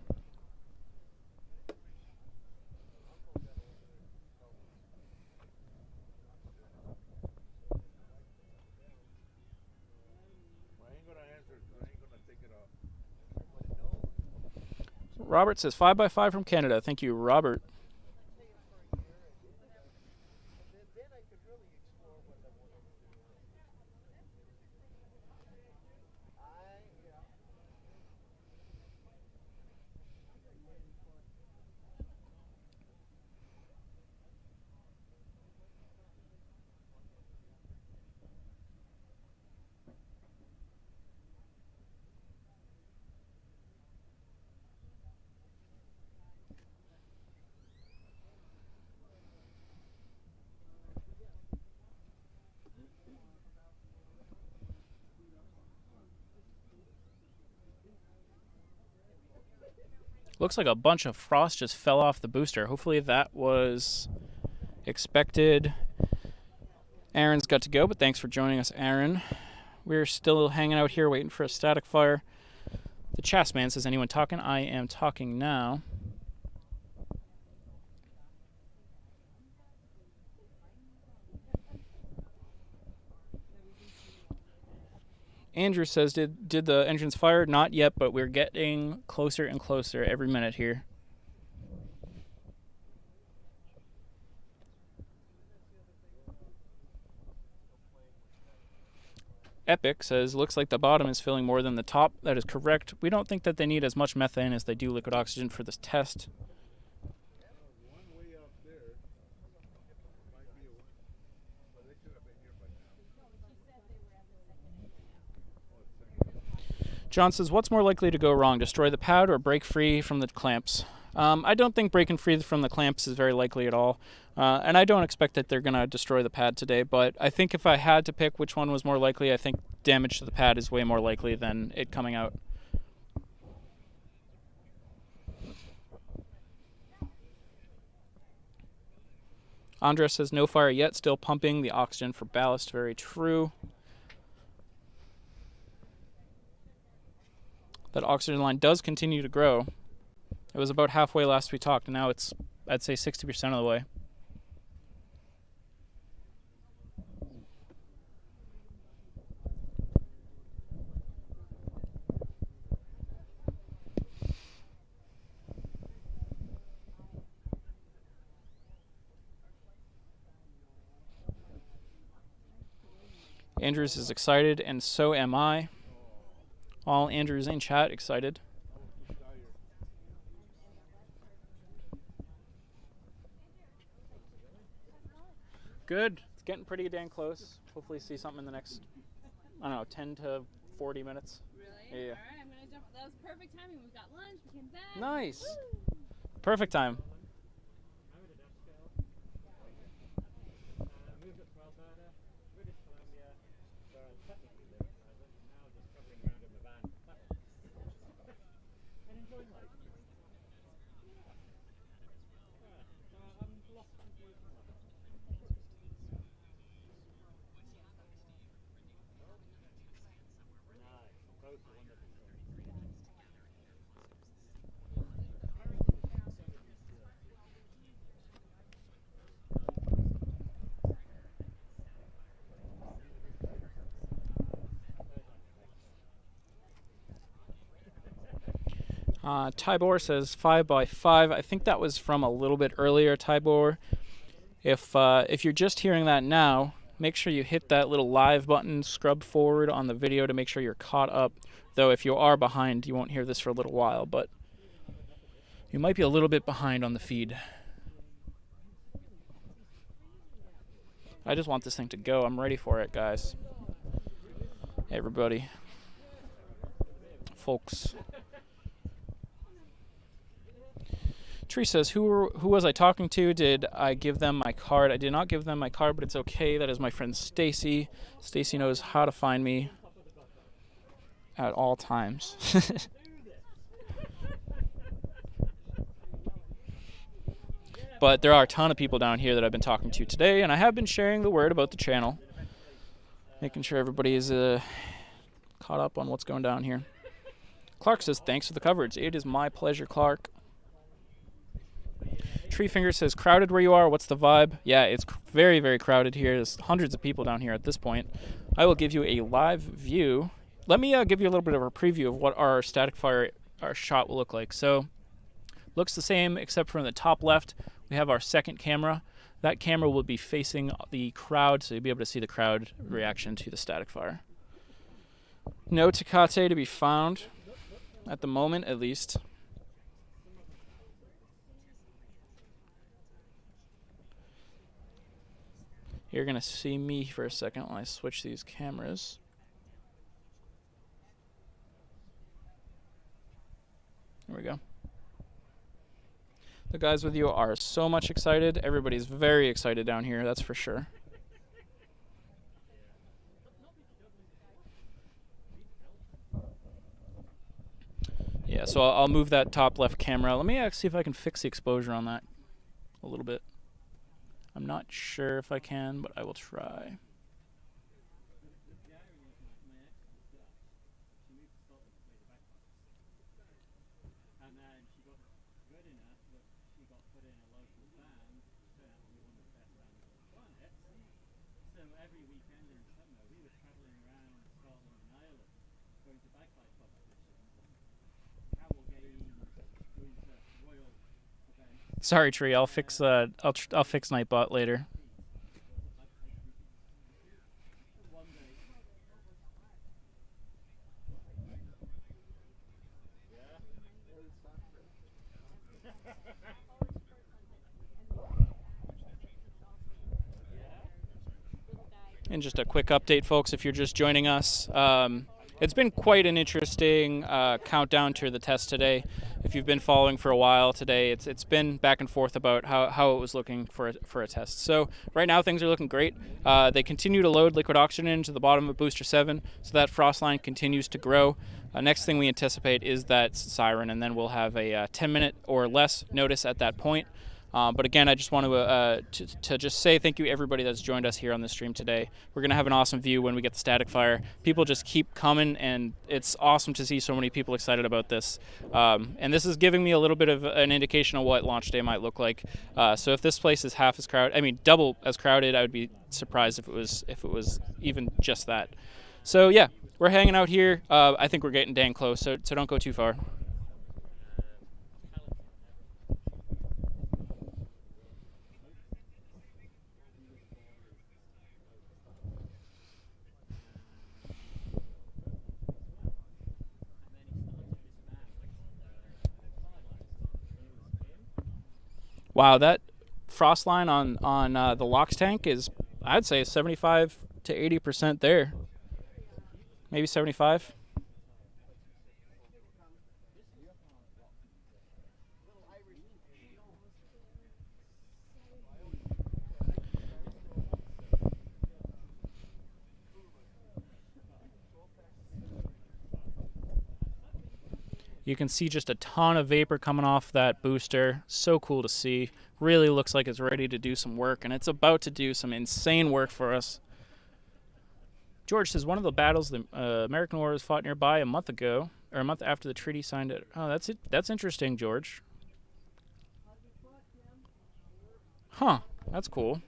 Robert says 5x5 from Canada. Thank you, Robert. Looks like a bunch of frost just fell off the booster. Hopefully that was expected. Aaron's got to go, but thanks for joining us, Aaron. We're still hanging out here waiting for a static fire. The Chasman says, anyone talking? I am talking now. Andrew says, did the engines fire? Not yet, but we're getting closer and closer every minute here. Epic says, looks like the bottom is filling more than the top. That is correct. We don't think that they need as much methane as they do liquid oxygen for this test. One way up there might be a one, but they should have been here by now. John says, what's more likely to go wrong, destroy the pad or break free from the clamps? I don't think breaking free from the clamps is very likely at all. And I don't expect that they're going to destroy the pad today, but I think if I had to pick which one was more likely, I think damage to the pad is way more likely than it coming out. Andres says, no fire yet, still pumping the oxygen for ballast. Very true. That oxygen line does continue to grow. It was about halfway last we talked, and now it's, I'd say, 60% of the way. Andrews is excited, and so am I. All Andrews in chat excited. Good. It's getting pretty dang close. Hopefully see something in the next, I don't know, 10 to 40 minutes. Really? Yeah. All right, I'm going to jump. That was perfect timing. We got lunch. We came back. Nice. Woo! Perfect time. Moved up to Alberta, British Columbia, where I'm technically live at present, and now just travelling around in my van. And enjoying life. I'm lost completely. Nice. Both are wonderful. Tybor says 5 by 5. I think that was from a little bit earlier, Tybor. If you're just hearing that now, make sure you hit that little live button, scrub forward on the video to make sure you're caught up. Though if you are behind, you won't hear this for a little while, but you might be a little bit behind on the feed. I just want this thing to go. I'm ready for it, guys. Hey, everybody. Folks. Tree says, who was I talking to? Did I give them my card? I did not give them my card, but it's okay. That is my friend Stacy. Stacy knows how to find me at all times. But there are a ton of people down here that I've been talking to today, and I have been sharing the word about the channel, making sure everybody is caught up on what's going down here. Clark says, thanks for the coverage. It is my pleasure, Clark. Treefinger says, crowded where you are, what's the vibe? Yeah, it's very, very crowded here. There's hundreds of people down here at this point. I will give you a live view. Let me give you a little bit of a preview of what our static fire, our shot will look like. So, looks the same except for in the top left, we have our second camera. That camera will be facing the crowd, so you'll be able to see the crowd reaction to the static fire. No Tecate to be found, at the moment at least. You're going to see me for a second when I switch these cameras. There we go. The guys with you are so much excited. Everybody's very excited down here, that's for sure. Yeah, so I'll move that top left camera. Let me see if I can fix the exposure on that a little bit. I'm not sure if I can, but I will try. Sorry, Tree. I'll fix I'll fix Nightbot later. And just a quick update, folks, if you're just joining us. It's been quite an interesting countdown to the test today. If you've been following for a while today, it's been back and forth about how it was looking for a test. So right now things are looking great. They continue to load liquid oxygen into the bottom of booster 7, so that frost line continues to grow. Next thing we anticipate is that siren, and then we'll have a 10-minute or less notice at that point. But again, I just want to just say thank you everybody that's joined us here on the stream today. We're going to have an awesome view when we get the static fire. People just keep coming, and it's awesome to see so many people excited about this. And this is giving me a little bit of an indication of what launch day might look like. So if this place is half as crowded, I mean double as crowded, I would be surprised if it was even just that. So yeah, we're hanging out here. I think we're getting dang close, so don't go too far. Wow, that frost line on the LOX tank is, I'd say, 75 to 80% there. Maybe 75. You can see just a ton of vapor coming off that booster. So cool to see. Really looks like it's ready to do some work, and it's about to do some insane work for us. George says one of the battles the American warriors fought nearby a month ago, or a month after the treaty signed it. Oh, that's it. That's interesting, George. Huh. That's cool.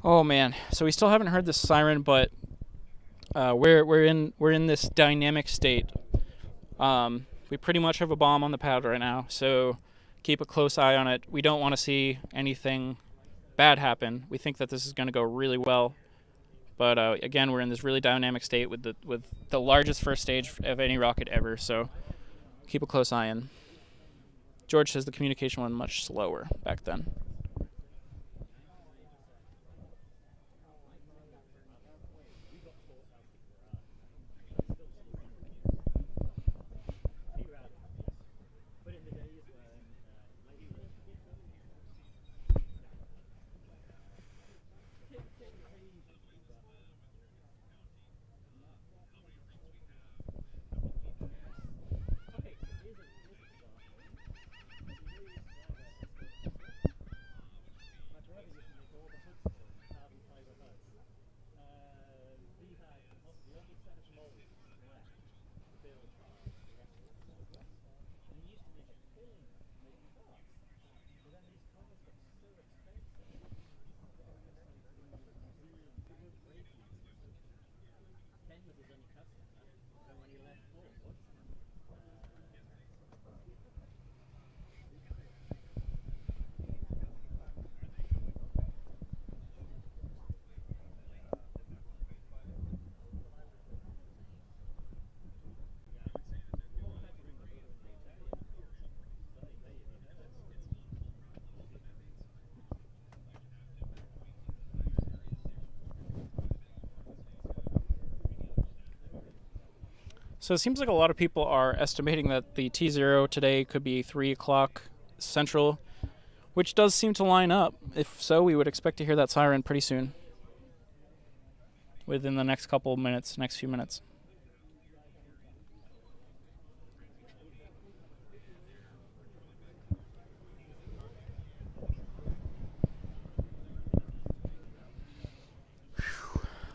Oh man, so we still haven't heard the siren, but we're in this dynamic state. We pretty much have a bomb on the pad right now, so keep a close eye on it. We don't want to see anything bad happen. We think that this is going to go really well, but again, we're in this really dynamic state with the largest first stage of any rocket ever. So keep a close eye in. George says the communication went much slower back then. So it seems like a lot of people are estimating that the T0 today could be 3 o'clock Central, which does seem to line up. If so, we would expect to hear that siren pretty soon, within the next couple of minutes, next few minutes.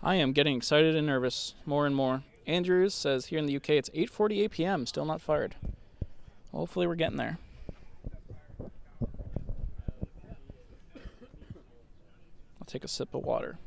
I am getting excited and nervous more and more. Andrews says here in the UK it's 8:48 p.m. Still not fired. Hopefully we're getting there. I'll take a sip of water.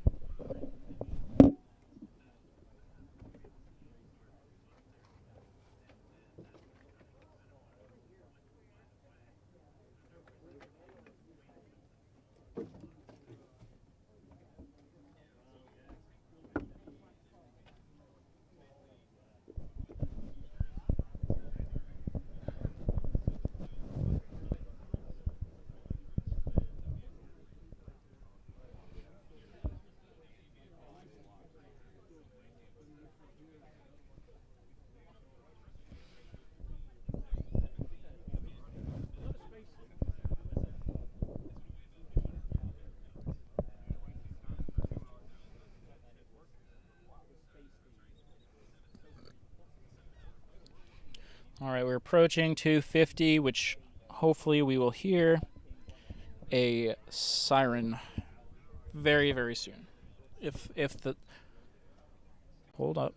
All right, we're approaching 250, which hopefully we will hear a siren very, very soon. If the hold up.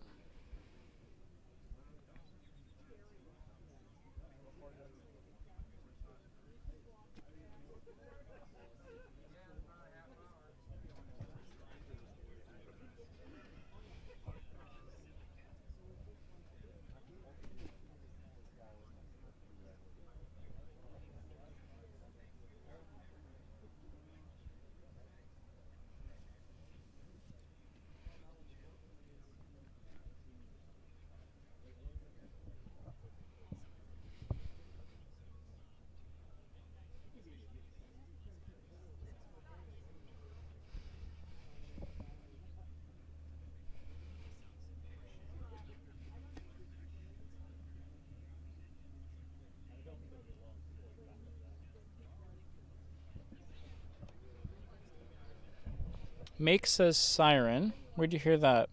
Make says siren. Where'd you hear that?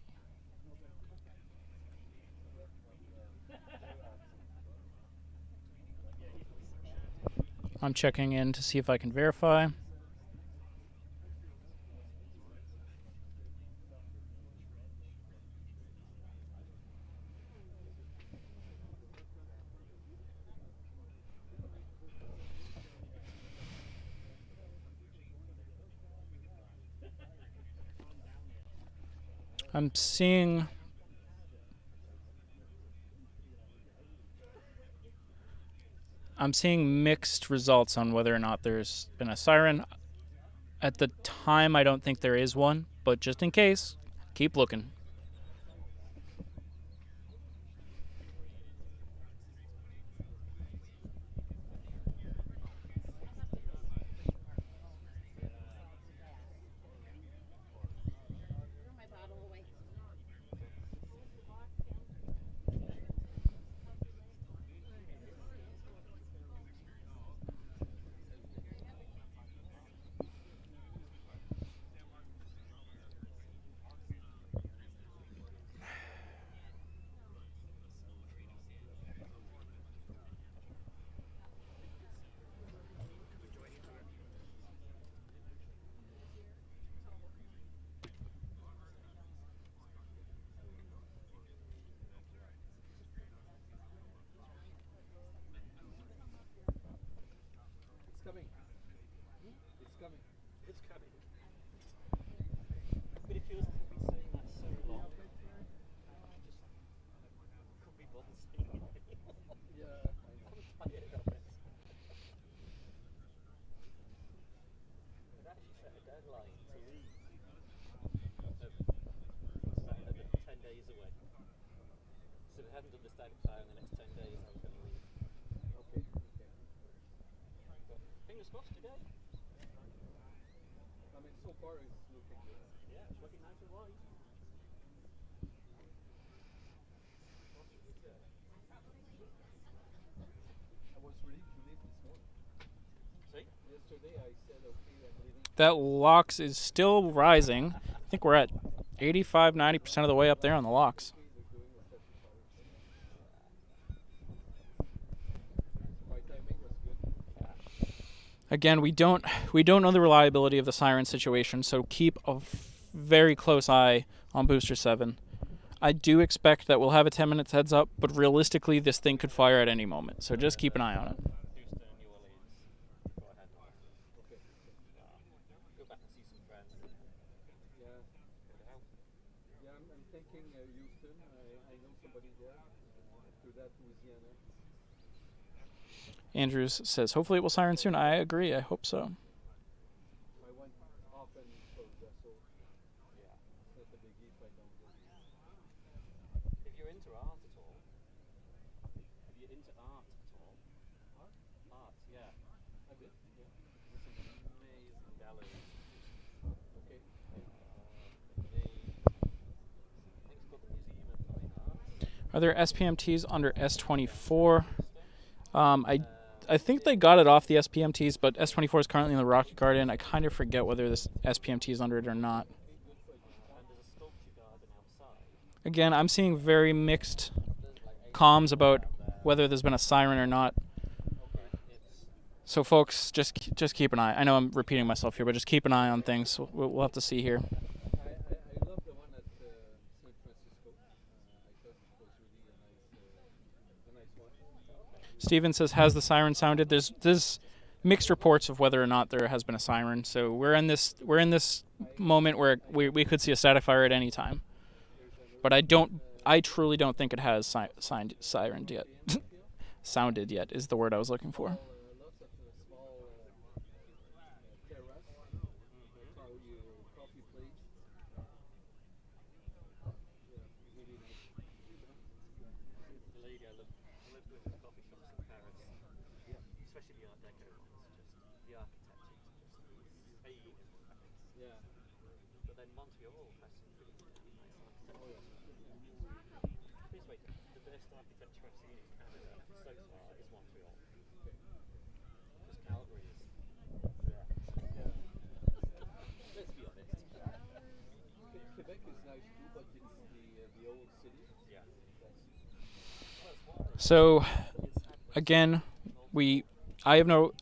I'm checking in to see if I can verify. I'm seeing mixed results on whether or not there's been a siren. At the time, I don't think there is one, but just in case, keep looking. It's coming. But it feels like we've been saying that so long. I just couldn't be bothered saying it anymore. Yeah, I'm tired of it. They'd actually set a deadline to leave of 10 days away. So if they hadn't done the static fire in the next 10 days, I was going to leave. okay. But fingers crossed today. I mean, so far it's looking good. Yeah, it's looking nice and wide. I was ready to leave this morning. See? Yesterday I said, okay, I'm leaving. That LOX is still rising. I think we're at 85, 90% of the way up there on the LOX. We're doing a static fire. My timing was good. Again, we don't know the reliability of the siren situation, so keep a very close eye on booster 7. I do expect that we'll have a 10 minutes heads up, but realistically this thing could fire at any moment, so just keep an eye on it. Houston, New Orleans. Go ahead. Okay. Go back and see some friends. Yeah. What the hell? Yeah, I'm thinking Houston. I know somebody there. After that, Louisiana. Andrews says, hopefully it will siren soon. I agree, I hope so. I went often for vessel. Yeah. It's not a biggie if I don't go. If you're into art at all. If you're into art at all. Art? Art, yeah. A bit, yeah. There's some amazing galleries. Okay. I think it's called the Museum of Fine Arts. Are there SPMTs under S24? I think they got it off the SPMTs, but S24 is currently in the Rocket Garden. I kind of forget whether this SPMT is under it or not. And there's a sculpture garden outside. Again, I'm seeing very mixed comms about whether there's been a siren or not. It's So, folks, just keep an eye. I know I'm repeating myself here, but just keep an eye on things. We'll have to see here. I love the one at San Francisco. I thought it was really a nice one. Steven says, has the siren sounded? There's mixed reports of whether or not there has been a siren. So we're in this moment where we could see a static fire at any time. But I truly don't think it has sirened yet. Sounded yet is the word I was looking for. Lots of small terrace. That's how you coffee plates. Yeah, really nice. the lady I lived with in coffee shops in Paris. Yeah. Especially the Art Deco ones. Just the architecture is just alien. Yeah. But then Montreal has some really nice architecture. Please wait, the best architecture I've seen in Canada so far is Montreal. Because Calgary is there. Let's be honest. Quebec is nice too, but it's the old city. Yeah. So, again, I have no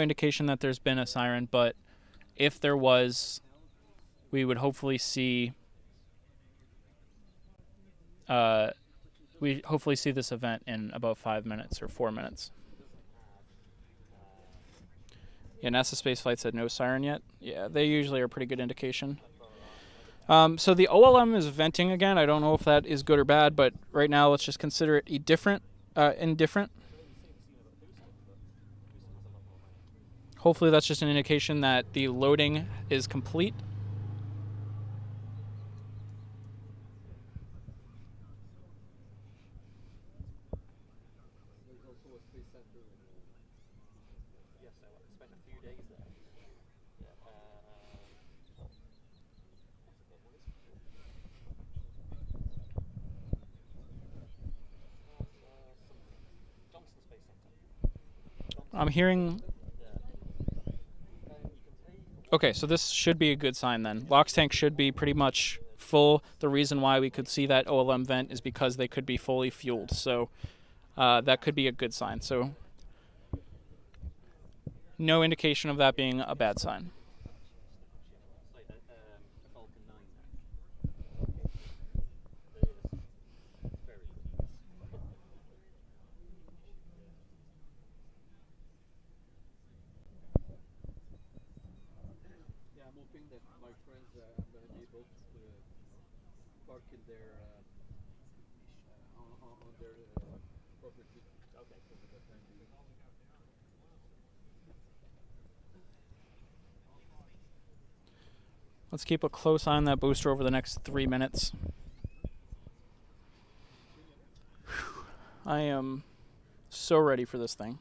indication that there's been a siren, but if there was, we would hopefully see this event in about 5 minutes or 4 minutes. Yeah, NASA spaceflight said no siren yet. Yeah, they usually are a pretty good indication. So the OLM is venting again. I don't know if that is good or bad, but right now let's just consider it indifferent. Hopefully that's just an indication that the loading is complete. There's also a space center in Yes, I spent a few days there. Yeah. Johnson Space Center. I'm hearing... Okay, so this should be a good sign then. LOX tank should be pretty much full. The reason why we could see that OLM vent is because they could be fully fueled. So that could be a good sign. So no indication of that being a bad sign. It's like a Falcon 9. Very good. Yeah, I'm hoping that my friends I'm going to be able to park in their on their property. Okay, cool. For the time being. Let's keep a close eye on that booster over the next 3 minutes. Whew. I am so ready for this thing.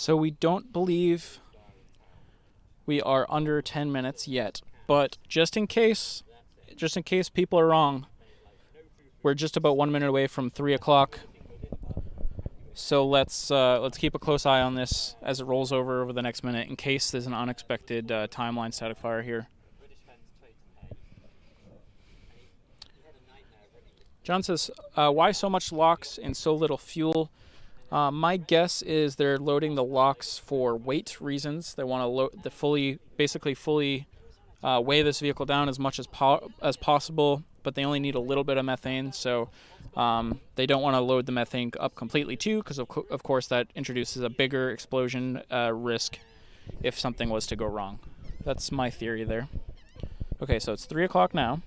So we don't believe we are under 10 minutes yet, but just in case people are wrong, we're just about 1 minute away from 3 o'clock. So let's keep a close eye on this as it rolls over the next minute in case there's an unexpected timeline static fire here. John says, why so much LOX and so little fuel? My guess is they're loading the LOX for weight reasons. They want to fully weigh this vehicle down as much as possible, but they only need a little bit of methane, so they don't want to load the methane up completely too, because of course that introduces a bigger explosion risk if something was to go wrong. That's my theory there. Okay, so it's 3 o'clock now.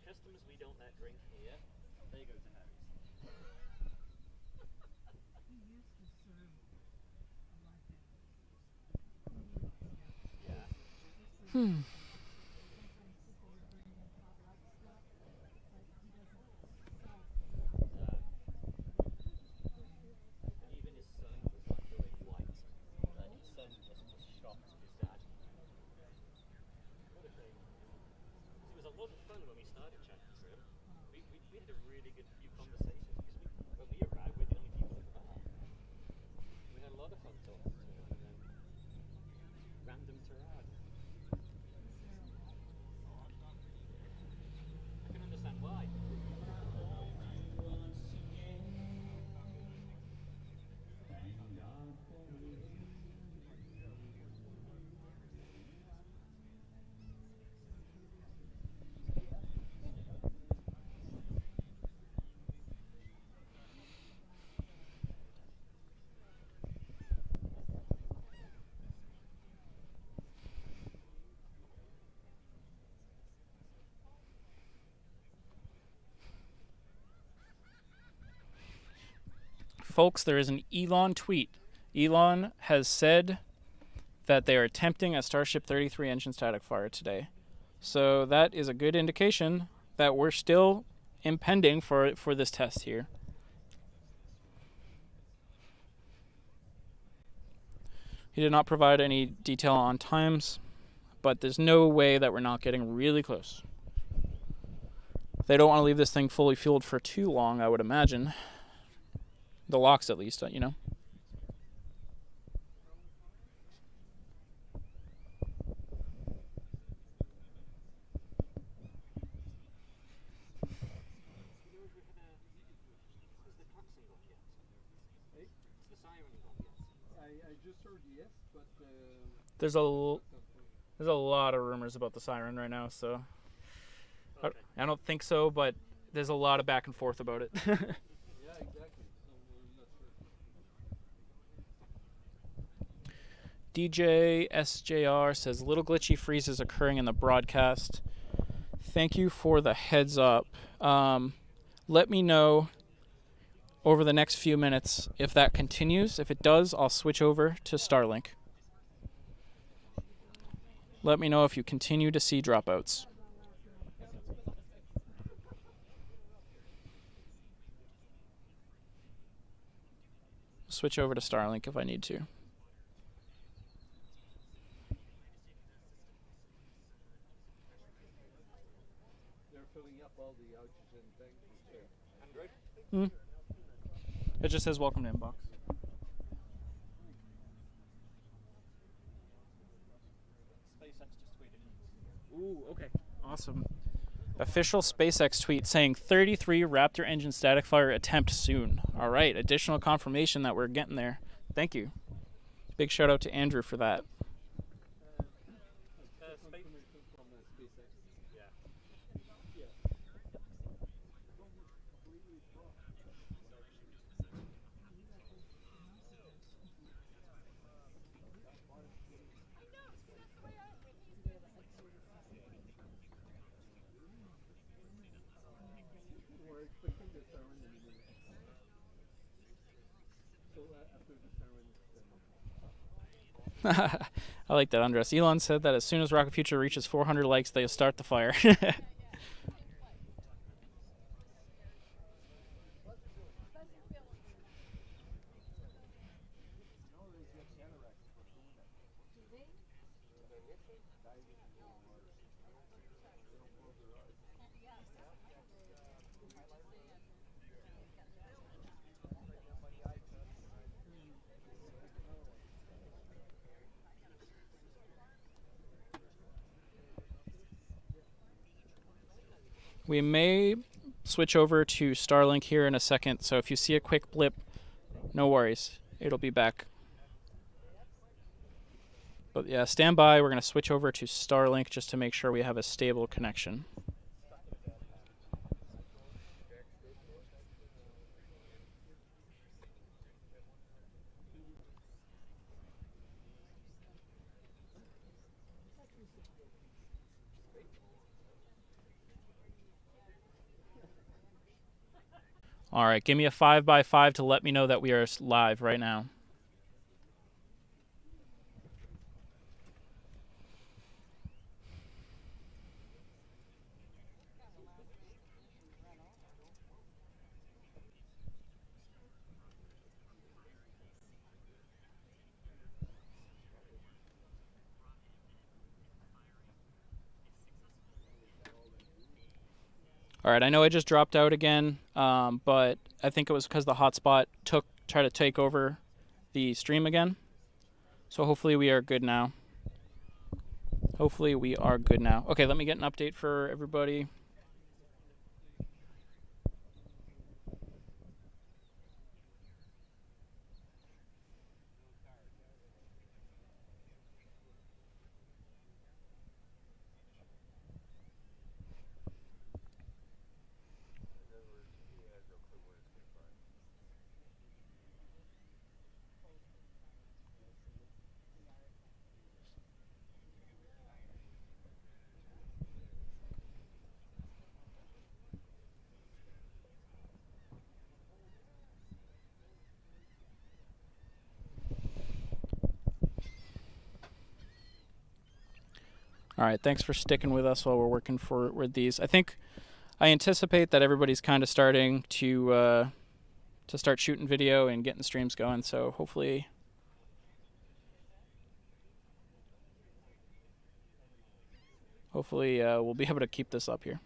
Customers we don't let drink here, they go to Harry's. He used to serve like that. Yeah. Sometimes people would bring in potluck stuff, but he doesn't sell it. And even his son was not going white. His son was shocked at his dad. What a thing. It was a lot of fun when we started chatting to him. We had a really good few conversations because when we arrived, we're the only people at the bar. We had a lot of fun talking to him, and then random tirade. I can understand why. Folks, there is an Elon tweet. Elon has said that they are attempting a Starship 33 engine static fire today. So that is a good indication that we're still impending for this test here. He did not provide any detail on times, but there's no way that we're not getting really close. They don't want to leave this thing fully fueled for too long, I would imagine. The LOX, at least, you know. I just heard yes, but There's a lot of rumors about the siren right now, so Okay. I don't think so, but there's a lot of back and forth about it. yeah, exactly. So we're not sure. DJ SJR says little glitchy freezes occurring in the broadcast. Thank you for the heads up. Let me know over the next few minutes if that continues. If it does, I'll switch over to Starlink. Let me know if you continue to see dropouts. Switch over to Starlink if I need to. They're filling up all the oxygen tanks. Android? It just says welcome to inbox. SpaceX just tweeted. Ooh, okay. Awesome. Official SpaceX tweet saying 33 Raptor engine static fire attempt soon. All right, additional confirmation that we're getting there. Thank you. Big shout out to Andrew for that. Confirmation from SpaceX. Yeah. I like that, Andres. Elon said that as soon as Rocket Future reaches 400 likes, they'll start the fire. We may switch over to Starlink here in a second, so if you see a quick blip, no worries. It'll be back. But yeah, stand by. We're going to switch over to Starlink just to make sure we have a stable connection. All right, give me a 5x5 to let me know that we are live right now. All right, I know I just dropped out again, but I think it was because the hotspot tried to take over the stream again. So hopefully we are good now. Hopefully we are good now. Okay, let me get an update for everybody. All right, thanks for sticking with us while we're working with these. I anticipate that everybody's kind of starting to start shooting video and getting streams going. So hopefully we'll be able to keep this up here.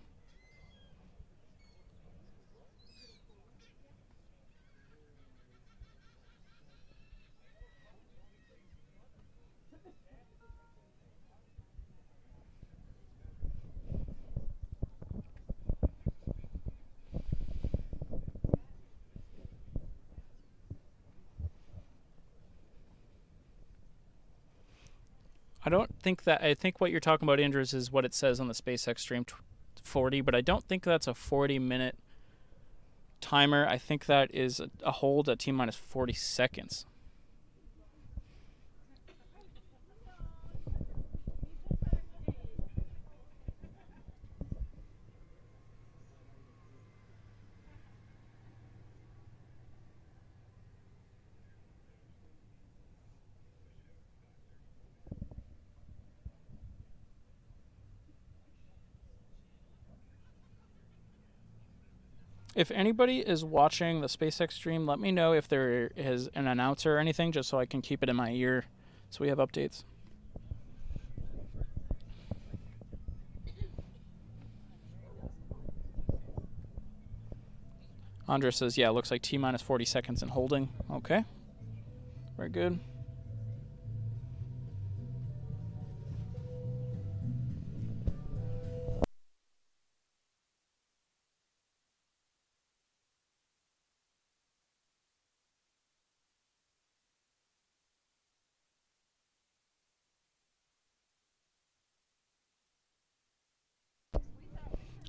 I think what you're talking about, Andrews, is what it says on the SpaceX stream 40, but I don't think that's a 40-minute timer. I think that is a hold at T-minus 40 seconds. If anybody is watching the SpaceX stream, let me know if there is an announcer or anything, just so I can keep it in my ear so we have updates. Andres says, yeah, looks like T-minus 40 seconds and holding. Okay. Very good.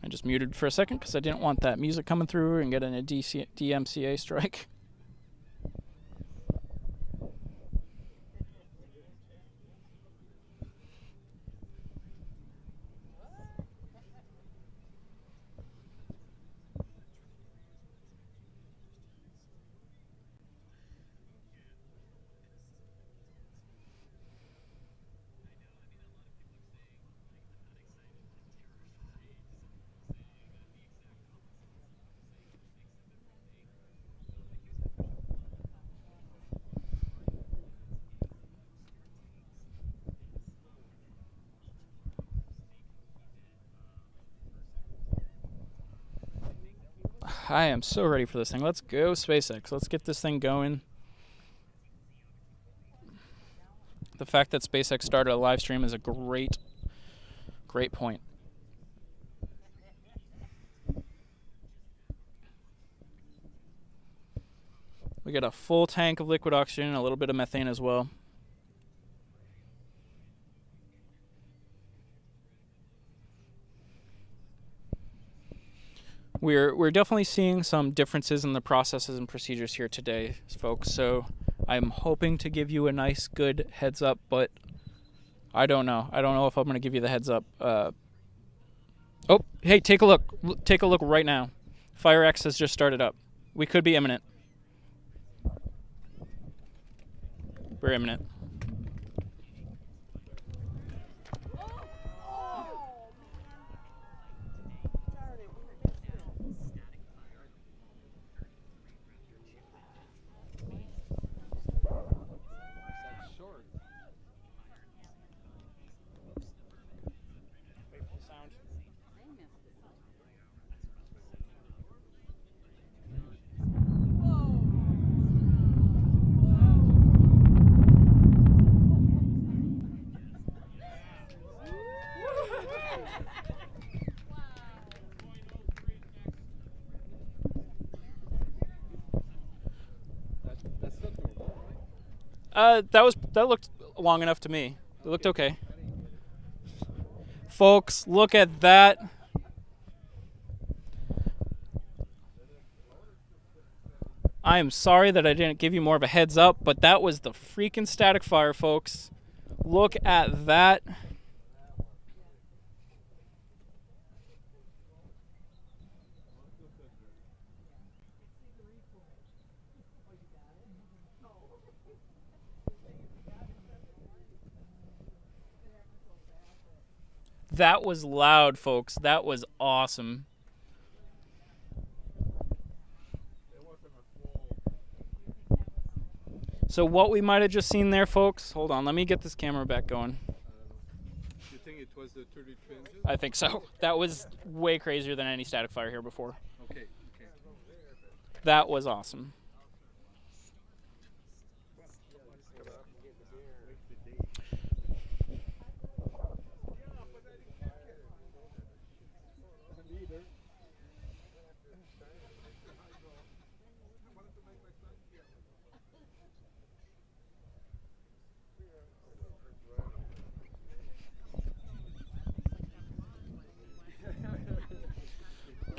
I just muted for a second because I didn't want that music coming through and getting a DMCA strike. I am so ready for this thing. Let's go, SpaceX. Let's get this thing going. The fact that SpaceX started a live stream is a great point. We got a full tank of liquid oxygen and a little bit of methane as well. We're definitely seeing some differences in the processes and procedures here today, folks. So I'm hoping to give you a nice, good heads up, but I don't know. I don't know if I'm going to give you the heads up. Oh, hey, take a look. Take a look right now. FireX has just started up. We could be imminent. We're imminent. Short. Wait for the sound. That's not normal, right? That looked long enough to me. It looked okay. Folks, look at that. I am sorry that I didn't give you more of a heads up, but that was the freaking static fire, folks. Look at that. That was loud, folks. That was awesome. So what we might have just seen there, folks, hold on, let me get this camera back going. You think it was the 33 inches? I think so. That was way crazier than any static fire here before. Okay. That was awesome.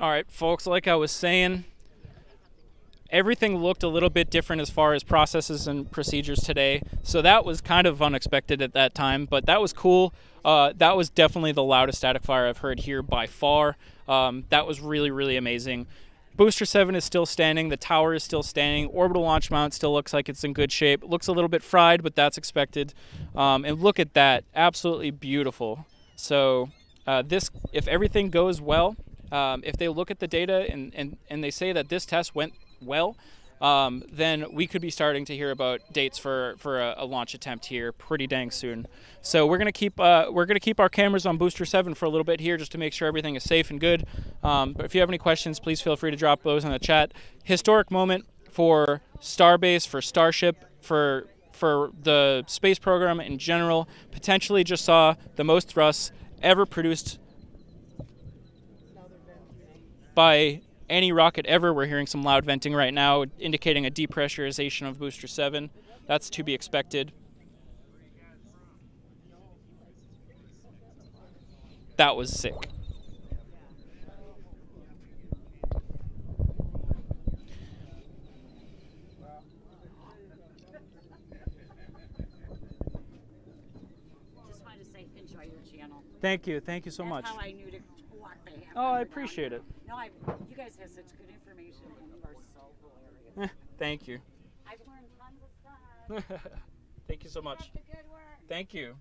All right, folks, like I was saying, everything looked a little bit different as far as processes and procedures today. So that was kind of unexpected at that time, but that was cool. That was definitely the loudest static fire I've heard here by far. That was really, really amazing. Booster 7 is still standing. The tower is still standing. Orbital launch mount still looks like it's in good shape. It looks a little bit fried, but that's expected. And look at that. Absolutely beautiful. So if everything goes well, if they look at the data and they say that this test went well, then we could be starting to hear about dates for a launch attempt here pretty dang soon. So we're gonna keep our cameras on Booster 7 for a little bit here just to make sure everything is safe and good. But if you have any questions, please feel free to drop those in the chat. Historic moment for Starbase, for Starship, for the space program in general. Potentially just saw the most thrusts ever produced by any rocket ever. We're hearing some loud venting right now, indicating a depressurization of Booster 7. That's to be expected. That was sick. Just wanted to say, enjoy your channel. Thank you so much. That's how I knew to walk the half Oh, I hour appreciate down. it. No, you guys have such good information, and you are so hilarious. Thank you. I've learned tons of stuff. Thank you so much. Keep up the good work. Thank you.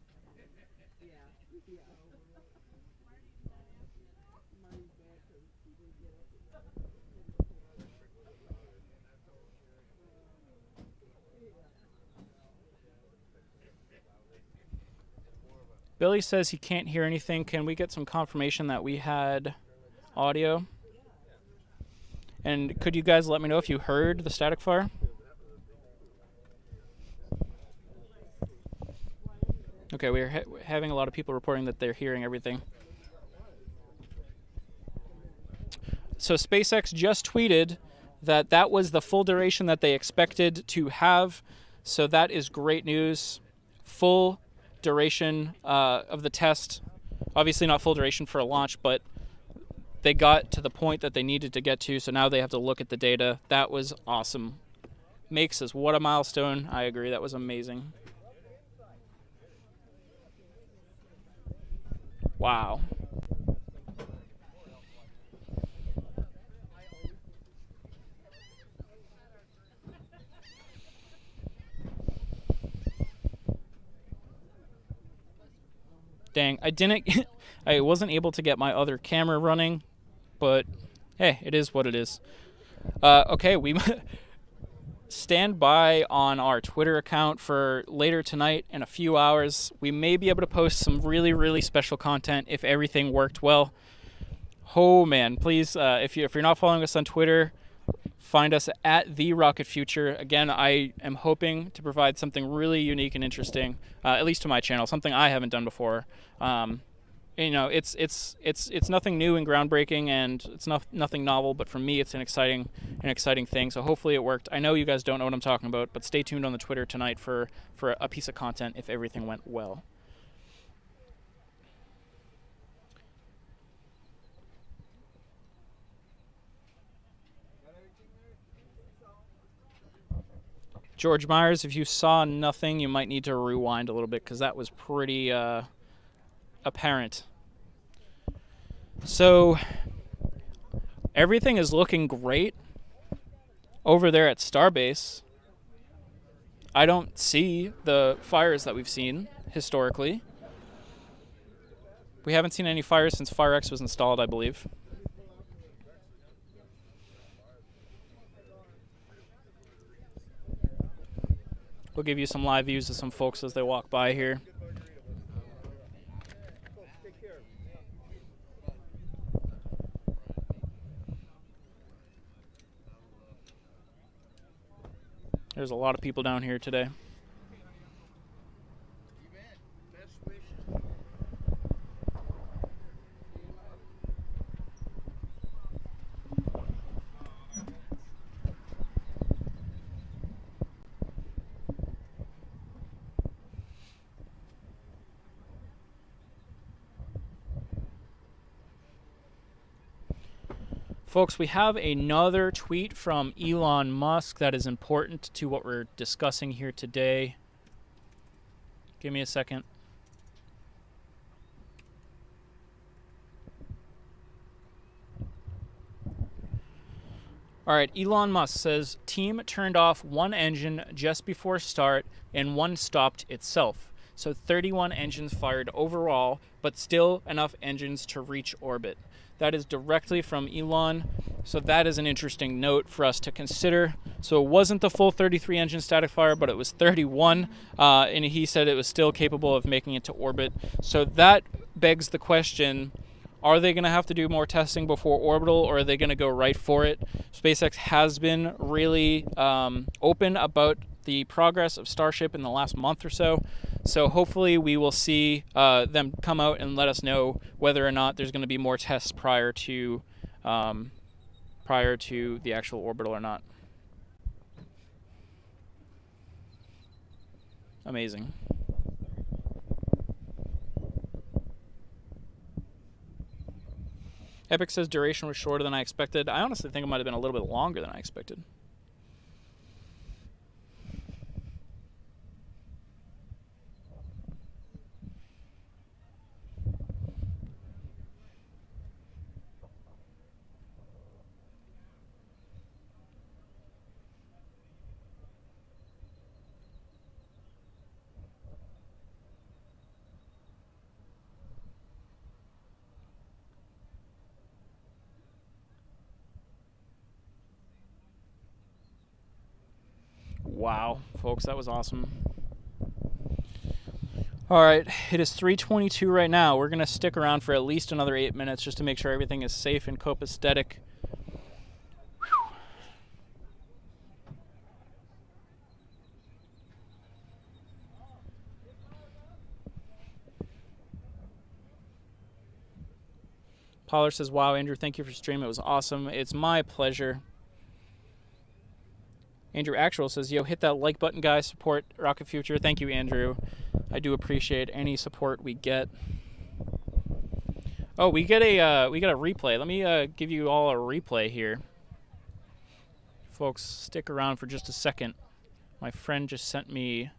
Billy says he can't hear anything. Can we get some confirmation that we had audio? And could you guys let me know if you heard the static fire? Okay, we're having a lot of people reporting that they're hearing everything. So SpaceX just tweeted that that was the full duration that they expected to have. So that is great news. Full duration of the test. Obviously not full duration for a launch, but they got to the point that they needed to get to. So now they have to look at the data. That was awesome. Makes us what a milestone. I agree. That was amazing. Wow. Dang, I wasn't able to get my other camera running, but hey, it is what it is. Okay, we stand by on our Twitter account for later tonight in a few hours. We may be able to post some really, really special content if everything worked well. Oh man, please, if you're not following us on Twitter, find us at The Rocket Future. Again, I am hoping to provide something really unique and interesting, at least to my channel, something I haven't done before. It's nothing new and groundbreaking, and it's nothing novel, but for me, it's an exciting thing. So hopefully it worked. I know you guys don't know what I'm talking about, but stay tuned on the Twitter tonight for a piece of content if everything went well. George Myers, if you saw nothing, you might need to rewind a little bit because that was pretty apparent. So everything is looking great over there at Starbase. I don't see the fires that we've seen historically. We haven't seen any fires since FireX was installed, I believe. We'll give you some live views of some folks as they walk by here. There's a lot of people down here today. Folks, we have another tweet from Elon Musk that is important to what we're discussing here today. Give me a second. All right, Elon Musk says, team turned off one engine just before start and one stopped itself. So 31 engines fired overall, but still enough engines to reach orbit. That is directly from Elon. So that is an interesting note for us to consider. So it wasn't the full 33 engine static fire, but it was 31. And he said it was still capable of making it to orbit. So that begs the question, are they going to have to do more testing before orbital, or are they going to go right for it? SpaceX has been really open about the progress of Starship in the last month or so. So hopefully we will see them come out and let us know whether or not there's going to be more tests prior to the actual orbital or not. Amazing. Epic says duration was shorter than I expected. I honestly think it might have been a little bit longer than I expected. Wow, folks, that was awesome. All right, it is 3:22 right now. We're going to stick around for at least another 8 minutes just to make sure everything is safe and copacetic. Whew. Pollard says, wow, Andrew, thank you for streaming. It was awesome. It's my pleasure. Andrew Actual says, yo, hit that like button, guys. Support Rocket Future. Thank you, Andrew. I do appreciate any support we get. Oh, we get a replay. Let me give you all a replay here. Folks, stick around for just a second. My friend just sent me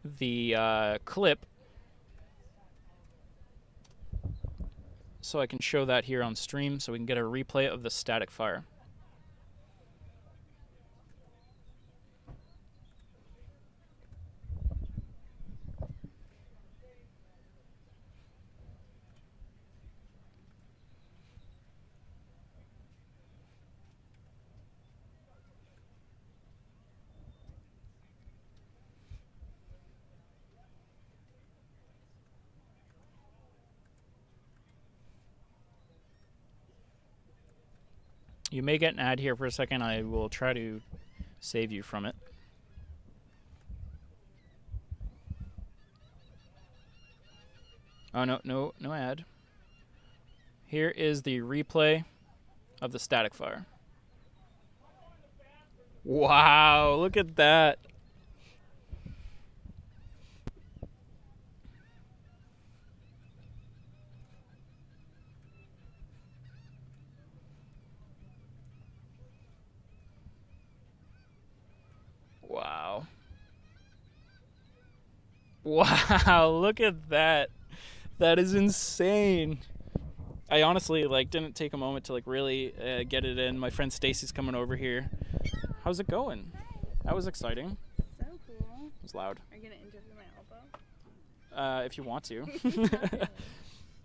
the clip so I can show that here on stream so we can get a replay of the static fire. You may get an ad here for a second. I will try to save you from it. Oh, no ad. Here is the replay of the static fire. Wow, look at that. Wow. Wow, look at that. That is insane. I honestly didn't take a moment to really get it in. My friend Stacy's coming over here. How's it going? That was exciting. So cool. It was loud. Are you gonna interview my elbow? If you want to.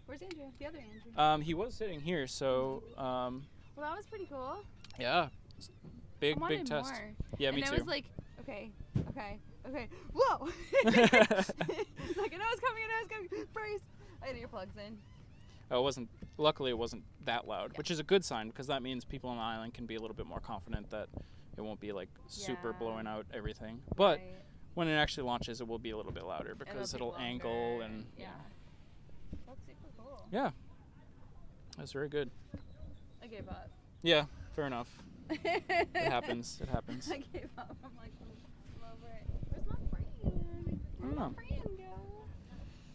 Where's Andrew? The other Andrew. He was sitting here, so Well, that was pretty cool. yeah. I wanted Big test. more. Yeah, me and too. I was like, okay. Whoa! Like, I know it's coming. First, I had earplugs in. Oh, it wasn't. Luckily, it wasn't that loud, which is a good sign because that means people on the island can be a little bit more confident that it won't be super blowing out everything. But Right. when it actually launches, it will be a little bit louder because It'll it'll take angle longer. and Yeah. That's super cool. yeah. That's very good. I gave up. Yeah, fair enough. It happens. It happens. I gave up. I'm like, I'm over it. Where's my friend? I don't know. Where's my friend go?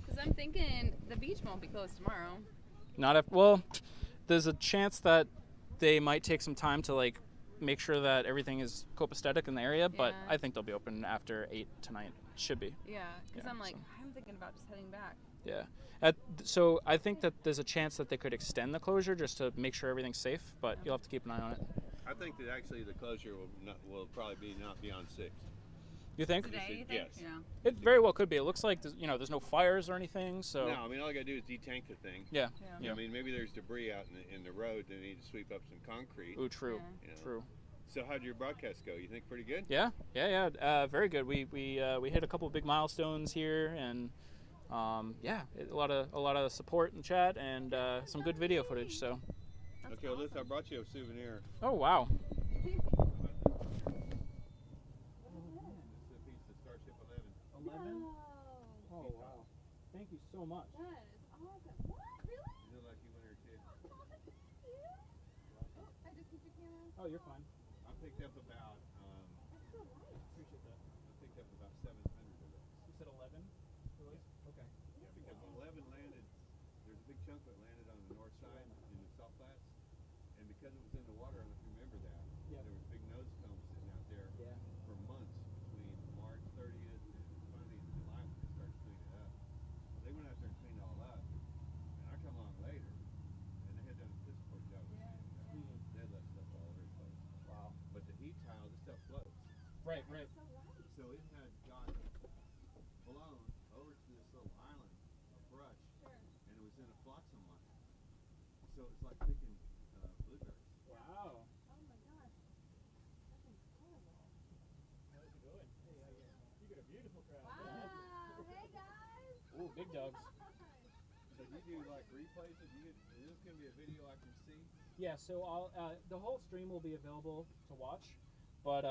Because I'm thinking the beach won't be closed tomorrow. Not if well, there's a chance that they might take some time to make sure that everything is copacetic in the area, but Yeah. I think they'll be open after 8 tonight. Should be. Yeah, because Yeah, I'm like, so. I'm thinking about just heading back. Yeah. So I think that there's a chance that they could extend the closure just to make sure everything's safe, but you'll have to keep an eye on it. I think that actually the closure will probably not be on 6. You think? Today, you think? Yes. Yeah. It very well could be. It looks like there's no fires or anything, so No, I mean all I gotta do is detank the thing. yeah. Yeah. You know, I mean maybe there's debris out in the road that need to sweep up some concrete. Ooh, true. Yeah. You know. True. So how did your broadcast go? You think pretty good? Yeah. Very good. We hit a couple of big milestones here, and a lot of support in chat and some good video footage. So. That's Okay, well, listen, I brought you a souvenir. Oh wow. This is a piece of Starship 11. 11. Oh wow. Thank you so much. That is awesome. What? Really? You're a lucky winner, kid. Oh, thank you. Oh, I just keep your camera. Oh, you're fine. I picked up about That's so light. Appreciate that. I picked up about 700 of those. You said 11. Really? Okay. Yeah, because 11 landed. There's a big chunk that landed on the north side in the salt flats, and because it was in the water, I don't know if you remember that. Yeah. There was big nose cones sitting out there Yeah. for months between March 30th and finally in July when they started cleaning it up. They went out there and cleaned it all up, and I come along later, and they had done a piss poor job of cleaning it up. They had left stuff all over the place. Wow. But the heat tile, the stuff floats. Right. So light. So it had got blown over to this little island of brush, and it was in a flotsam line. So it's like picking blueberries. Wow. Oh my gosh. That's incredible. How's it going? Hey, you got a beautiful crowd. Wow. Hey guys. Ooh, big dogs. So you do like replays? Is this gonna be a video I can see? Yeah. So the whole stream will be available to watch, but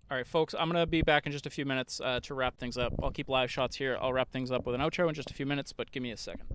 All right, folks, I'm going to be back in just a few minutes to wrap things up. I'll keep live shots here. I'll wrap things up with an outro in just a few minutes, but give me a second.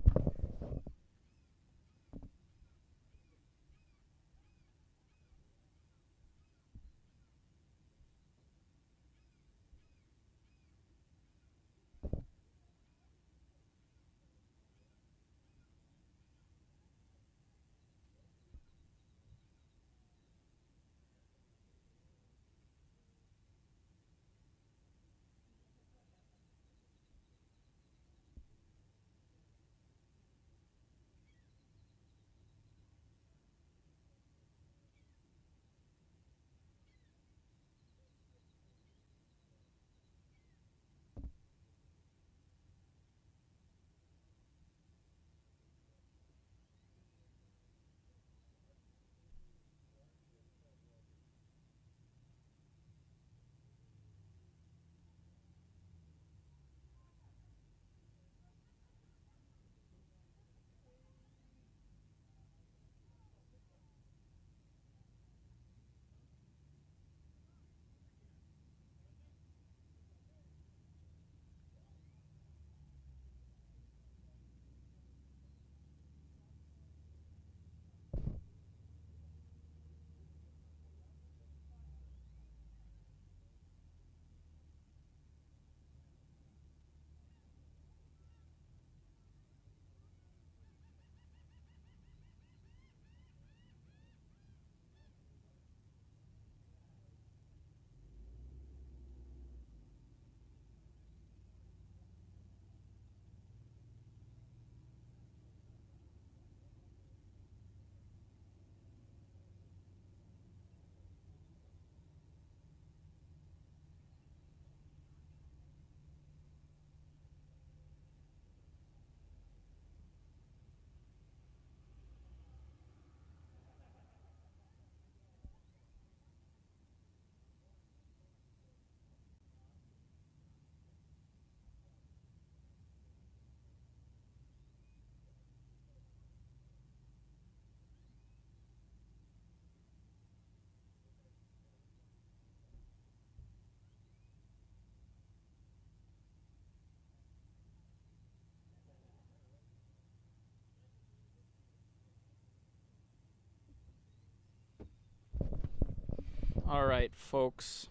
All right, folks.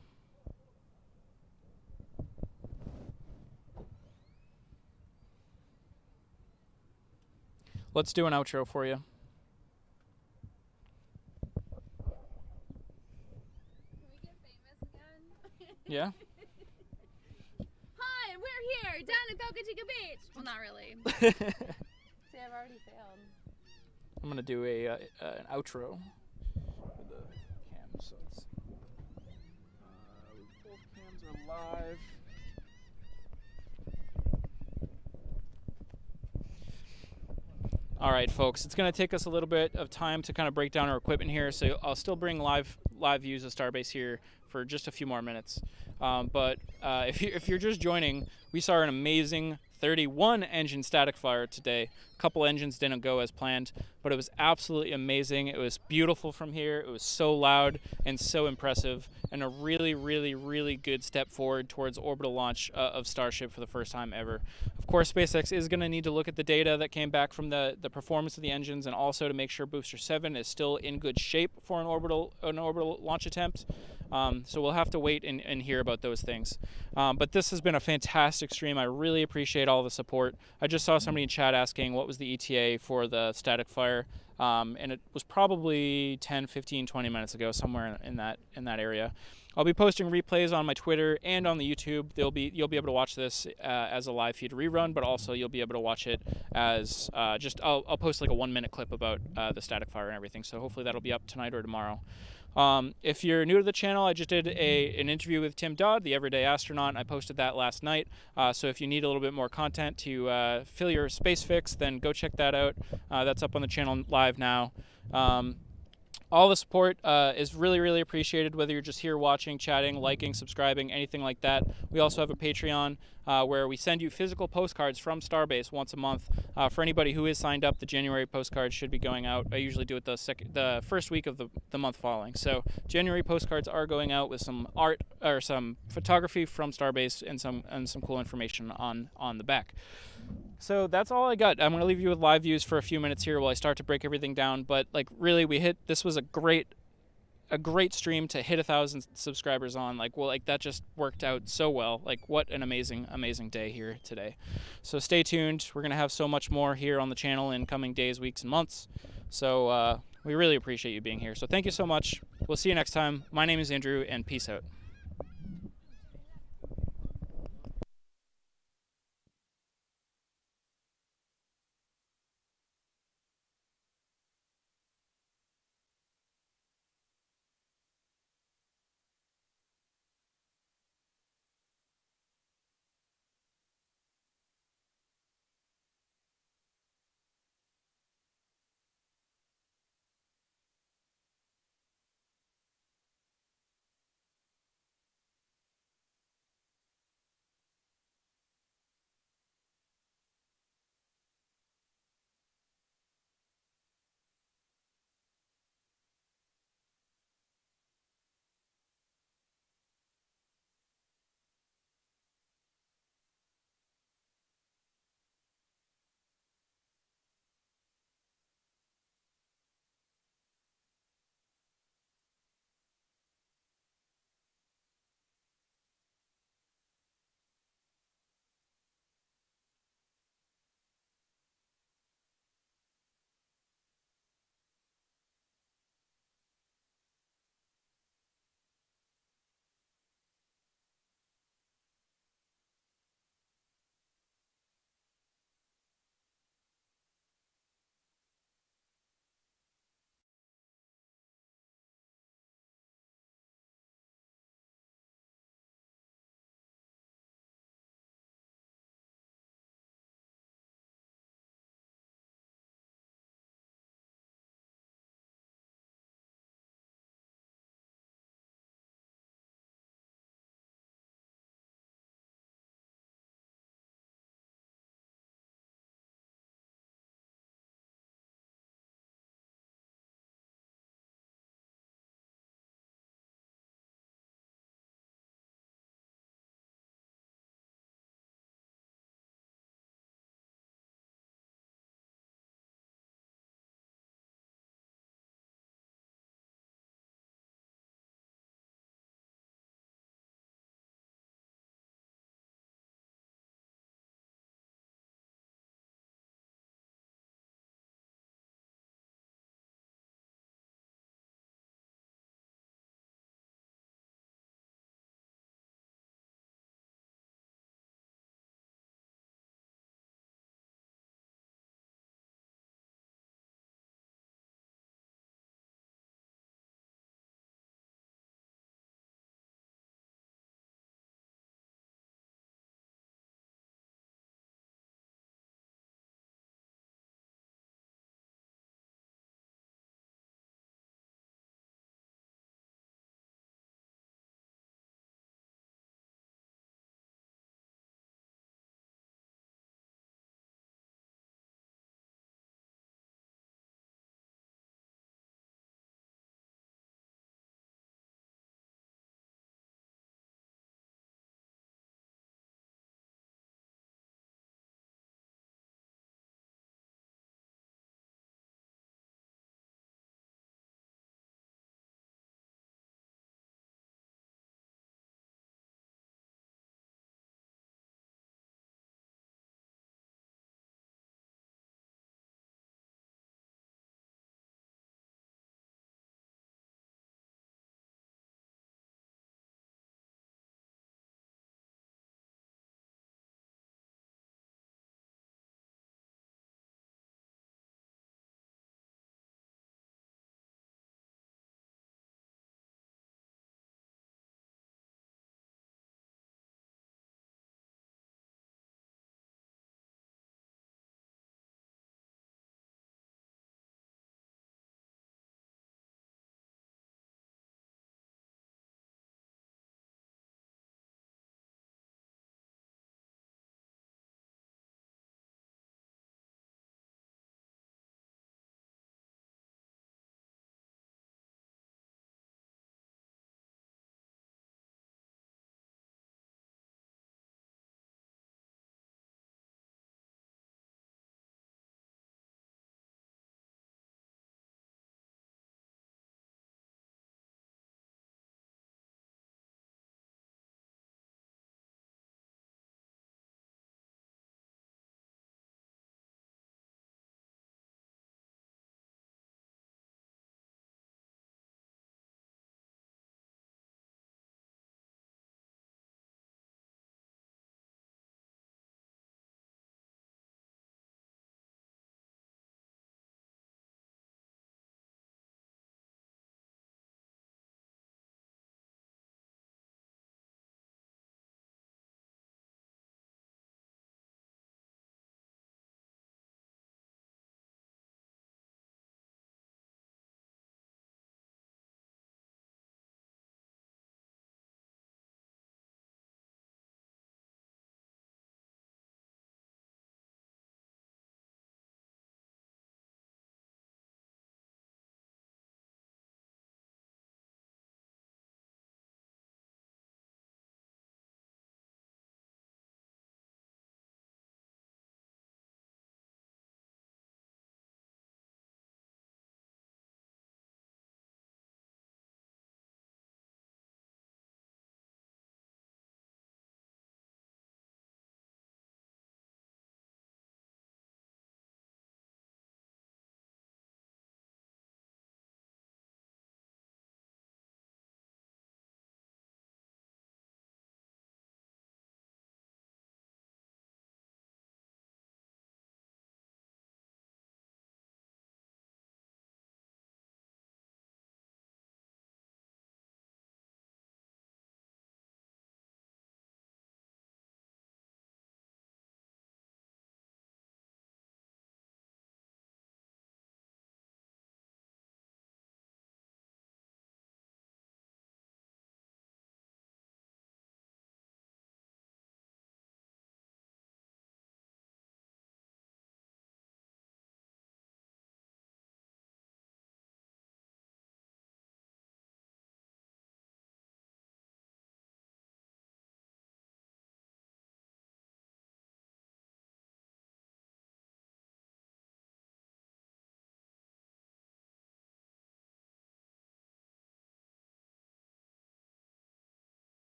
Let's do an outro for you. Can we get famous again? Yeah? Hi, we're here down at Falcon Heavy Beach. Well, not really. See, I've already failed. I'm going to do an outro for the cams. So let's see. Both cams are live. All right, folks, it's going to take us a little bit of time to kind of break down our equipment here, so I'll still bring live views of Starbase here for just a few more minutes. But if you're just joining, we saw an amazing 31 engine static fire today. A couple engines didn't go as planned, but it was absolutely amazing. It was beautiful from here. It was so loud and so impressive, and a really, really, really good step forward towards orbital launch of Starship for the first time ever. Of course, SpaceX is going to need to look at the data that came back from the performance of the engines, and also to make sure Booster 7 is still in good shape for an orbital launch attempt. So we'll have to wait and hear about those things. But this has been a fantastic stream. I really appreciate all the support. I just saw somebody in chat asking what was the ETA for the static fire, and it was probably 10, 15, 20 minutes ago, somewhere in that area. I'll be posting replays on my Twitter and on the YouTube. You'll be able to watch this as a live feed rerun, but also you'll be able to watch it as I'll post like a 1-minute clip about the static fire and everything. So hopefully that'll be up tonight or tomorrow. If you're new to the channel, I just did an interview with Tim Dodd, the Everyday Astronaut. I posted that last night. So if you need a little bit more content to fill your space fix, then go check that out. That's up on the channel live now. all the support is really appreciated, whether you're just here watching, chatting, liking, subscribing, anything like that. We also have a Patreon where we send you physical postcards from Starbase once a month. For anybody who is signed up, the January postcards should be going out. I usually do it the first week of the month following. So January postcards are going out with some art or some photography from Starbase and some cool information on the back. So that's all I got. I'm going to leave you with live views for a few minutes here while I start to break everything down. But like really, this was a great stream to hit 1,000 subscribers on. Like that just worked out so well. Like what an amazing day here today. So stay tuned. We're going to have so much more here on the channel in coming days, weeks, and months. So we really appreciate you being here. So thank you so much. We'll see you next time. My name is Andrew, and peace out.